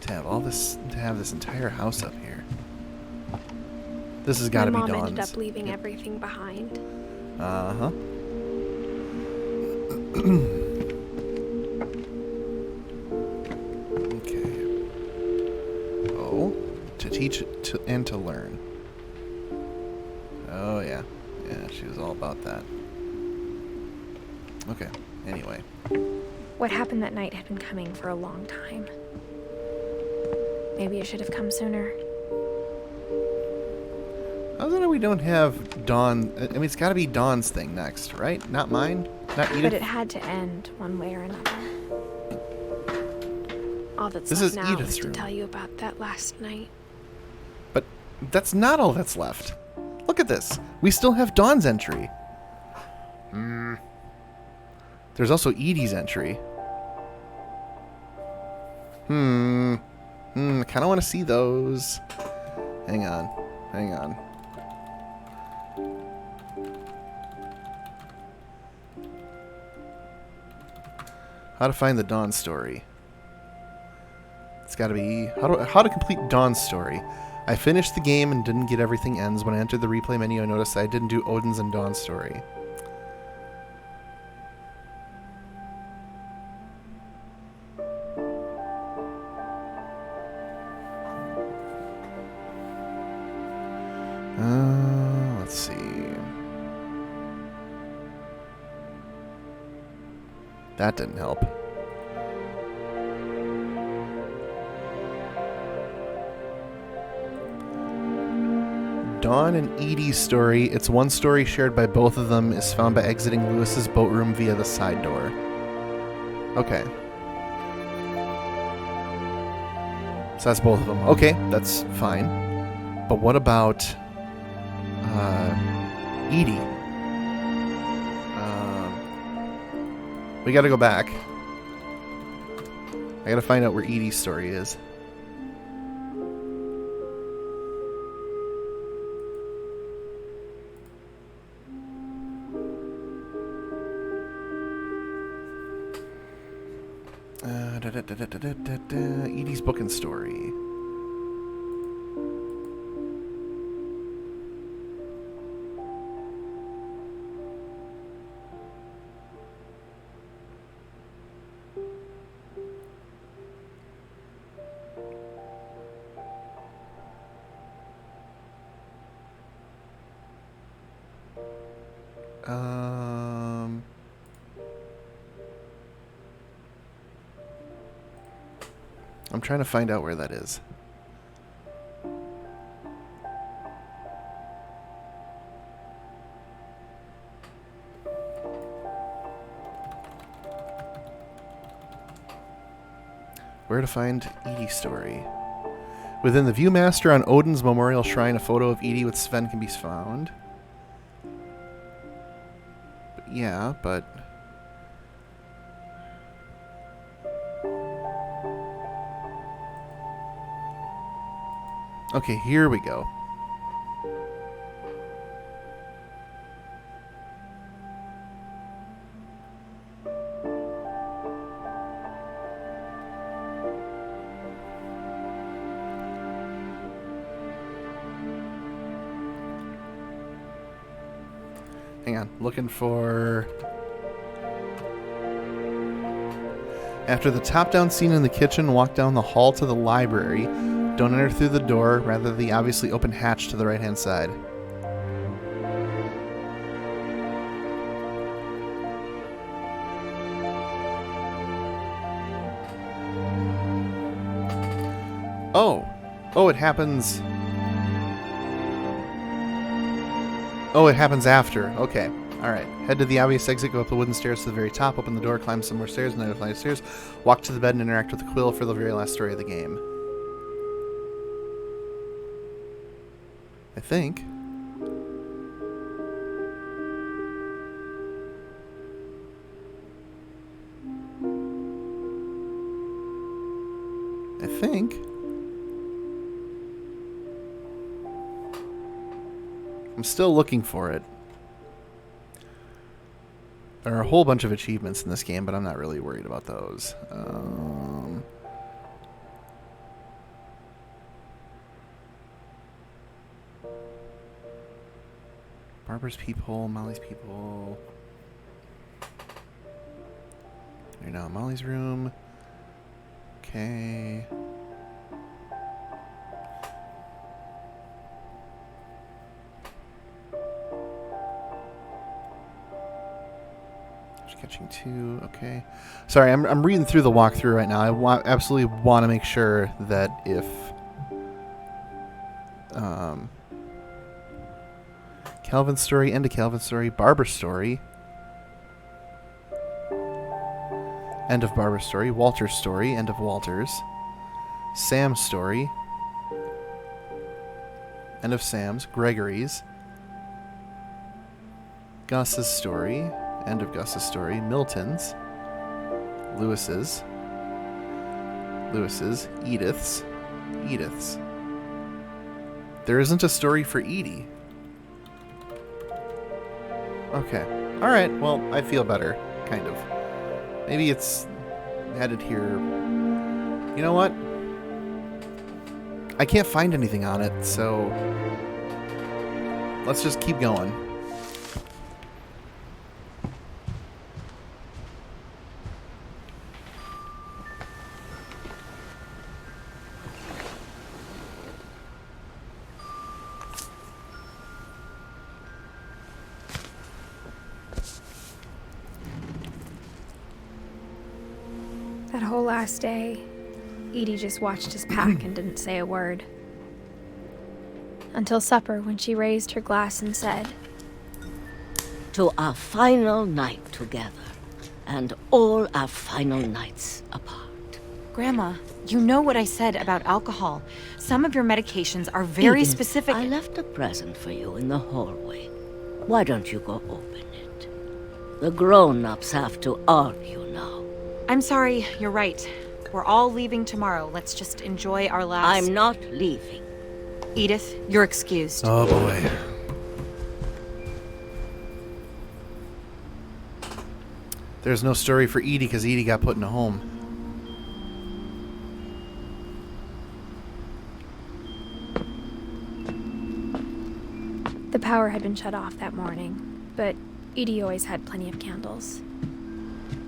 S1: to have all this, to have this entire house up here. This has got to be Dawn's.
S2: My mom ended up leaving everything behind.
S1: Uh-huh. Okay. Oh, to teach and to learn. Oh yeah, yeah, she was all about that. Okay. Anyway.
S2: What happened that night had been coming for a long time. Maybe it should have come sooner.
S1: How's it that we don't have Dawn? I mean, it's got to be Dawn's thing next, right? Not mine? Not Edith?
S2: But it had to end one way or another. All that's
S1: This
S2: left
S1: is
S2: now
S1: Edith's
S2: is to
S1: room.
S2: tell you about that last night.
S1: But that's not all that's left. Look at this. We still have Dawn's entry. There's also Edie's entry. I kind of want to see those. Hang on. Hang on. How to find the Dawn story. It's got to be how to complete Dawn's story. I finished the game and didn't get everything ends. When I entered the replay menu, I noticed I didn't do Odin's and Dawn's story. Let's see. That didn't help. Dawn and Edie's story. It's one story shared by both of them, is found by exiting Lewis's boat room via the side door. Okay. So that's both of them. Okay, that's fine. But what about Edie? We gotta go back. I gotta find out where Edie's story is. Edie's book and story. I'm trying to find out where that is. Where to find Edie's story. Within the Viewmaster on Odin's Memorial Shrine, a photo of Edie with Sven can be found. Yeah, but... Okay, here we go. Hang on, looking for... After the top-down scene in the kitchen, walk down the hall to the library. Don't enter through the door, rather the obviously open hatch to the right-hand side. Oh! Oh, it happens... Oh, it happens after. Okay. Alright. Head to the obvious exit, go up the wooden stairs to the very top, open the door, climb some more stairs, another flight of stairs, walk to the bed and interact with the quill for the very last story of the game. I think. I'm still looking for it. There are a whole bunch of achievements in this game, but I'm not really worried about those. Barbara's peephole, Molly's peephole. You're now in Molly's room. Okay. Catching two, okay. Sorry, I'm reading through the walkthrough right now. I absolutely want to make sure that if Calvin's story, end of Calvin's story, Barbara's story, end of Barbara's story, Walter's story, end of Walter's, Sam's story, end of Sam's, Gregory's, Gus's story, end of Gus's story, Milton's, Lewis's, Edith's. There isn't a story for Edie. Okay. Alright, well, I feel better, kind of. Maybe it's headed here. You know what? I can't find anything on it, so let's just keep going.
S2: That whole last day, Edie just watched us pack and didn't say a word. Until supper, when she raised her glass and said,
S13: "To our final night together, and all our final nights apart."
S14: Grandma, you know what I said about alcohol. Some of your medications are very
S13: Edith,
S14: specific.
S13: I left a present for you in the hallway. Why don't you go open it? The grown-ups have to argue now.
S14: I'm sorry, you're right. We're all leaving tomorrow. Let's just enjoy our last...
S13: I'm not leaving.
S14: Edith, you're excused.
S1: Oh boy. There's no story for Edie because Edie got put in a home.
S2: The power had been shut off that morning, but Edie always had plenty of candles.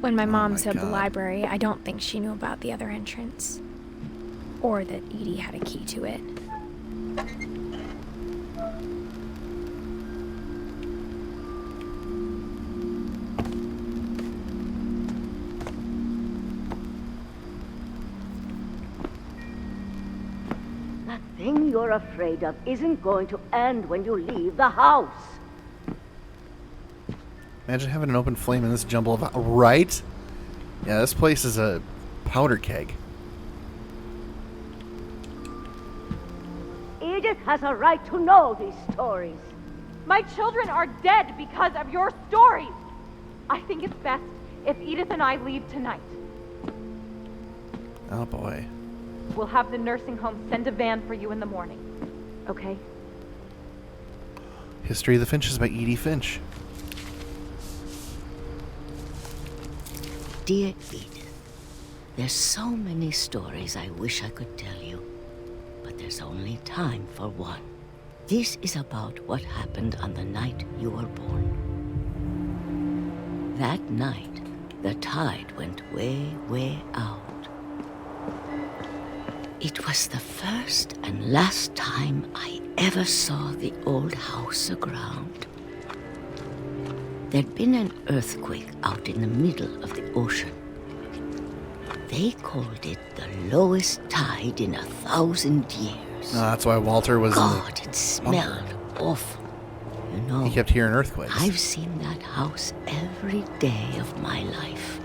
S2: When my mom said the library, I don't think she knew about the other entrance. Or that Edie had a key to it.
S13: That thing you're afraid of isn't going to end when you leave the house.
S1: Imagine having an open flame in this jumble of... Right? Yeah, this place is a powder keg.
S13: Edith has a right to know these stories.
S14: My children are dead because of your stories. I think it's best if Edith and I leave tonight.
S1: Oh, boy.
S14: We'll have the nursing home send a van for you in the morning. Okay?
S1: History of the Finches by Edith Finch.
S13: Dear Edith, there's so many stories I wish I could tell you, but there's only time for one. This is about what happened on the night you were born. That night, the tide went way, way out. It was the first and last time I ever saw the old house aground. There'd been an earthquake out in the middle of the ocean. They called it the lowest tide in 1,000 years.
S1: That's why Walter was
S13: God,
S1: in the
S13: it smelled awful. You know,
S1: he kept hearing earthquakes.
S13: I've seen that house every day of my life.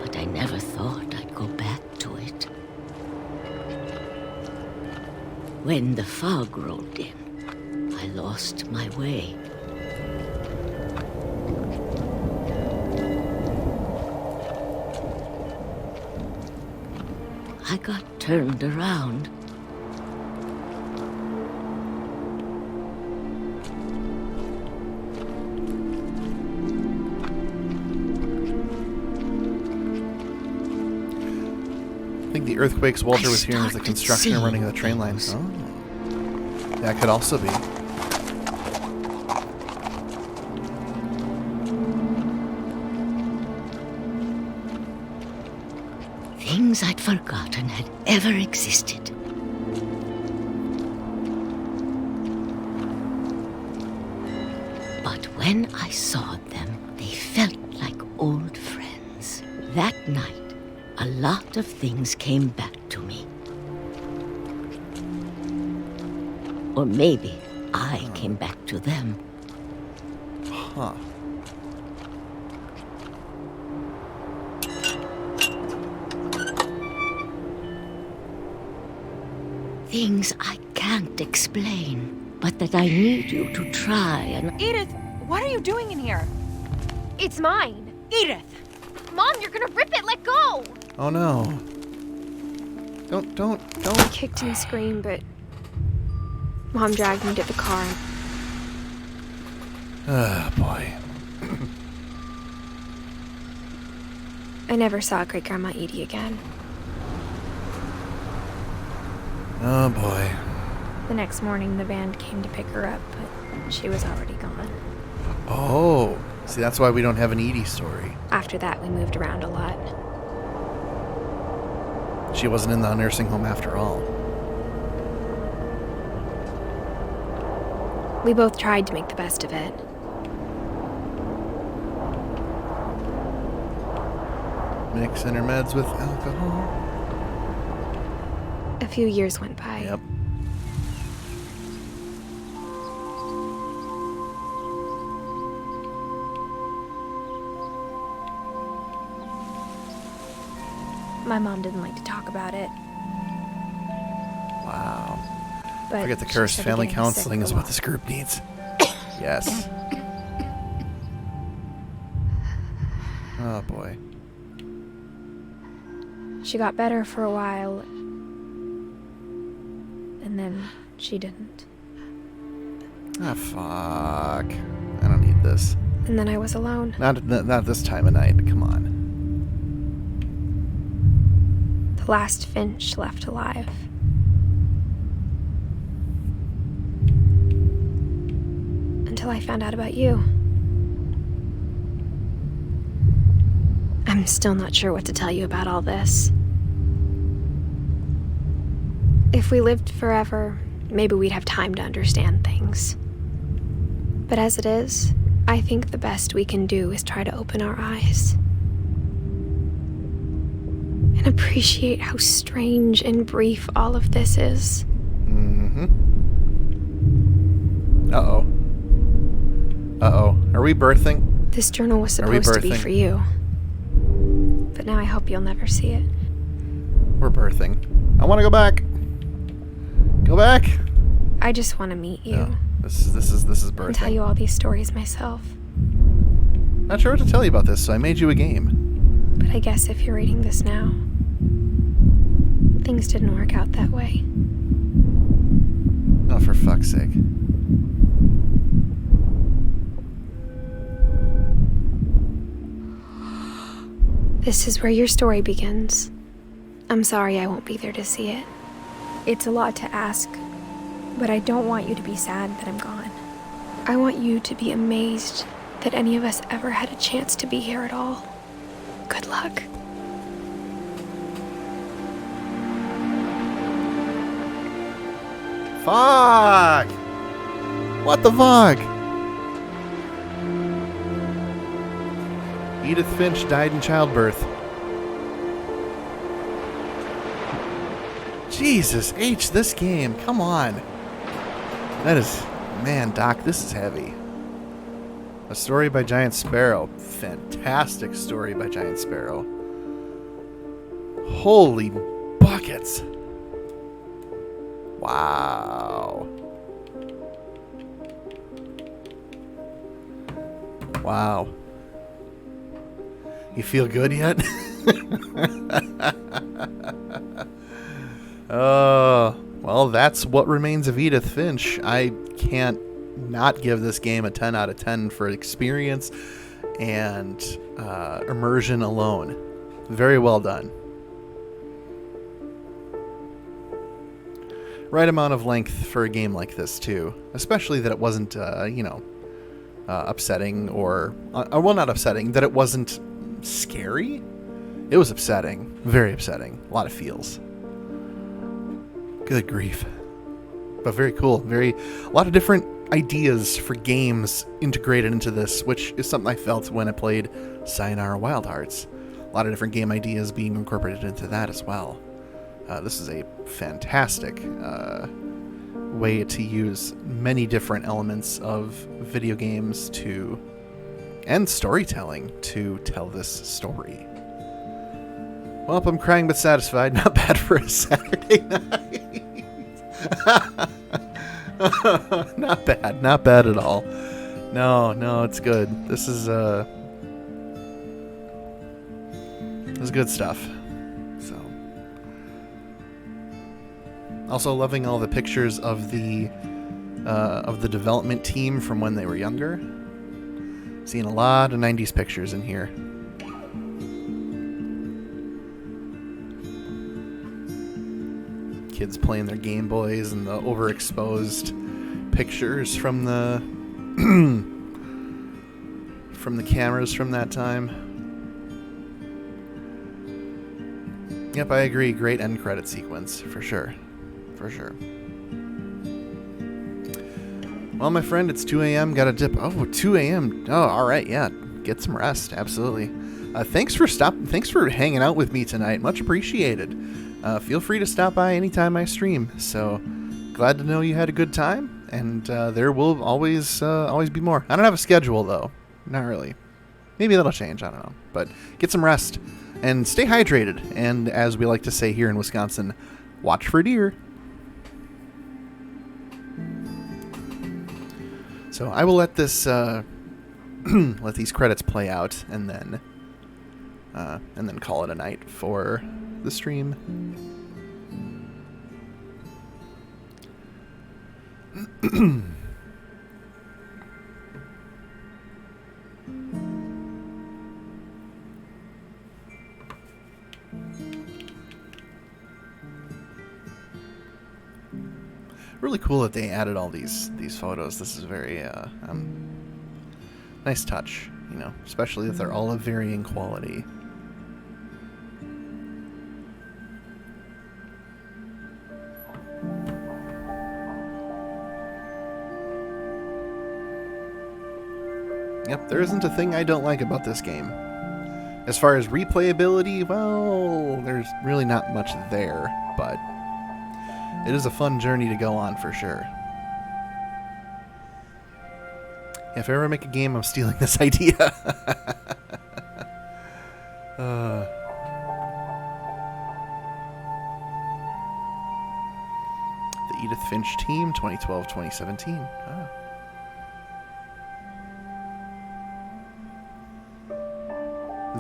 S13: But I never thought I'd go back to it. When the fog rolled in, I lost my way. I got turned around.
S1: I think the earthquakes Walter was hearing was the construction and running of the train line. Oh. That could also be.
S13: Things I'd forgotten had ever existed. But when I saw them, they felt like old friends. That night, a lot of things came back to me. Or maybe I came back to them.
S1: Huh.
S13: Things I can't explain, but that I need you to try and...
S14: Edith, what are you doing in here?
S2: It's mine.
S14: Edith!
S2: Mom, you're gonna rip it! Let go!
S1: Oh no. Don't.
S2: I kicked and screamed, but Mom dragged me to the car.
S1: Ah, boy.
S2: I never saw Great Grandma Edie again.
S1: Oh boy.
S2: The next morning, the band came to pick her up, but she was already gone.
S1: Oh, see, that's why we don't have an Edie story.
S2: After that, we moved around a lot.
S1: She wasn't in the nursing home after all.
S2: We both tried to make the best of it.
S1: Mixing her meds with alcohol.
S2: A few years went by.
S1: Yep.
S2: My mom didn't like to talk about it.
S1: Wow.
S2: But
S1: Forget the
S2: she
S1: cursed
S2: started
S1: family
S2: getting
S1: counseling
S2: sick
S1: is
S2: a
S1: what
S2: lot.
S1: this group needs. Yes. Oh boy.
S2: She got better for a while, and then she didn't.
S1: Ah, fuck. I don't need this.
S2: And then I was alone.
S1: Not this time of night. Come on.
S2: The last Finch left alive. Until I found out about you. I'm still not sure what to tell you about all this. If we lived forever, maybe we'd have time to understand things. But as it is, I think the best we can do is try to open our eyes. and appreciate how strange and brief all of this is.
S1: Mm-hmm. Uh-oh. Uh-oh. Are we birthing?
S2: This journal was supposed to be for you. But now I hope you'll never see it.
S1: We're birthing. I want to go back. Go back.
S2: I just want to meet you.
S1: No, this is birthing.
S2: And tell you all these stories myself.
S1: Not sure what to tell you about this, so I made you a game.
S2: But I guess if you're reading this now, things didn't work out that way.
S1: Oh, for fuck's sake.
S2: This is where your story begins. I'm sorry I won't be there to see it. It's a lot to ask, but I don't want you to be sad that I'm gone. I want you to be amazed that any of us ever had a chance to be here at all. Good luck.
S1: Fuck! What the fuck? Edith Finch died in childbirth. Jesus H, this game, come on. That is, man, Doc, this is heavy. A story by Giant Sparrow. Fantastic story by Giant Sparrow. Holy buckets. Wow. Wow. You feel good yet? Well, that's What Remains of Edith Finch. I can't not give this game a 10 out of 10 for experience and immersion alone. Very well done. Right amount of length for a game like this, too. Especially that it wasn't, upsetting or... well, not upsetting. That it wasn't scary. It was upsetting. Very upsetting. A lot of feels. Good grief. But very cool. A lot of different ideas for games integrated into this, which is something I felt when I played Sayonara Wild Hearts. A lot of different game ideas being incorporated into that as well. This is a fantastic way to use many different elements of video games and storytelling to tell this story. Well, I'm crying but satisfied. Not bad for a Saturday night. Not bad at all. No, it's good. This is good stuff. So, also loving all the pictures of the development team from when they were younger. Seeing a lot of 90s pictures in here. Kids playing their Game Boys and the overexposed pictures from the from the cameras from that time. Yep, I agree. Great end credit sequence, for sure. For sure. Well, my friend, it's 2 a.m. Got to dip. Oh, 2 a.m. Oh, all right. Yeah, get some rest. Absolutely. Thanks for hanging out with me tonight. Much appreciated. Feel free to stop by anytime I stream. So glad to know you had a good time, and there will always be more. I don't have a schedule though. Not really. Maybe that'll change. I don't know. But get some rest and stay hydrated. And as we like to say here in Wisconsin, watch for deer. So I will let this let these credits play out, and then call it a night for the stream. Really cool that they added all these photos. This is very nice touch, especially if they're all of varying quality. Yep, there isn't a thing I don't like about this game. As far as replayability, well, there's really not much there, but it is a fun journey to go on for sure. If I ever make a game, I'm stealing this idea. The Edith Finch team, 2012-2017. Ah.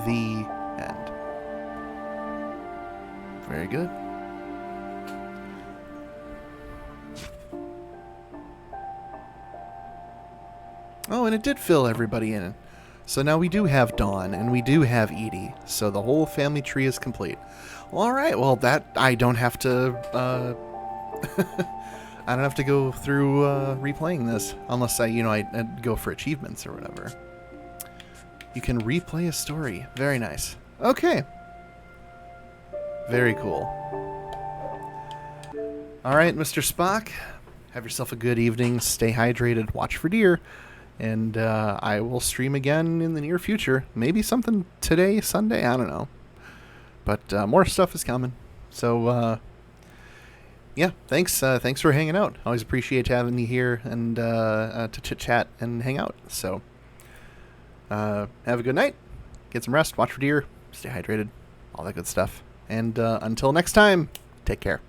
S1: The end. Very good. Oh, and it did fill everybody in. So now we do have Dawn, and we do have Edie. So the whole family tree is complete. Well, all right. Well, that I don't have to. I don't have to go through replaying this unless I go for achievements or whatever. You can replay a story. Very nice. Okay. Very cool. All right, Mr. Spock. Have yourself a good evening. Stay hydrated. Watch for deer. And I will stream again in the near future. Maybe something today, Sunday. I don't know. But more stuff is coming. So, yeah, thanks. Thanks for hanging out. Always appreciate having you here and to chit-chat and hang out. So, have a good night. Get some rest. Watch for deer. Stay hydrated. All that good stuff. And until next time, take care.